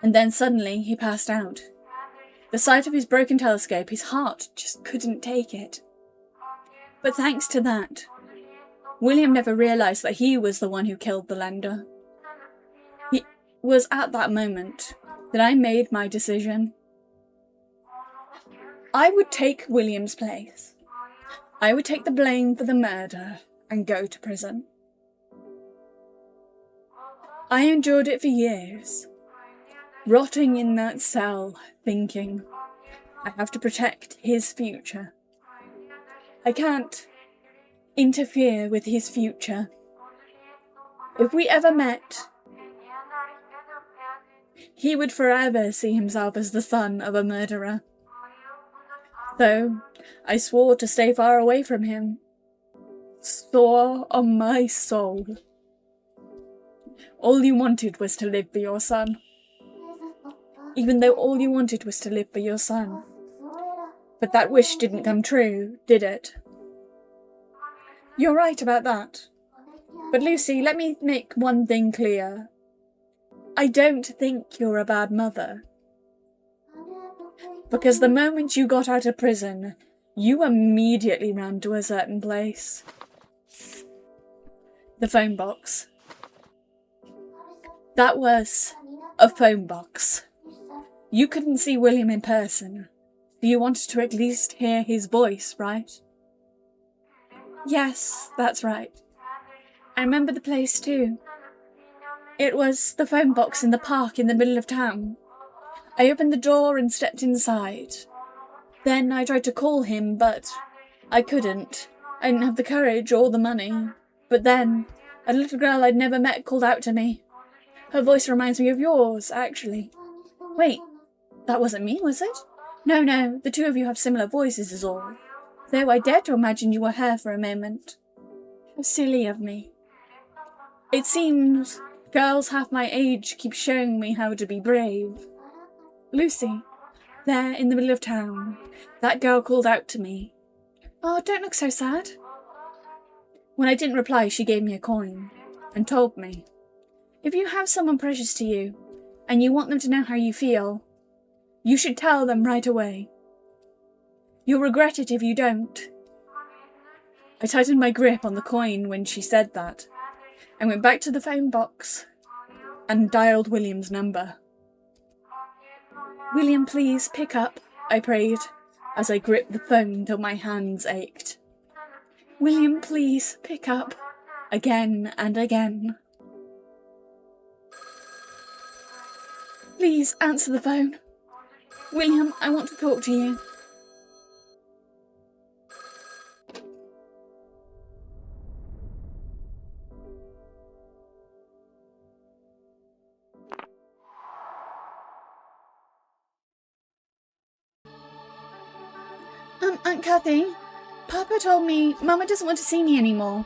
and then suddenly he passed out. The sight of his broken telescope, his heart just couldn't take it. But thanks to that, William never realised that he was the one who killed the lender. It was at that moment that I made my decision. I would take William's place. I would take the blame for the murder and go to prison. I endured it for years, rotting in that cell, thinking, I have to protect his future. I can't interfere with his future. If we ever met, he would forever see himself as the son of a murderer. So I swore to stay far away from him. Swore on my soul. All you wanted was to live for your son. Even though all you wanted was to live for your son. But that wish didn't come true, did it? You're right about that. But Lucy, let me make one thing clear. I don't think you're a bad mother. Because the moment you got out of prison, you immediately ran to a certain place. The phone box. That was a phone box. You couldn't see William in person, but you wanted to at least hear his voice, right? Yes, that's right. I remember the place too. It was the phone box in the park in the middle of town. I opened the door and stepped inside. Then I tried to call him, but I couldn't. I didn't have the courage or the money. But then, a little girl I'd never met called out to me. Her voice reminds me of yours, actually. Wait, that wasn't me, was it? No, the two of you have similar voices is all. Though I dared to imagine you were her for a moment. How silly of me. It seems girls half my age keep showing me how to be brave. Lucy, there in the middle of town, that girl called out to me. Oh, don't look so sad. When I didn't reply, she gave me a coin and told me, if you have someone precious to you and you want them to know how you feel, you should tell them right away. You'll regret it if you don't. I tightened my grip on the coin when she said that and went back to the phone box and dialed William's number. William, please pick up, I prayed as I gripped the phone till my hands ached. William, please pick up, again and again. Please answer the phone. William, I want to talk to you. Aunt Kathy, Papa told me Mama doesn't want to see me anymore.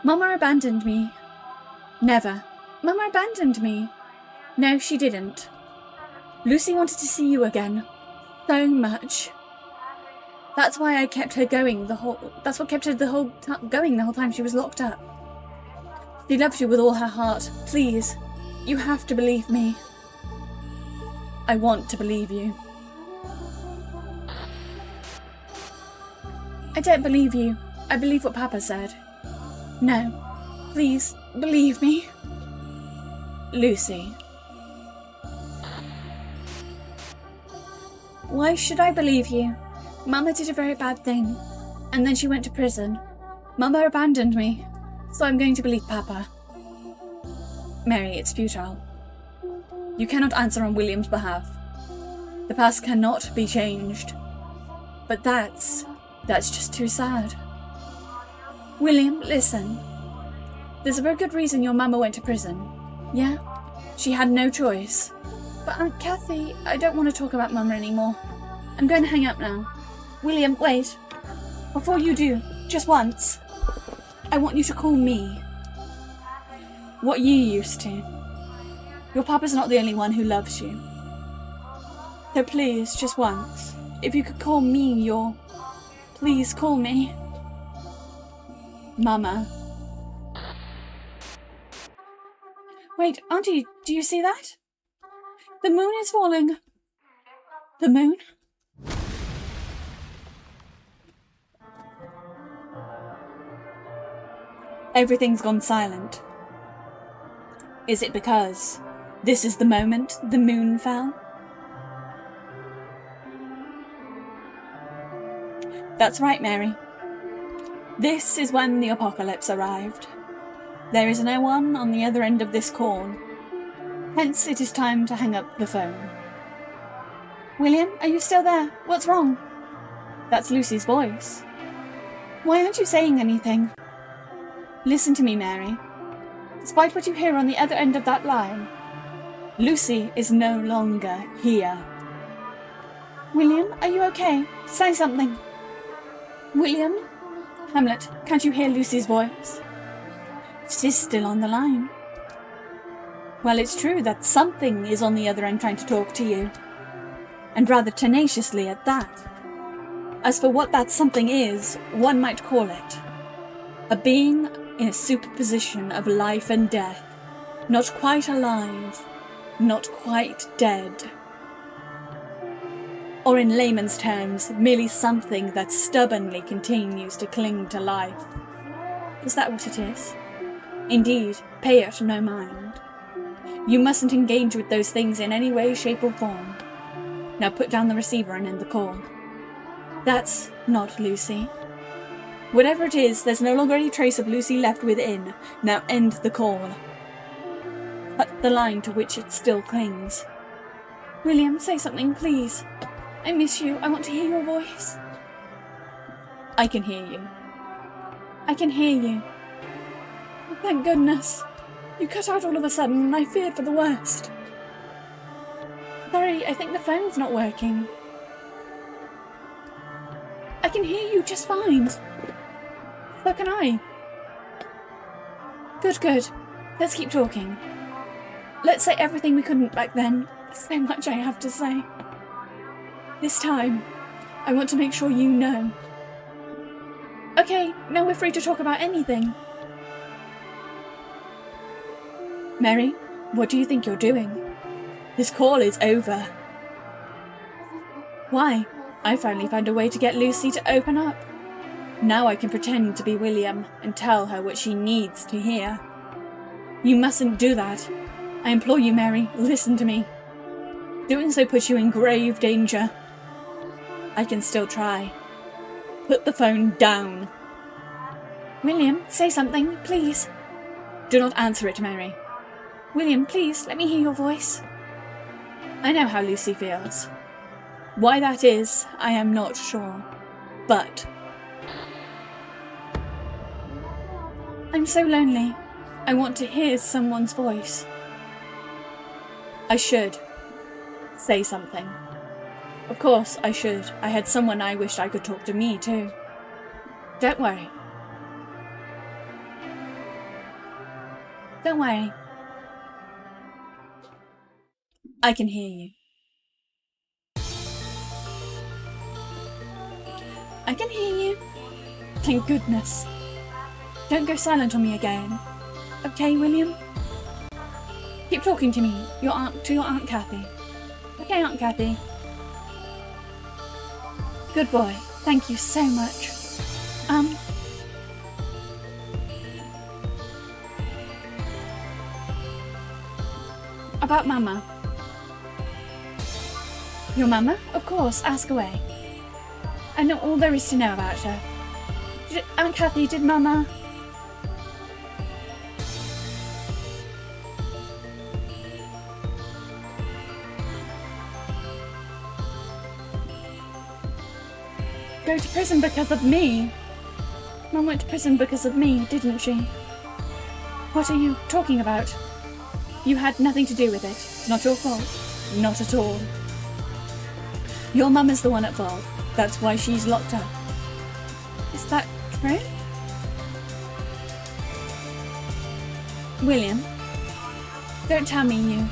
Mama abandoned me. Never. Mama abandoned me. No, she didn't. Lucy wanted to see you again. So much. That's why I kept her going that's what kept her going the whole time she was locked up. She loved you with all her heart. Please, you have to believe me. I want to believe you. I don't believe you. I believe what Papa said. No. Please, believe me. Lucy. Why should I believe you? Mama did a very bad thing, and then she went to prison. Mama abandoned me, so I'm going to believe Papa. Mary, it's futile. You cannot answer on William's behalf. The past cannot be changed. But that's just too sad. William, listen. There's a very good reason your mama went to prison. Yeah? She had no choice. But Aunt Kathy, I don't want to talk about Mama anymore. I'm going to hang up now. William, wait. Before you do, just once, I want you to call me what you used to. Your papa's not the only one who loves you. So please, just once, if you could call me please call me Mama. Wait, Auntie, do you see that? The moon is falling. The moon? Everything's gone silent. Is it because this is the moment the moon fell? That's right, Mary. This is when the apocalypse arrived. There is no one on the other end of this call. Hence, it is time to hang up the phone. William, are you still there? What's wrong? That's Lucy's voice. Why aren't you saying anything? Listen to me, Mary. Despite what you hear on the other end of that line, Lucy is no longer here. William, are you okay? Say something. William? Hamlet, can't you hear Lucy's voice? She's still on the line. Well, it's true that something is on the other end trying to talk to you. And rather tenaciously at that. As for what that something is, one might call it a being in a superposition of life and death, not quite alive, not quite dead. Or in layman's terms, merely something that stubbornly continues to cling to life. Is that what it is? Indeed, pay it no mind. You mustn't engage with those things in any way, shape or form. Now put down the receiver and end the call. That's not Lucy. Whatever it is, there's no longer any trace of Lucy left within. Now end the call. Cut the line to which it still clings. William, say something, please. I miss you. I want to hear your voice. I can hear you. I can hear you. Thank goodness. You cut out all of a sudden and I feared for the worst. Sorry, I think the phone's not working. I can hear you just fine. So can I. Good. Let's keep talking. Let's say everything we couldn't back then. There's so much I have to say. This time, I want to make sure you know. Okay, now we're free to talk about anything. Mary, what do you think you're doing? This call is over. Why? I finally found a way to get Lucy to open up. Now I can pretend to be William and tell her what she needs to hear. You mustn't do that. I implore you, Mary, listen to me. Doing so puts you in grave danger. I can still try. Put the phone down. William, say something, please. Do not answer it, Mary. William, please, let me hear your voice. I know how Lucy feels. Why that is, I am not sure. But I'm so lonely. I want to hear someone's voice. I should say something. Of course, I should. I had someone I wished I could talk to me, too. Don't worry. Don't worry. I can hear you. I can hear you. Thank goodness. Don't go silent on me again. Okay, William? Keep talking to me, to your Aunt Kathy. Okay, Aunt Kathy. Good boy. Thank you so much. About Mama. Your Mama? Of course, ask away. I know all there is to know about her. Aunt Kathy, did Mama... go to prison because of me? Mum went to prison because of me, didn't she? What are you talking about? You had nothing to do with it. It's not your fault. Not at all. Your mum is the one at fault. That's why she's locked up. Is that true? William, don't tell me you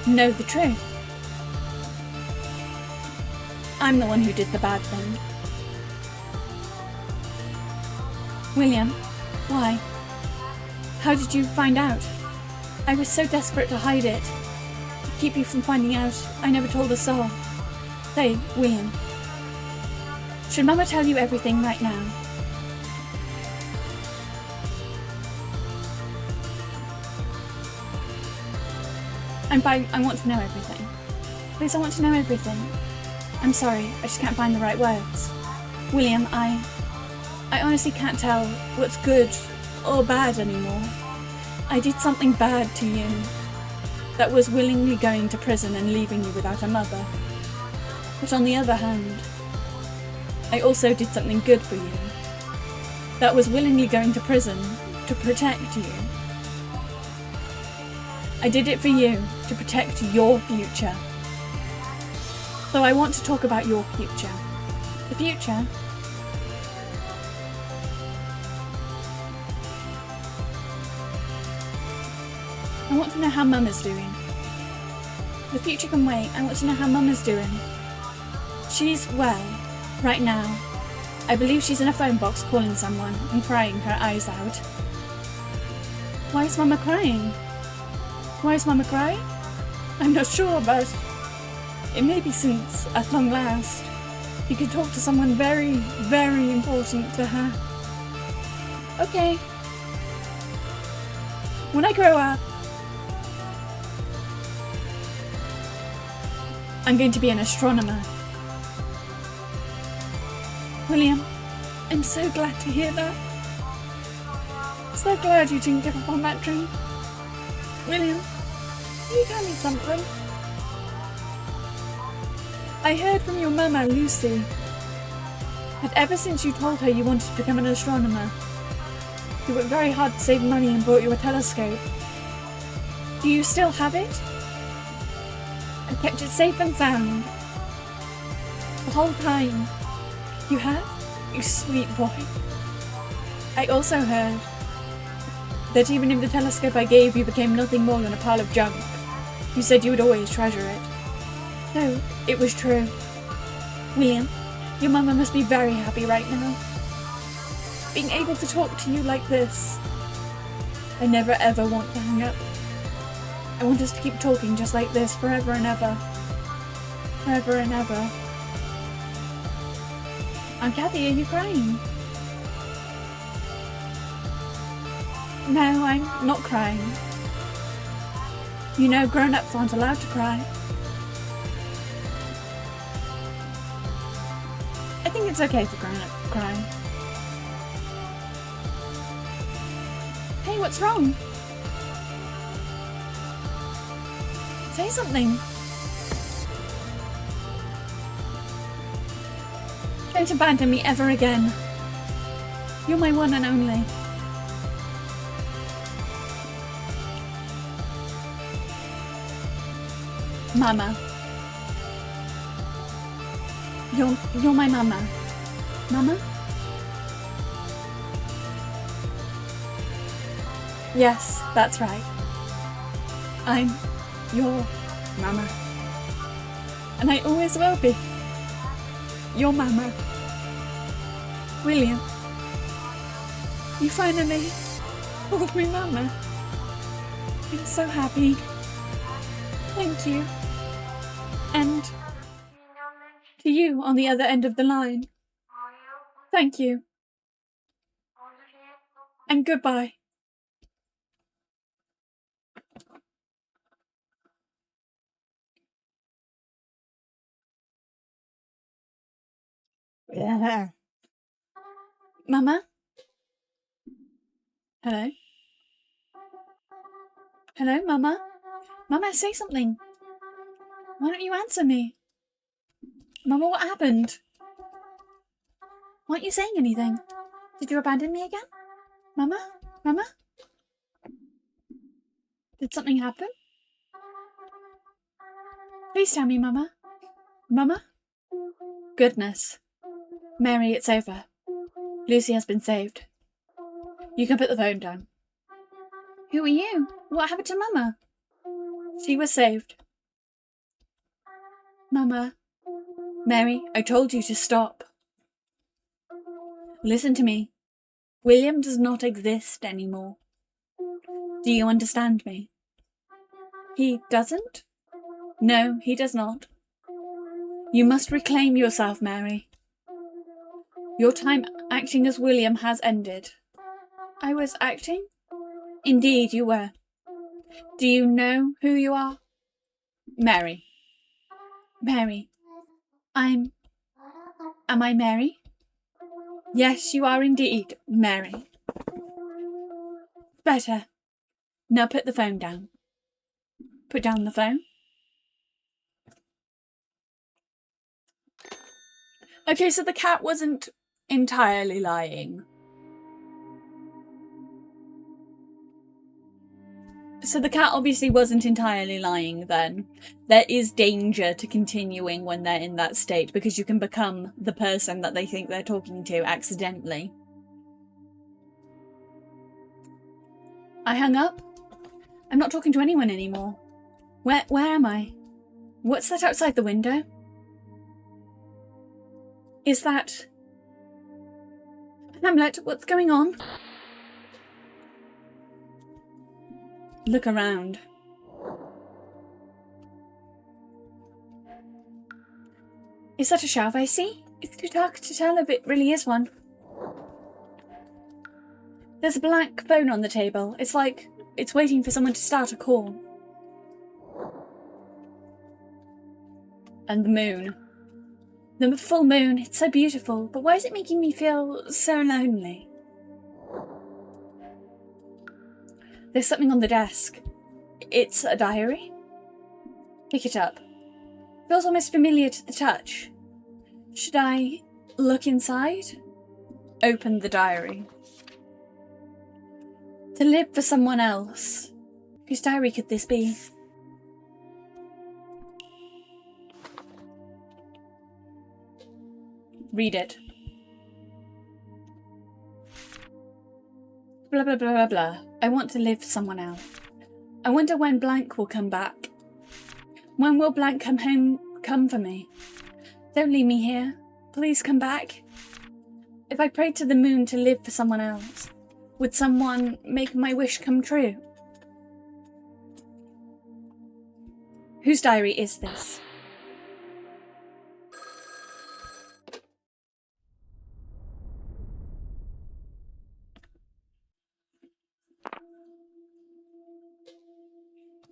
know the truth. I'm the one who did the bad thing. William, why? How did you find out? I was so desperate to hide it. To keep you from finding out, I never told a soul. Say, William, should Mama tell you everything right now? I'm fine. I want to know everything. Please, I want to know everything. I'm sorry, I just can't find the right words. William, I honestly can't tell what's good or bad anymore. I did something bad to you. That was willingly going to prison and leaving you without a mother. But on the other hand, I also did something good for you. That was willingly going to prison to protect you. I did it for you, to protect your future. So I want to talk about your future. The future? I want to know how Mum is doing. The future can wait. I want to know how Mum is doing. She's well, right now. I believe she's in a phone box calling someone and crying her eyes out. Why is Mama crying? Why is Mama crying? I'm not sure, but it may be since, at long last, you could talk to someone very, very important to her. Okay. When I grow up, I'm going to be an astronomer. William, I'm so glad to hear that. So glad you didn't give up on that dream. William, can you tell me something? I heard from your mama, Lucy, that ever since you told her you wanted to become an astronomer, you worked very hard to save money and bought you a telescope. Do you still have it? I kept it safe and sound. The whole time. You have? You sweet boy. I also heard that even if the telescope I gave you became nothing more than a pile of junk, you said you would always treasure it. No, it was true. William, your mama must be very happy right now. Being able to talk to you like this. I never ever want to hang up. I want us to keep talking just like this forever and ever. Forever and ever. Aunt Kathy, are you crying? No, I'm not crying. You know, grown-ups aren't allowed to cry. I think it's okay for grown-ups to cry. Hey, what's wrong? Say something. Don't abandon me ever again. You're my one and only. Mama. You're my mama. Mama? Yes, that's right. I'm your mama. And I always will be. Your mama. William. You finally called me mama. I'm so happy. Thank you. And to you on the other end of the line. Thank you. And goodbye. Yeah. Mama? Hello? Hello, Mama? Mama, say something. Why don't you answer me? Mama, what happened? Why aren't you saying anything? Did you abandon me again? Mama? Mama? Did something happen? Please tell me, Mama. Mama? Goodness. Mary, it's over. Lucy has been saved. You can put the phone down. Who are you? What happened to Mama? She was saved. Mama. Mary, I told you to stop. Listen to me. William does not exist anymore. Do you understand me? He doesn't? No, he does not. You must reclaim yourself, Mary. Your time acting as William has ended. I was acting? Indeed, you were. Do you know who you are? Mary. Mary. Am I Mary? Yes, you are indeed, Mary. Better. Now put the phone down. Put down the phone. Okay, so the cat wasn't entirely lying. So the cat obviously wasn't entirely lying then. There is danger to continuing when they're in that state because you can become the person that they think they're talking to accidentally. I hung up. I'm not talking to anyone anymore. Where am I? What's that outside the window? Is that... Hamlet, what's going on? Look around. Is that a shelf I see? It's too dark to tell if it really is one. There's a blank phone on the table. It's like it's waiting for someone to start a call. And the moon. The full moon, it's so beautiful, but why is it making me feel so lonely? There's something on the desk. It's a diary. Pick it up. Feels almost familiar to the touch. Should I look inside? Open the diary. To live for someone else. Whose diary could this be? Read it. Blah blah blah blah blah. I want to live for someone else. I wonder when blank will come back. When will blank come for me? Don't leave me here. Please come back. If I prayed to the moon to live for someone else, would someone make my wish come true? Whose diary is this?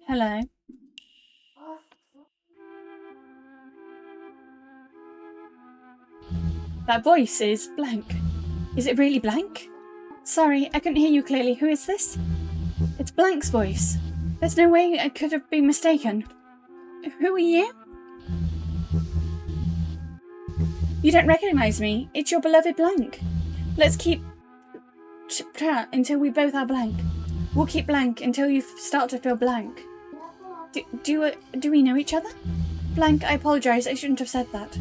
Hello. That voice is blank. Is it really blank? Sorry, I couldn't hear you clearly. Who is this? It's Blank's voice. There's no way I could have been mistaken. Who are you? You don't recognise me. It's your beloved Blank. Let's keep chat until we both are blank. We'll keep blank until you start to feel blank. Do we know each other? Blank, I apologise. I shouldn't have said that.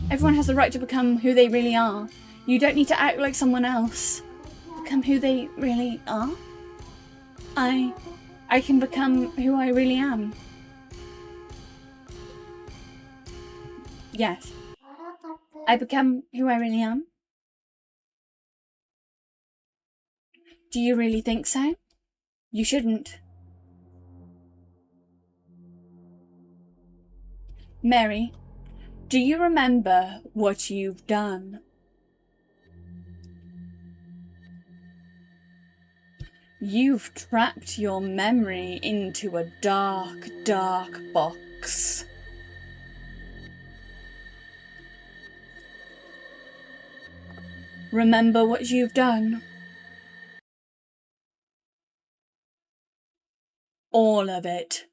Everyone has the right to become who they really are. You don't need to act like someone else. Become who they really are. I can become who I really am. Yes. I become who I really am. Do you really think so? You shouldn't. Mary, do you remember what you've done? You've trapped your memory into a dark, dark box. Remember what you've done. All of it.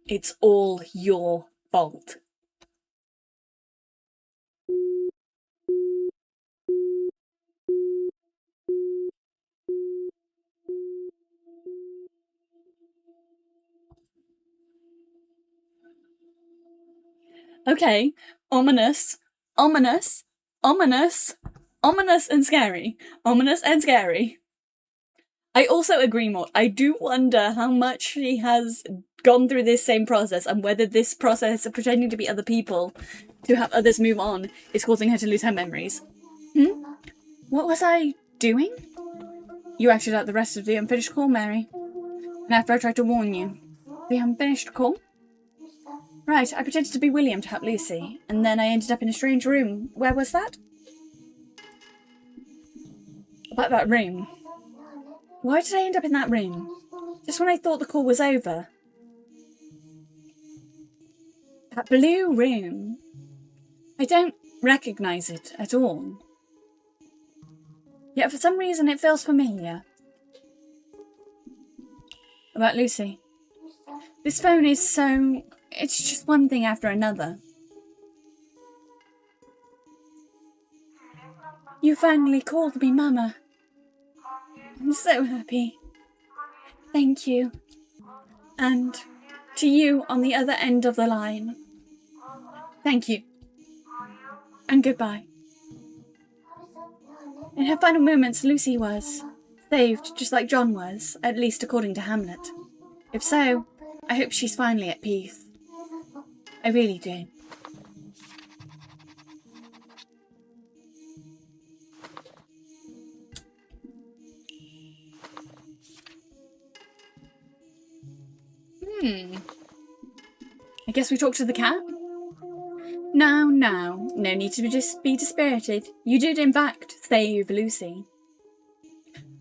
It's all your fault. Okay, ominous, ominous, ominous, ominous and scary. Ominous and scary. I also agree, Maud. I do wonder how much she has gone through this same process and whether this process of pretending to be other people to have others move on is causing her to lose her memories. What was I doing? You acted out the rest of the unfinished call, Mary. And after I tried to warn you, the unfinished call? Right, I pretended to be William to help Lucy, and then I ended up in a strange room. Where was that? About that room. Why did I end up in that room? Just when I thought the call was over. That blue room. I don't recognise it at all. Yet for some reason it feels familiar. About Lucy. This phone is so... It's just one thing after another. You finally called me Mama. I'm so happy. Thank you. And to you on the other end of the line. Thank you. And goodbye. In her final moments, Lucy was saved just like John was, at least according to Hamlet. If so, I hope she's finally at peace. I really do. I guess we talk to the cat? No need to just be dispirited. You did, in fact, save Lucy.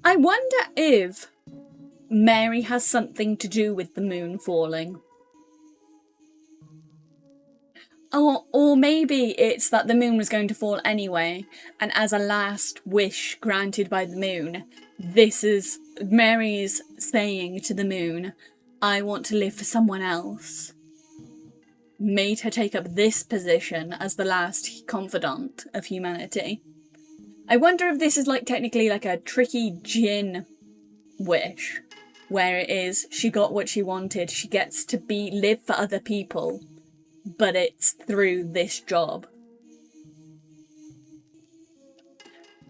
I wonder if Mary has something to do with the moon falling. Or maybe it's that the moon was going to fall anyway, and as a last wish granted by the moon, this is Mary's saying to the moon, I want to live for someone else. Made her take up this position as the last confidant of humanity. I wonder if this is technically a tricky djinn wish, where it is she got what she wanted, she gets to live for other people, but it's through this job.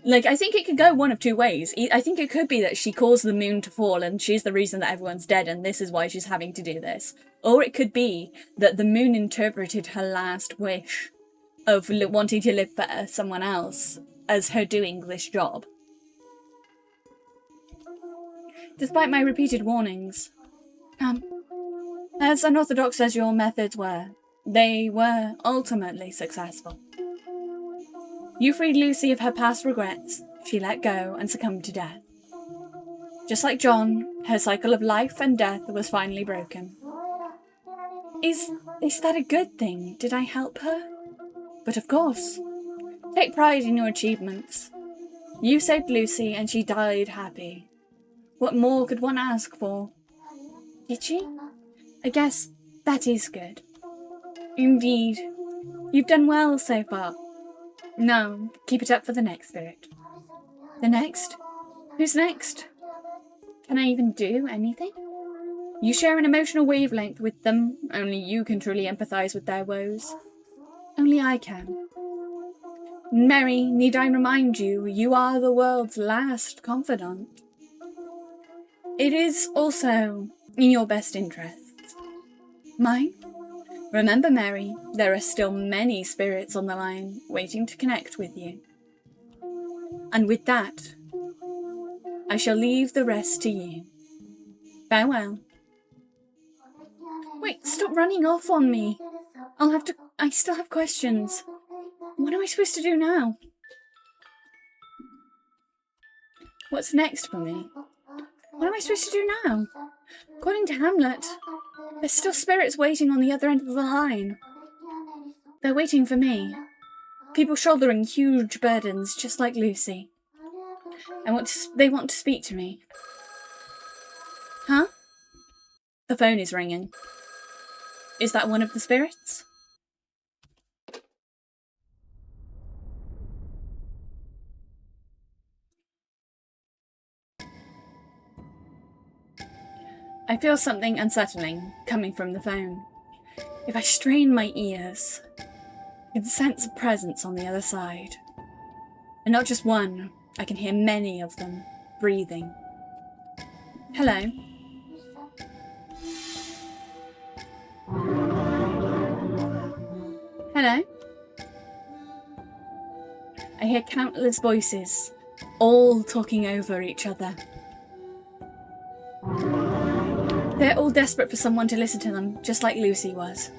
I think it could go one of two ways. I think it could be that she caused the moon to fall and she's the reason that everyone's dead and this is why she's having to do this. Or it could be that the moon interpreted her last wish of wanting to live for someone else as her doing this job. Despite my repeated warnings, as unorthodox as your methods were, they were ultimately successful. You freed Lucy of her past regrets, she let go and succumbed to death. Just like John, her cycle of life and death was finally broken. Is that a good thing? Did I help her? But of course. Take pride in your achievements. You saved Lucy and she died happy. What more could one ask for? Did she? I guess that is good. Indeed. You've done well so far. No, keep it up for the next spirit. The next? Who's next? Can I even do anything? You share an emotional wavelength with them. Only you can truly empathise with their woes. Only I can. Mary, need I remind you, you are the world's last confidant. It is also in your best interests. Mine? Remember, Mary, there are still many spirits on the line waiting to connect with you. And with that, I shall leave the rest to you. Farewell. Wait, stop running off on me. I still have questions. What am I supposed to do now? What's next for me? What am I supposed to do now? According to Hamlet, there's still spirits waiting on the other end of the line. They're waiting for me. People shouldering huge burdens, just like Lucy. They want to speak to me. Huh? The phone is ringing. Is that one of the spirits? I feel something unsettling coming from the phone. If I strain my ears, I can sense a presence on the other side. And not just one, I can hear many of them breathing. Hello. Hello? I hear countless voices, all talking over each other. They're all desperate for someone to listen to them, just like Lucy was.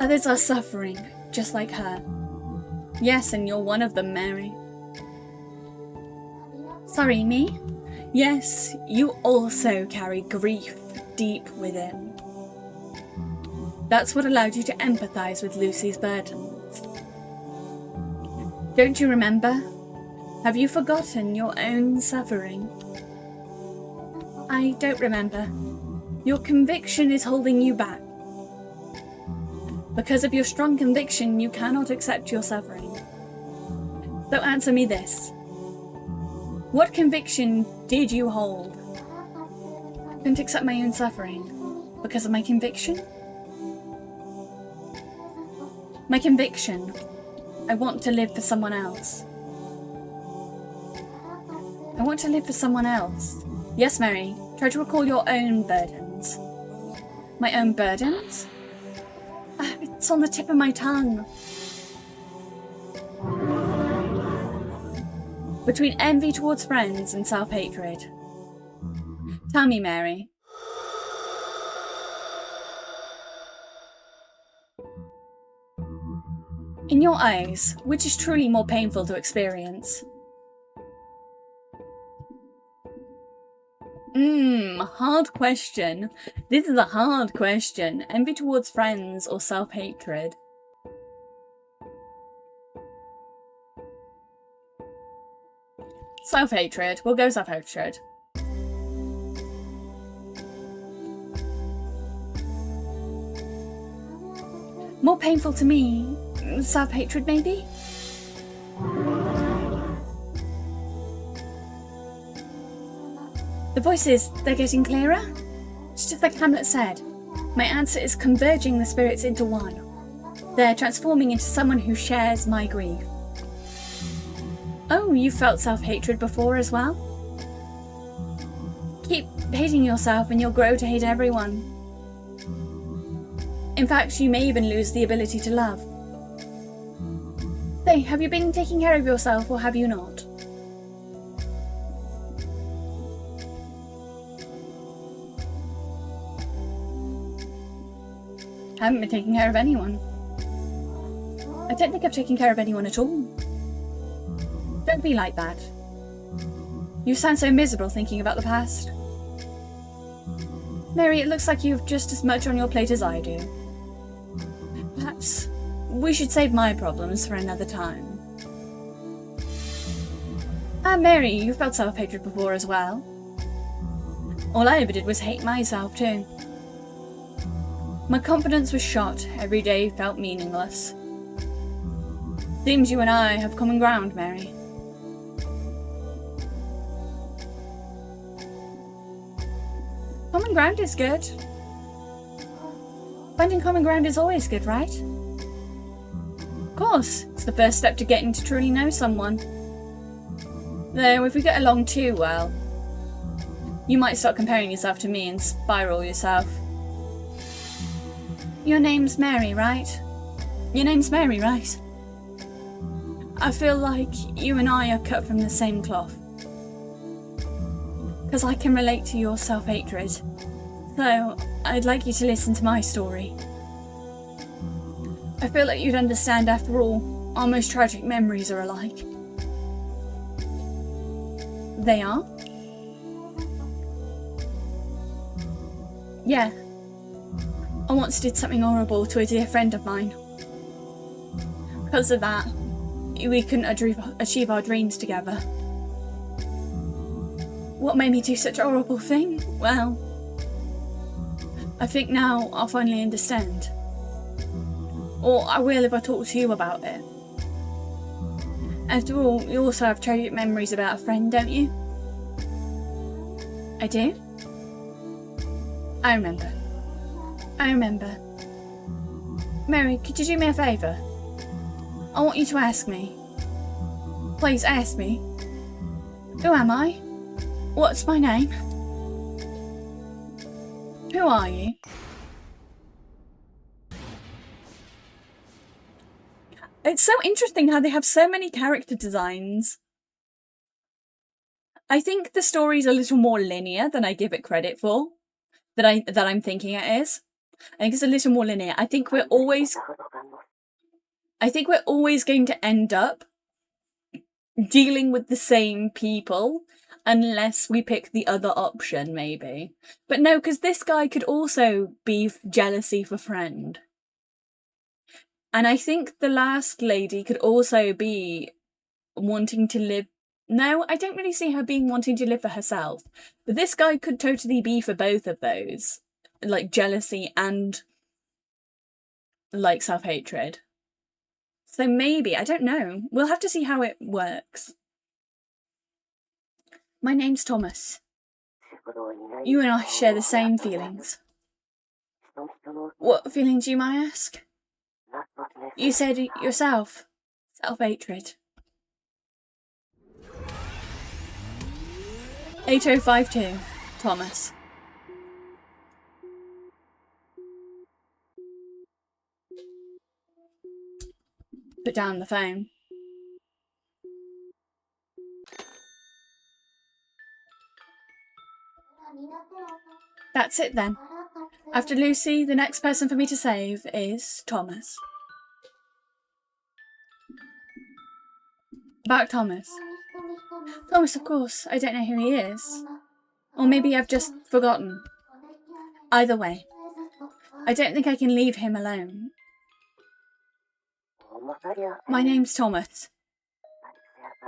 Others are suffering, just like her. Yes, and you're one of them, Mary. Sorry, me? Yes, you also carry grief deep within. That's what allowed you to empathise with Lucy's burdens. Don't you remember? Have you forgotten your own suffering? I don't remember. Your conviction is holding you back. Because of your strong conviction, you cannot accept your suffering. So answer me this. What conviction did you hold? I couldn't accept my own suffering. Because of my conviction? My conviction. I want to live for someone else. I want to live for someone else. Yes, Mary. Try to recall your own burdens. My own burdens? It's on the tip of my tongue. Between envy towards friends and self-hatred. Tell me, Mary. In your eyes, which is truly more painful to experience? Hard question. This is a hard question. Envy towards friends or self-hatred? Self-hatred. We'll go self-hatred. More painful to me. Self-hatred, maybe? The voices, they're getting clearer? It's just like Hamlet said. My answer is converging the spirits into one. They're transforming into someone who shares my grief. Oh, you felt self-hatred before as well? Keep hating yourself and you'll grow to hate everyone. In fact, you may even lose the ability to love. Say, have you been taking care of yourself or have you not? I haven't been taking care of anyone. I don't think I've taken care of anyone at all. Don't be like that. You sound so miserable thinking about the past. Mary, it looks like you've just as much on your plate as I do. Perhaps we should save my problems for another time. Mary, you felt self-hatred before as well. All I ever did was hate myself too. My confidence was shot, every day felt meaningless. Seems you and I have common ground, Mary. Common ground is good. Finding common ground is always good, right? Of course, it's the first step to getting to truly know someone. Though, if we get along too well, you might start comparing yourself to me and spiral yourself. Your name's Mary, right? Your name's Mary, right? I feel like you and I are cut from the same cloth. Because I can relate to your self-hatred. So, I'd like you to listen to my story. I feel like you'd understand after all, our most tragic memories are alike. They are? Yeah. I once did something horrible to a dear friend of mine. Because of that, we couldn't achieve our dreams together. What made me do such a horrible thing? Well, I think now I'll finally understand. Or I will if I talk to you about it. After all, you also have treasured memories about a friend, don't you? I do? I remember. Mary, could you do me a favour? I want you to ask me. Please ask me. Who am I? What's my name? Who are you? It's so interesting how they have so many character designs. I think the story's a little more linear than I give it credit for. That I'm thinking it is. I think it's a little more linear. I think we're always going to end up dealing with the same people unless we pick the other option, maybe. But no, because this guy could also be jealousy for friend. And I think the last lady could also be wanting to live... No, I don't really see her being wanting to live for herself. But this guy could totally be for both of those. Like, jealousy and, like, self-hatred. So maybe, I don't know. We'll have to see how it works. My name's Thomas. You and I share the same feelings. What feelings, you might ask? You said it yourself. Self-hatred. 8052, Thomas. Put down the phone. That's it then. After Lucy, the next person for me to save is Thomas. About Thomas. Thomas, of course. I don't know who he is. Or maybe I've just forgotten. Either way, I don't think I can leave him alone. My name's Thomas.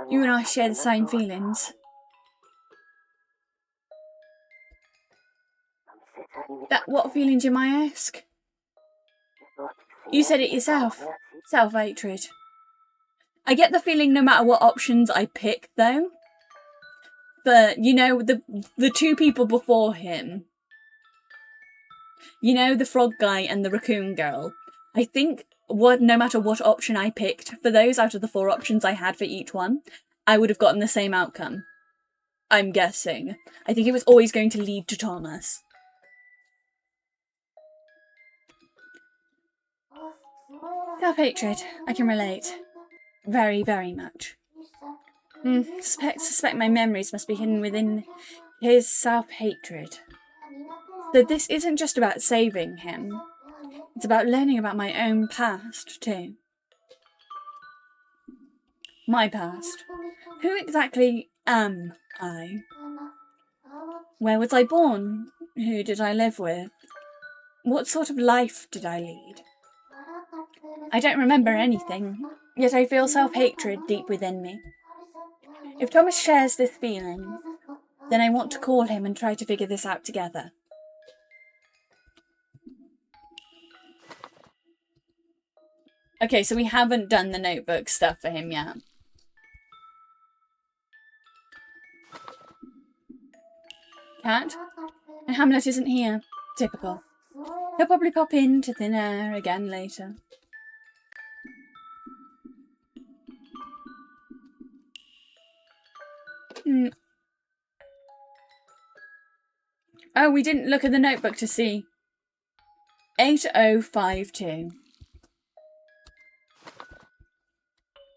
You and I share the same feelings. What feelings, you might ask? You said it yourself. Self-hatred. I get the feeling no matter what options I pick, though. But, you know, the two people before him. You know, the frog guy and the raccoon girl. I think no matter what option I picked, for those out of the 4 options I had for each one, I would have gotten the same outcome. I'm guessing. I think it was always going to lead to Thomas. Self-hatred. I can relate. Very, very much. Suspect my memories must be hidden within his self-hatred. So this isn't just about saving him. It's about learning about my own past, too. My past. Who exactly am I? Where was I born? Who did I live with? What sort of life did I lead? I don't remember anything, yet I feel self-hatred deep within me. If Thomas shares this feeling, then I want to call him and try to figure this out together. Okay, so we haven't done the notebook stuff for him yet. Cat? And Hamlet isn't here. Typical. He'll probably pop into thin air again later. Oh, we didn't look at the notebook to see. 8052.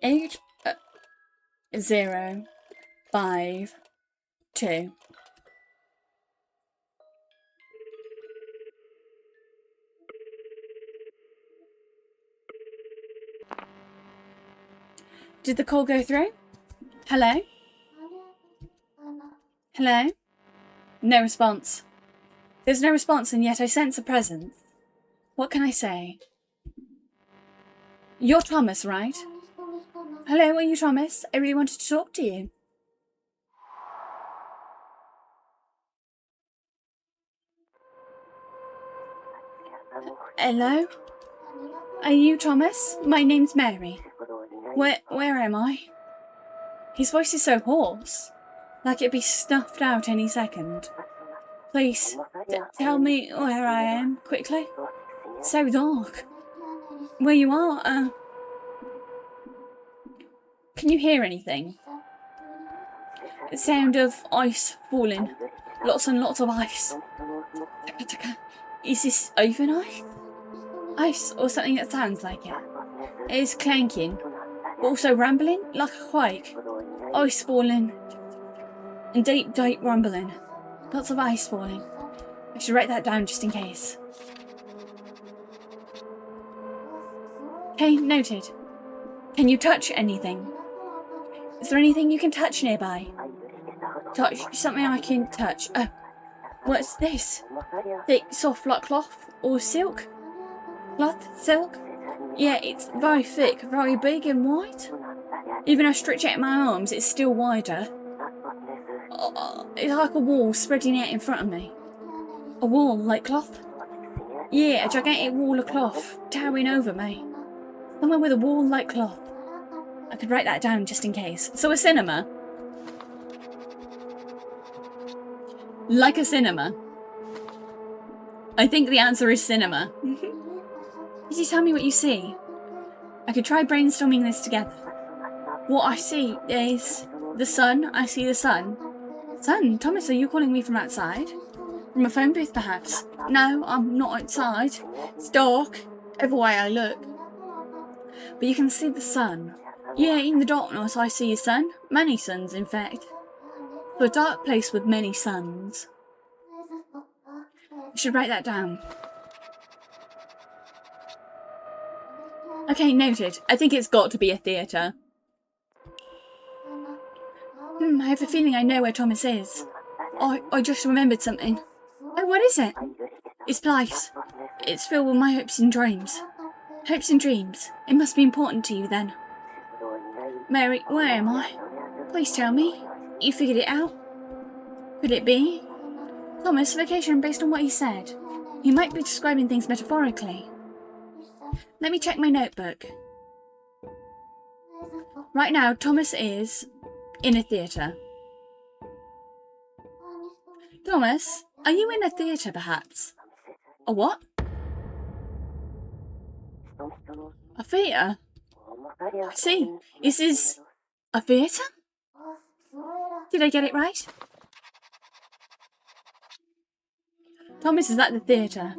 8052. Did the call go through? Hello? Hello? No response. There's no response, and yet I sense a presence. What can I say? You're Thomas, right? Hello, are you Thomas? I really wanted to talk to you. Hello? Are you Thomas? My name's Mary. Where am I? His voice is so hoarse, like it'd be snuffed out any second. Please, tell me where I am, quickly. It's so dark. Where you are, can you hear anything? The sound of ice falling. Lots and lots of ice. Is this oven ice? Ice, or something that sounds like it. It is clanking, but also rumbling, like a quake. Ice falling, and deep, deep rumbling. Lots of ice falling. I should write that down just in case. Okay, noted. Can you touch anything? Is there anything you can touch nearby? Touch something I can touch. Oh, what's this? Thick, soft like cloth or silk? Cloth? Silk? Yeah, it's very thick, very big and wide. Even I stretch out my arms, it's still wider. It's like a wall spreading out in front of me. A wall like cloth? Yeah, a gigantic wall of cloth towering over me. Somewhere with a wall like cloth. I could write that down just in case. So a cinema. Like a cinema. I think the answer is cinema. Could you tell me what you see? I could try brainstorming this together. What I see is the sun. I see the sun. Sun? Thomas, are you calling me from outside? From a phone booth, perhaps? No, I'm not outside. It's dark, every way I look. But you can see the sun. Yeah, in the darkness I see a sun. Many suns, in fact. So a dark place with many suns. I should write that down. Okay, noted. I think it's got to be a theatre. I have a feeling I know where Thomas is. I just remembered something. Oh, what is it? It's place. It's filled with my hopes and dreams. Hopes and dreams. It must be important to you then. Mary, where am I? Please tell me. You figured it out? Could it be? Thomas, location based on what he said. He might be describing things metaphorically. Let me check my notebook. Right now, Thomas is in a theatre. Thomas, are you in a theatre perhaps? A what? A theatre? I see. Is this a theatre? Did I get it right? Thomas is at the theatre.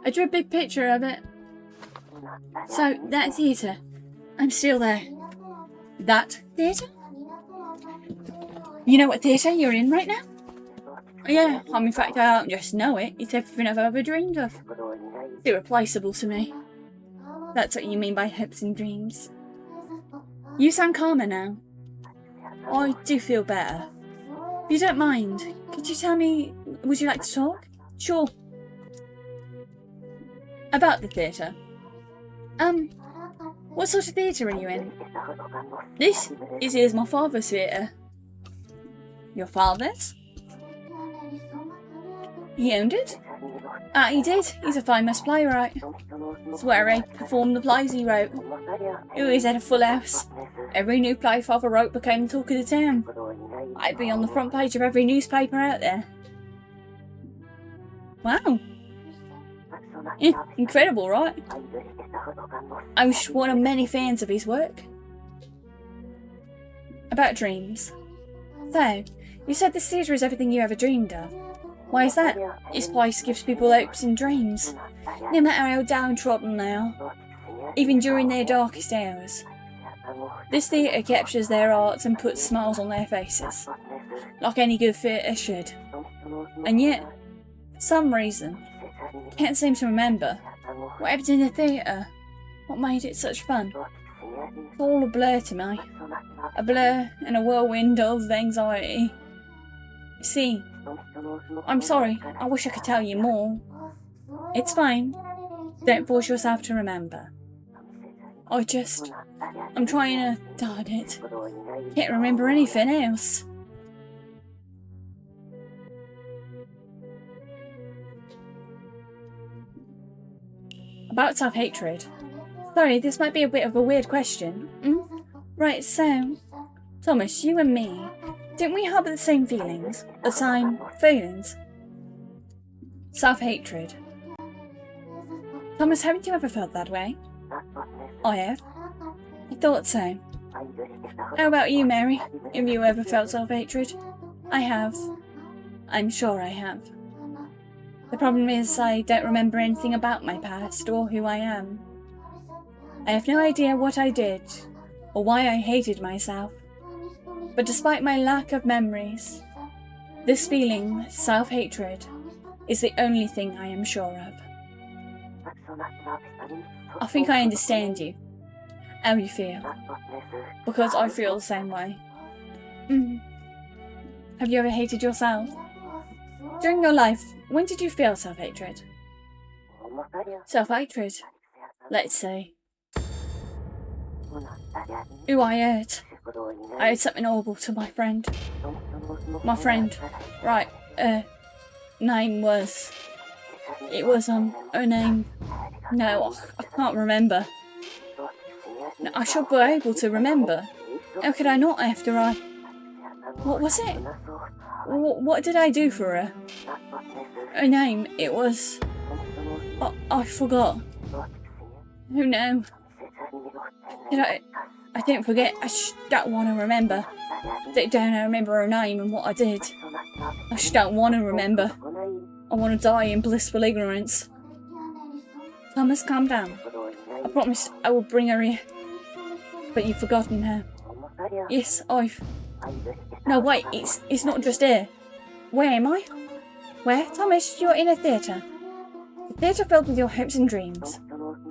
I drew a big picture of it. So, that theatre. I'm still there. That theatre? You know what theatre you're in right now? Yeah, in fact I don't just know it. It's everything I've ever dreamed of. It's irreplaceable to me. That's what you mean by hopes and dreams. You sound calmer now. I do feel better. If you don't mind, could you tell me, would you like to talk? Sure. About the theatre. What sort of theatre are you in? This is my father's theatre. Your father's? He owned it? He did. He's a famous playwright. It's where he performed the plays he wrote. He always had a full house. Every new play father wrote became the talk of the town. I'd be on the front page of every newspaper out there. Wow. Yeah, incredible, right? I was one of many fans of his work. About dreams. So, you said this theatre is everything you ever dreamed of. Why is that? This place gives people hopes and dreams, no matter how downtrodden they are, even during their darkest hours. This theatre captures their arts and puts smiles on their faces, like any good theatre should. And yet, for some reason, I can't seem to remember what happened in the theatre, what made it such fun. It's all a blur to me, a blur and a whirlwind of anxiety. See, I'm sorry, I wish I could tell you more. It's fine. Don't force yourself to remember. I'm trying to... Darn it. Can't remember anything else. About self-hatred. Sorry, this might be a bit of a weird question. Right, so... Thomas, you and me, didn't we harbour the same feelings? The same feelings? Self-hatred. Thomas, haven't you ever felt that way? I have. I thought so. How about you, Mary? Have you ever felt self-hatred? I have. I'm sure I have. The problem is I don't remember anything about my past or who I am. I have no idea what I did or why I hated myself. But despite my lack of memories, this feeling, self-hatred, is the only thing I am sure of. I think I understand you. How you feel. Because I feel the same way. Have you ever hated yourself? During your life, when did you feel self-hatred? Self-hatred? Let's see. Ooh, I heard something horrible to my friend. My friend. Right, name was... It was, her name... No, I can't remember. No, I should be able to remember. How could I not after I... What was it? What did I do for her? Her name, it was... I forgot. Oh no. I didn't forget. I just don't want to remember. Deep down I remember her name and what I did. I just don't want to remember. I want to die in blissful ignorance. Thomas, calm down. I promised I would bring her here. But you've forgotten her. Yes, I've... No, wait, it's not just here. Where am I? Where? Thomas, you're in a theatre. A theatre filled with your hopes and dreams.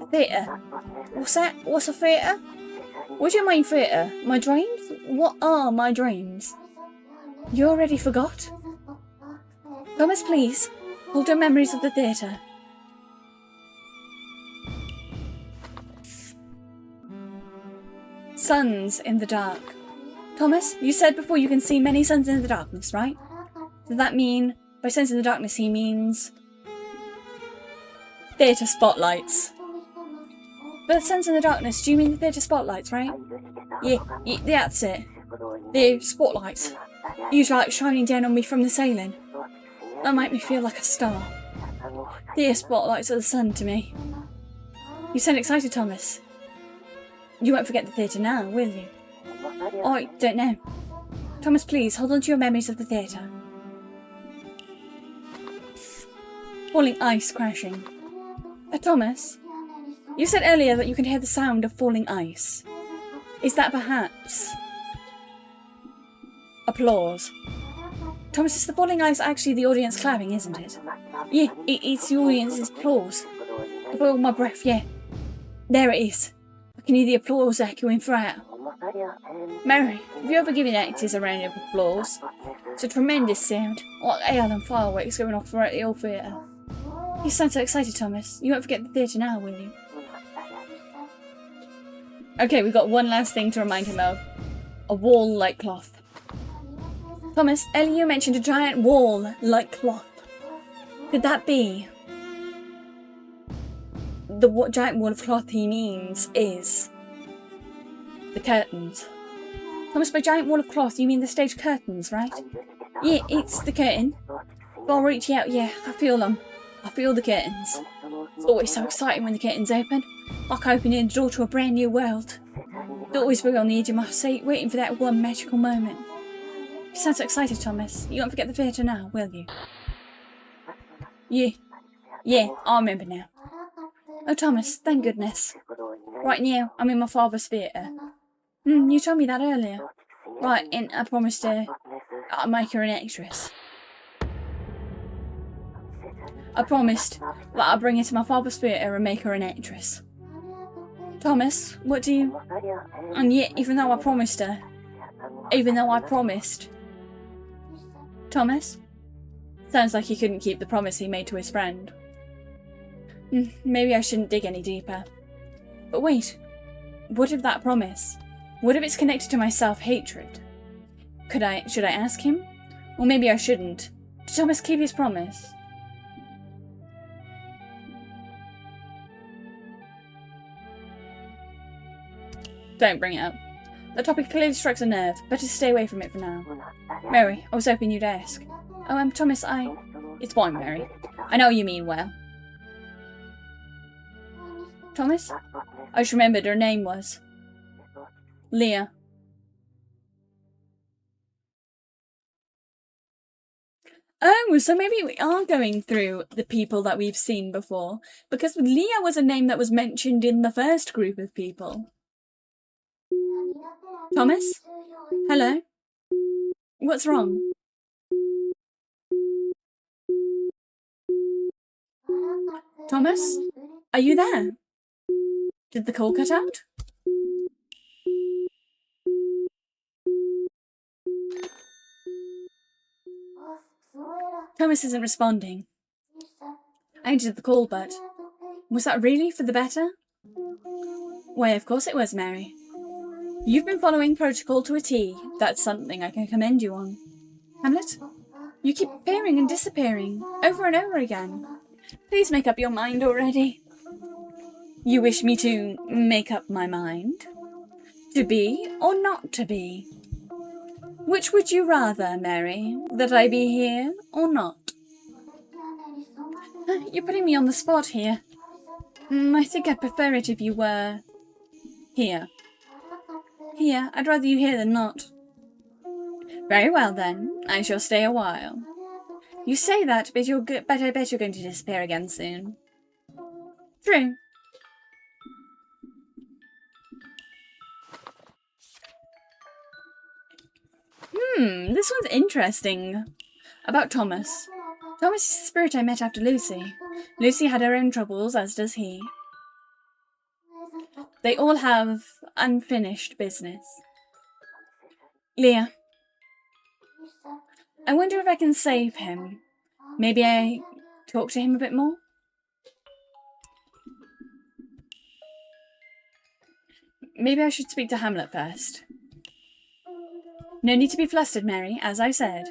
A theatre? What's that? What's a theatre? What do you mean theatre? My dreams? What are my dreams? You already forgot? Thomas, please, hold your memories of the theatre. Suns in the dark. Thomas, you said before you can see many suns in the darkness, right? Does that mean, by suns in the darkness, he means... theatre spotlights. By suns in the darkness, do you mean the theatre spotlights, right? Yeah, that's it. The spotlights. Usually like shining down on me from the ceiling. That make me feel like a star. Theatre spotlights are the sun to me. You sound excited, Thomas. You won't forget the theatre now, will you? I don't know. Thomas, please, hold on to your memories of the theatre. Falling ice crashing. Thomas, you said earlier that you can hear the sound of falling ice. Is that perhaps... applause? Thomas, is the falling ice actually the audience clapping, isn't it? Yeah, it's the audience's applause. I feel my breath, yeah. There it is. I can hear the applause echoing throughout. Mary, have you ever given actors a round of applause? It's a tremendous sound, like hail and fireworks going off throughout the whole theatre. You sound so excited, Thomas. You won't forget the theatre now, will you? Okay, we've got one last thing to remind him of. A wall-like cloth. Thomas, earlier you mentioned a giant wall-like cloth. Could that be... the giant wall of cloth he means is... the curtains. Thomas, by giant wall of cloth, you mean the stage curtains, right? Yeah, it's the curtain. I'll reach out, yeah, I feel them. I feel the curtains. It's always so exciting when the curtains open. Like opening the door to a brand new world. I'd always be on the edge of my seat, waiting for that one magical moment. You sound so excited, Thomas. You won't forget the theatre now, will you? Yeah, I remember now. Oh, Thomas, thank goodness. Right now, I'm in my father's theatre. You told me that earlier. Right, and I promised her I'd make her an actress. I promised that I'd bring her to my father's theatre and make her an actress. Thomas, what do you... And yet, even though I promised her... Thomas? Sounds like he couldn't keep the promise he made to his friend. Maybe I shouldn't dig any deeper. But wait, what of that promise? What if it's connected to my self-hatred? Should I ask him? Or maybe I shouldn't. Did Thomas keep his promise? Don't bring it up. The topic clearly strikes a nerve. Better stay away from it for now. Mary, I was hoping you'd ask. Oh, Thomas, It's fine, Mary. I know you mean well. Thomas? I just remembered her name was Leah. Oh, so maybe we are going through the people that we've seen before, because Leah was a name that was mentioned in the first group of people. Thomas? Hello? What's wrong? Thomas? Are you there? Did the call cut out? Thomas isn't responding. I entered the call, but was that really for the better? Why, of course it was, Mary. You've been following protocol to a T. That's something I can commend you on. Hamlet, you keep appearing and disappearing, over and over again. Please make up your mind already. You wish me to make up my mind? To be or not to be? Which would you rather, Mary? That I be here or not? You're putting me on the spot here. I think I'd prefer it if you were here. Here, I'd rather you here than not. Very well then, I shall stay a while. You say that, but I bet you're going to disappear again soon. True. This one's interesting. About Thomas. Thomas is the spirit I met after Lucy. Lucy had her own troubles, as does he. They all have unfinished business. Leah. I wonder if I can save him. Maybe I talk to him a bit more? Maybe I should speak to Hamlet first. No need to be flustered, Mary, as I said.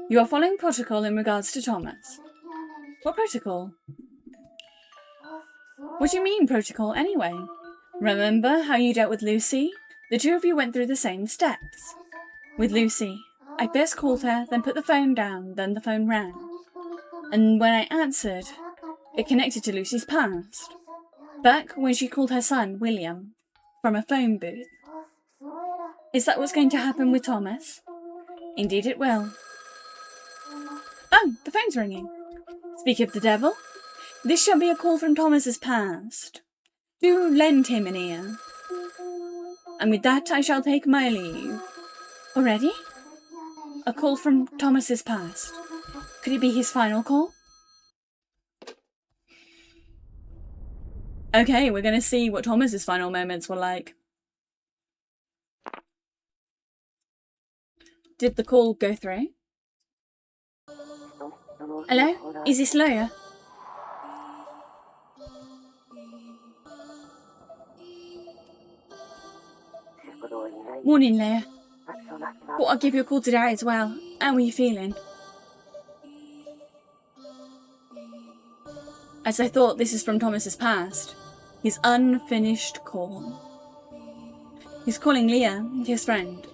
You are following protocol in regards to Thomas. What protocol? What do you mean, protocol, anyway? Remember how you dealt with Lucy? The two of you went through the same steps. With Lucy, I first called her, then put the phone down, then the phone rang. And when I answered, it connected to Lucy's past. Back when she called her son, William, from a phone booth. Is that what's going to happen with Thomas? Indeed it will. Oh, the phone's ringing. Speak of the devil. This shall be a call from Thomas's past. Do lend him an ear. And with that I shall take my leave. Already? A call from Thomas's past. Could it be his final call? Okay, we're going to see what Thomas's final moments were like. Did the call go through? Hello? Is this Leah? Morning, Leah. Thought I'd give you a call today as well. How are you feeling? As I thought, this is from Thomas's past. His unfinished call. He's calling Leah, his friend.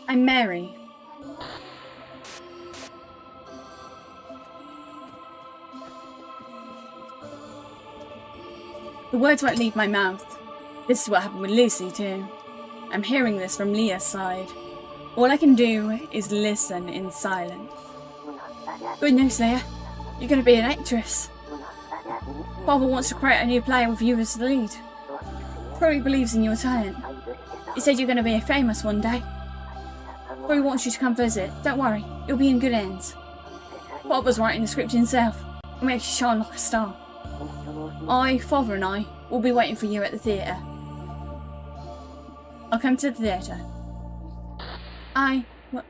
I'm Mary. The words won't leave my mouth. This is what happened with Lucy too. I'm hearing this from Leah's side. All I can do is listen in silence. Good news, Leah. You're going to be an actress. Father wants to create a new play with you as the lead. Probably believes in your talent. He said you're going to be famous one day. Probably wants you to come visit. Don't worry, you'll be in good hands. Father's writing the script himself. It makes you shine like a star. Father and I will be waiting for you at the theatre. I'll come to the theatre. What?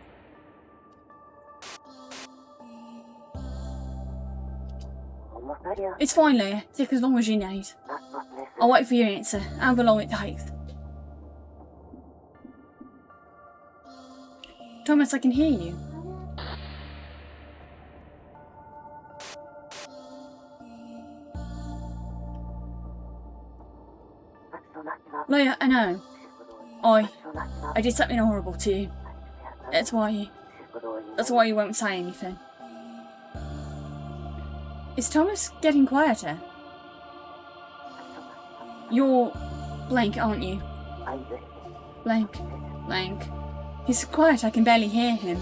It's fine, Leah. Take as long as you need. I'll wait for your answer, however long it takes. Thomas, I can hear you. Leah, I know. I did something horrible to you. That's why you won't say anything. Is Thomas getting quieter? You're blank, aren't you? Blank. He's quiet, I can barely hear him.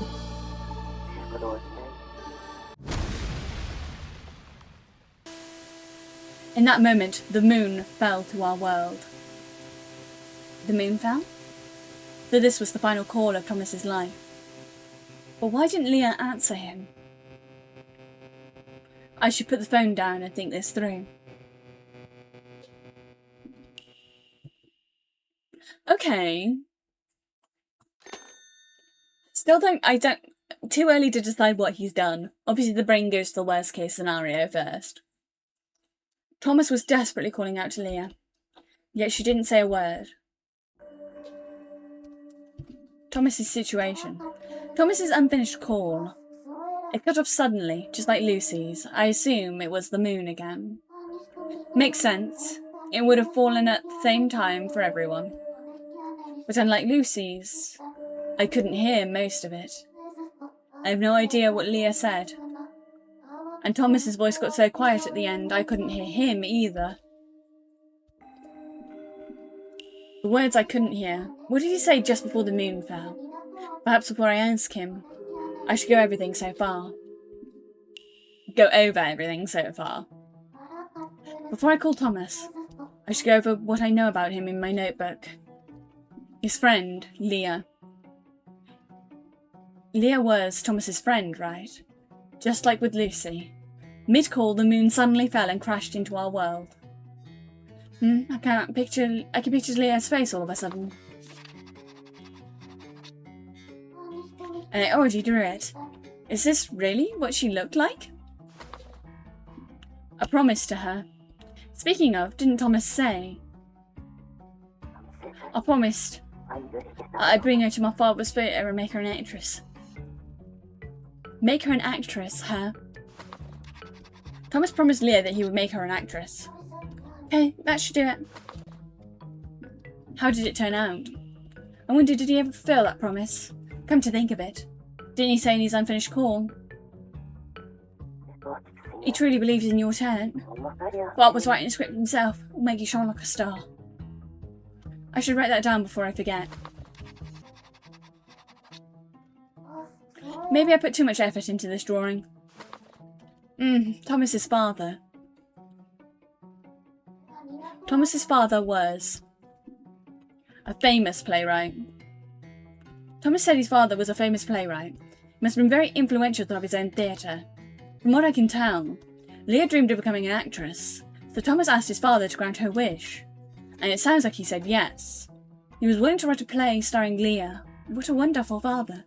In that moment, the moon fell to our world. The moon fell? So this was the final call of Thomas's life. But why didn't Leah answer him? I should put the phone down and think this through. Okay. Too early to decide what he's done. Obviously the brain goes to the worst case scenario first. Thomas was desperately calling out to Leah, yet she didn't say a word. Thomas's situation. Thomas's unfinished call. It cut off suddenly, just like Lucy's. I assume it was the moon again. Makes sense. It would have fallen at the same time for everyone. But unlike Lucy's, I couldn't hear most of it. I have no idea what Leah said. And Thomas's voice got so quiet at the end, I couldn't hear him either. The words I couldn't hear. What did he say just before the moon fell? Perhaps before I ask him. I should go over everything so far. Before I call Thomas, I should go over what I know about him in my notebook. His friend, Leah. Leah was Thomas's friend, right? Just like with Lucy. Mid-call, the moon suddenly fell and crashed into our world. I can picture Leah's face all of a sudden. I already drew it. Is this really what she looked like? I promised to her. Speaking of, didn't Thomas say? I promised I'd bring her to my father's theatre and make her an actress. Make her an actress, huh? Thomas promised Leah that he would make her an actress. Okay, that should do it. How did it turn out? I wonder, did he ever fulfill that promise? Come to think of it, didn't he say in his unfinished call? He truly believes in your talent. Bart was writing the script himself. Will make you shine like a star. I should write that down before I forget. Maybe I put too much effort into this drawing. Thomas's father. Thomas's father was a famous playwright. Thomas said his father was a famous playwright. He must have been very influential to have his own theatre. From what I can tell, Leah dreamed of becoming an actress, so Thomas asked his father to grant her wish. And it sounds like he said yes. He was willing to write a play starring Leah. What a wonderful father.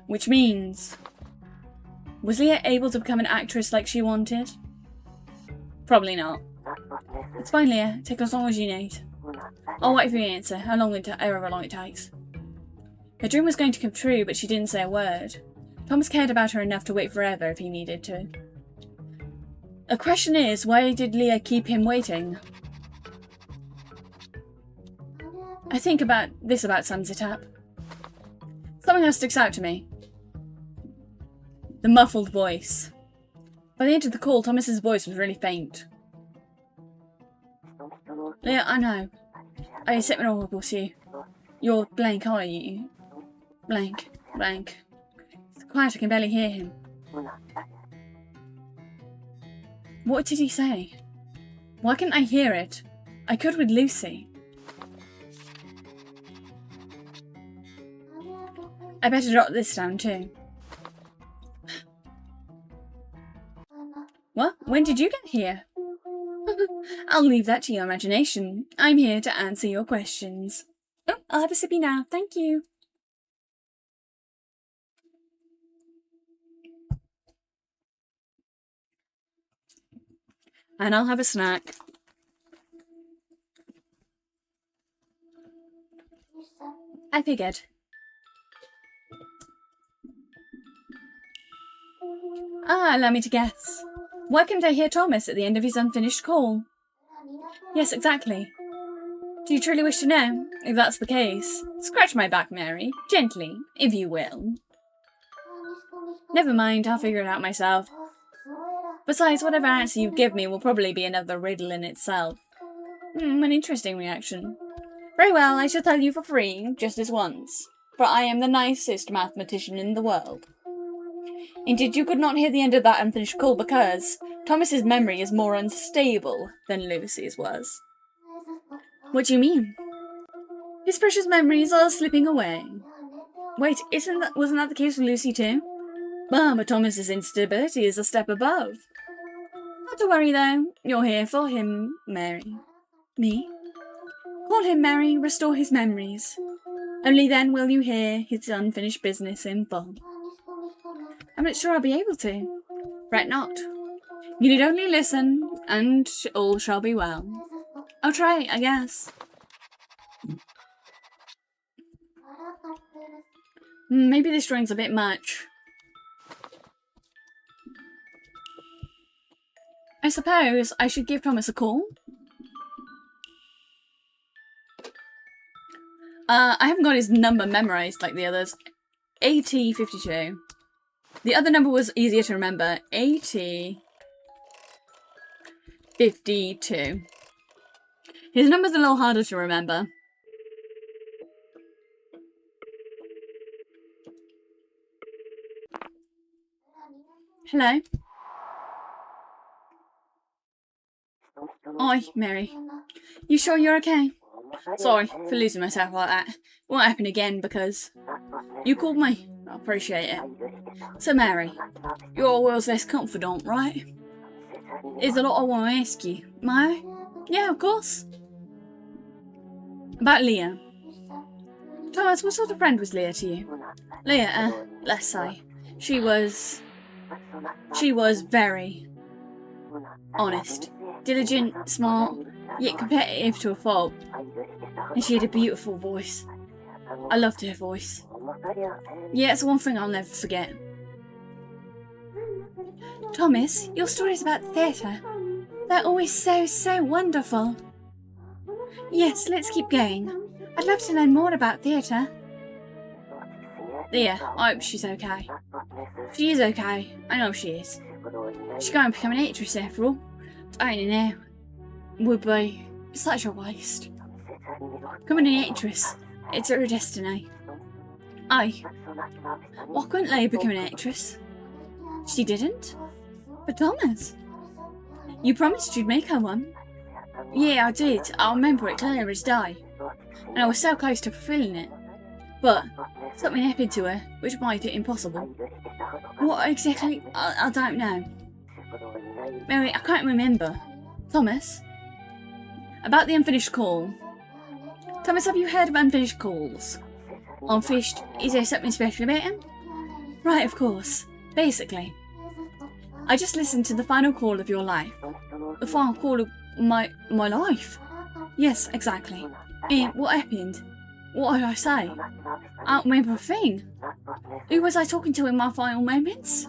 Which means, was Leah able to become an actress like she wanted? Probably not. It's fine, Leah. Take as long as you need. I'll wait for your answer, however long it takes. Her dream was going to come true, but she didn't say a word. Thomas cared about her enough to wait forever if he needed to. The question is, why did Leah keep him waiting? I think about this about sums it up. Something else sticks out to me. The muffled voice. By the end of the call, Thomas's voice was really faint. Leah, I know. I did something horrible to you. You're blank, are you? Blank. It's quiet, I can barely hear him. What did he say? Why couldn't I hear it? I could with Lucy. I better jot this down too. What? When did you get here? I'll leave that to your imagination. I'm here to answer your questions. Oh, I'll have a sippy now. Thank you. And I'll have a snack. I figured. Allow me to guess. Why couldn't I hear Thomas at the end of his unfinished call? Yes, exactly. Do you truly wish to know? If that's the case, scratch my back, Mary. Gently, if you will. Never mind, I'll figure it out myself. Besides, whatever answer you give me will probably be another riddle in itself. An interesting reaction. Very well, I shall tell you for free, just this once. For I am the nicest mathematician in the world. Indeed, you could not hear the end of that unfinished call because Thomas's memory is more unstable than Lucy's was. What do you mean? His precious memories are slipping away. Wait, wasn't that the case with Lucy too? But Thomas's instability is a step above. Not to worry though, you're here for him, Mary. Me? Call him, Mary, restore his memories. Only then will you hear his unfinished business in full. I'm not sure I'll be able to. Fret not. You need only listen, and all shall be well. I'll try, I guess. Maybe this drawing's a bit much. I suppose I should give Thomas a call. I haven't got his number memorised like the others. AT52. The other number was easier to remember. AT52. His number's a little harder to remember. Hello? Oi, Mary. You sure you're okay? Sorry for losing myself like that. Won't happen again because you called me. I appreciate it. So, Mary, you're a world's best confidant, right? There's a lot I want to ask you. May I? Yeah, of course. About Leah. Thomas, what sort of friend was Leah to you? Leah, let's say, she was very honest, diligent, smart, yet competitive to a fault. And she had a beautiful voice. I loved her voice. Yeah, it's one thing I'll never forget. Thomas, your stories about theatre, they're always so wonderful. Yes, let's keep going. I'd love to learn more about theatre. Leah, I hope she's okay. She is okay. I know she is. She's going to become an actress after all. I don't know. Would be such a waste. Becoming an actress, it's her destiny. Aye. Why couldn't Leah become an actress? She didn't? But Thomas, you promised you'd make her one. Yeah, I did. I remember it clear as day. And I was so close to fulfilling it. But something happened to her, which made it impossible. What exactly? I don't know. Mary, I can't remember. Thomas? About the unfinished call. Thomas, have you heard of unfinished calls? Unfinished? Is there something special about him? Right, of course. Basically, I just listened to the final call of your life. The final call of my life? Yes, exactly. And what happened? What did I say? I don't remember a thing. Who was I talking to in my final moments?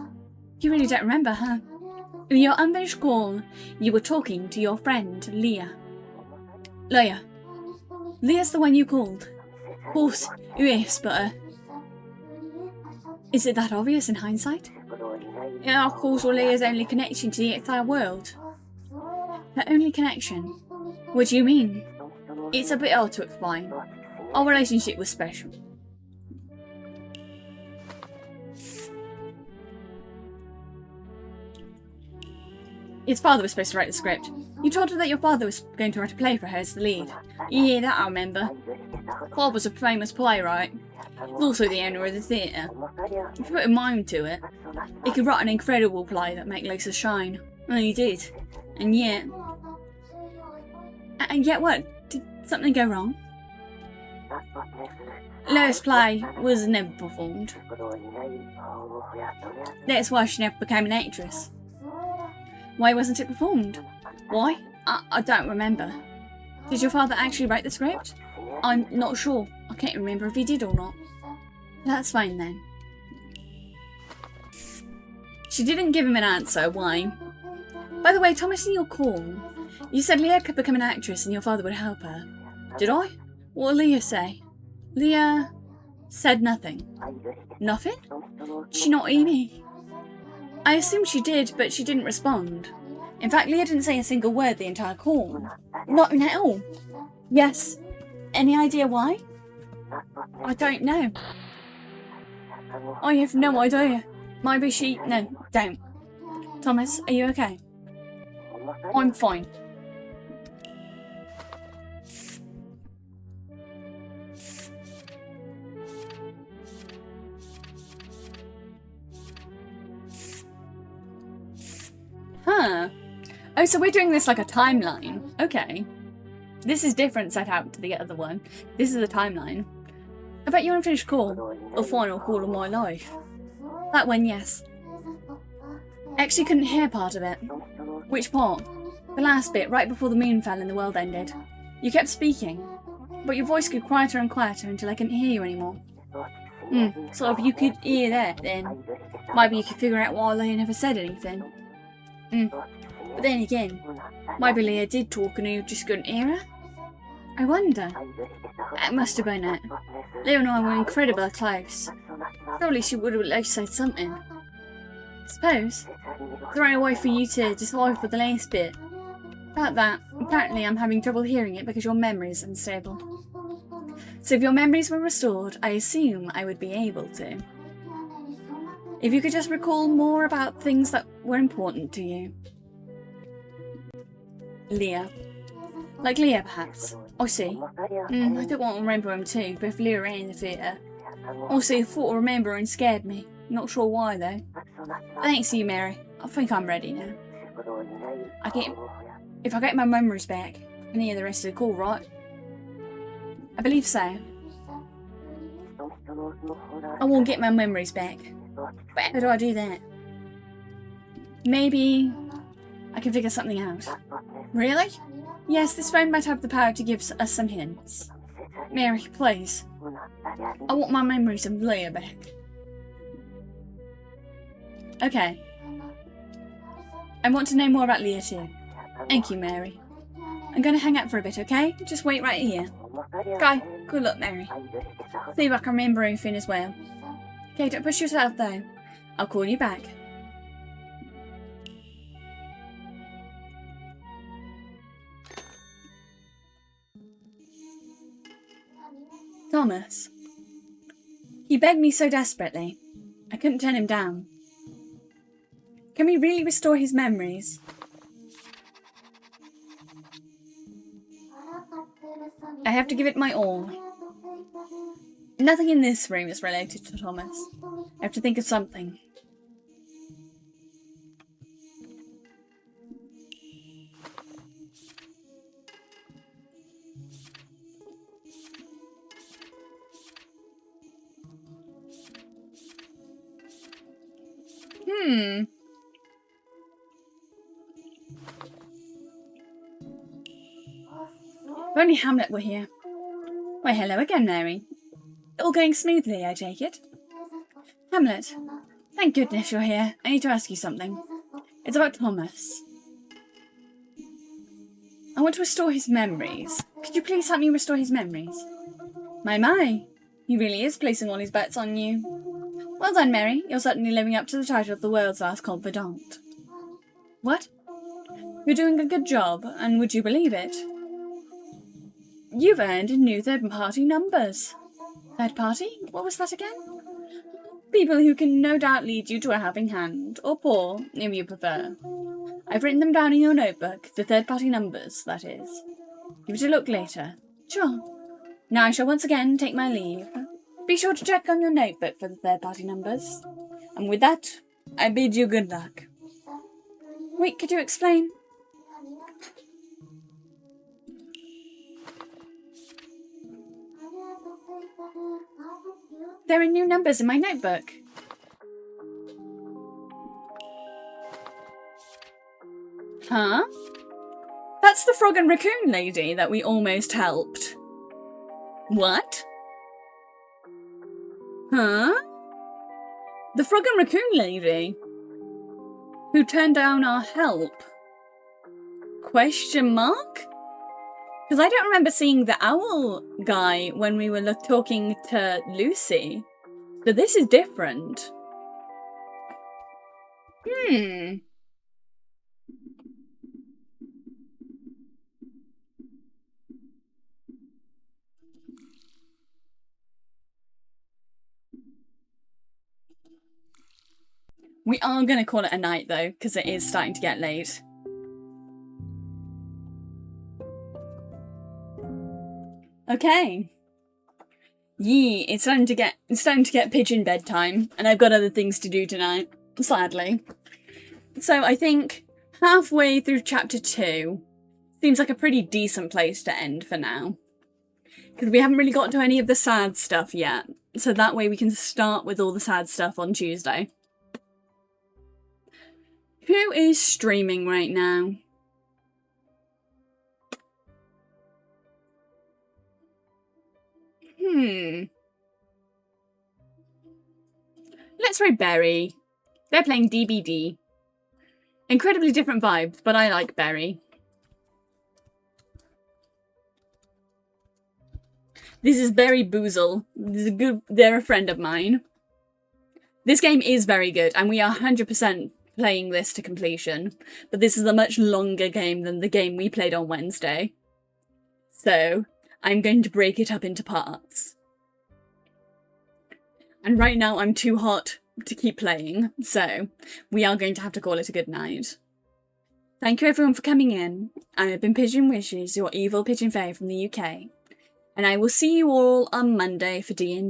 You really don't remember, huh? In your unfinished call, you were talking to your friend, Leah. Leah. Leah's the one you called. Of course, who else but her? Is it that obvious in hindsight? Yeah, of course, or Leah's only connection to the outside world. Her only connection? What do you mean? It's a bit hard to explain. Our relationship was special. His father was supposed to write the script. You told her that your father was going to write a play for her as the lead. Yeah, that I remember. Father was a famous playwright. He was also the owner of the theatre. If you put a mind to it, he could write an incredible play that make Lisa shine. And he did. And yet... And yet what? Did something go wrong? Leah's play was never performed. That's why she never became an actress. Why wasn't it performed? Why? I don't remember. Did your father actually write the script? I'm not sure. I can't remember if he did or not. That's fine then. She didn't give him an answer. Why? By the way, Thomas, in your call, you said Leah could become an actress and your father would help her. Did I? What did Leah say? Leah said nothing. Nothing? Did she not hear me? I assumed she did, but she didn't respond. In fact, Leah didn't say a single word the entire call. Not at all. Yes. Any idea why? I don't know. I have no idea. Maybe she... No, don't. Thomas, are you okay? I'm fine. Huh. Oh, so we're doing this like a timeline. Okay. This is different set out to the other one. This is a timeline. I bet you're unfinished call. The final call of my life. That one, yes. Actually couldn't hear part of it. Which part? The last bit, right before the moon fell and the world ended. You kept speaking, but your voice grew quieter and quieter until I couldn't hear you anymore. So if you could hear that, then maybe you could figure out why Leah never said anything. But then again, maybe Leah did talk and you just couldn't hear her? I wonder. That must have been it. Leah and I were incredibly close. Surely she would have at least said something. I suppose. Is there any way for you to decipher the last bit? About that, apparently I'm having trouble hearing it because your memory is unstable. So if your memories were restored, I assume I would be able to. If you could just recall more about things that were important to you. Leah. Like Leah, perhaps. I see. I don't want to remember him too, both Leah and the theatre. Also, the thought of remembering scared me. Not sure why, though. Thanks to you, Mary. I think I'm ready now. If I get my memories back, I can hear the rest of the call, right? I believe so. I won't get my memories back. But how do I do that? Maybe I can figure something out. Really? Yes, this phone might have the power to give us some hints. Mary, please. I want my memories of Leah back. Okay. I want to know more about Leah too. Thank you, Mary. I'm going to hang out for a bit, okay? Just wait right here. Okay, good luck, Mary. See if I can remember anything as well. Okay, don't push yourself though. I'll call you back. Thomas. He begged me so desperately. I couldn't turn him down. Can we really restore his memories? I have to give it my all. Nothing in this room is related to Thomas. I have to think of something. If only Hamlet were here. Why, hello again, Mary. All going smoothly, I take it? Hamlet, thank goodness you're here. I need to ask you something. It's about Thomas. I want to restore his memories. Could you please help me restore his memories? My. He really is placing all his bets on you. Well done, Mary. You're certainly living up to the title of the world's last confidant. What? You're doing a good job, and would you believe it? You've earned new third-party numbers. Third party? What was that again? People who can no doubt lead you to a helping hand, or poor, if you prefer. I've written them down in your notebook, the third-party numbers, that is. Give it a look later. Sure. Now I shall once again take my leave. Be sure to check on your notebook for the third-party numbers. And with that, I bid you good luck. Wait, could you explain? There are new numbers in my notebook. Huh? that's the frog and raccoon lady that we almost helped. What? Huh? The frog and raccoon lady? Who turned down our help? Question mark? Because I don't remember seeing the owl guy when we were talking to Lucy. So this is different. We are going to call it a night though, because it is starting to get late. Okay. Yee, it's starting to get pigeon bedtime, and I've got other things to do tonight, sadly. So I think halfway through chapter 2 seems like a pretty decent place to end for now. Because we haven't really got to any of the sad stuff yet, so that way we can start with all the sad stuff on Tuesday. Who is streaming right now? Let's try Berry. They're playing DBD. Incredibly different vibes, but I like Berry. This is Berry Boozle. They're a friend of mine. This game is very good, and we are 100% playing this to completion. But this is a much longer game than the game we played on Wednesday. So, I'm going to break it up into parts. And right now I'm too hot to keep playing, so we are going to have to call it a good night. Thank you everyone for coming in. I have been Pigeon Wishes, your evil pigeon fairy from the UK. And I will see you all on Monday for D&D.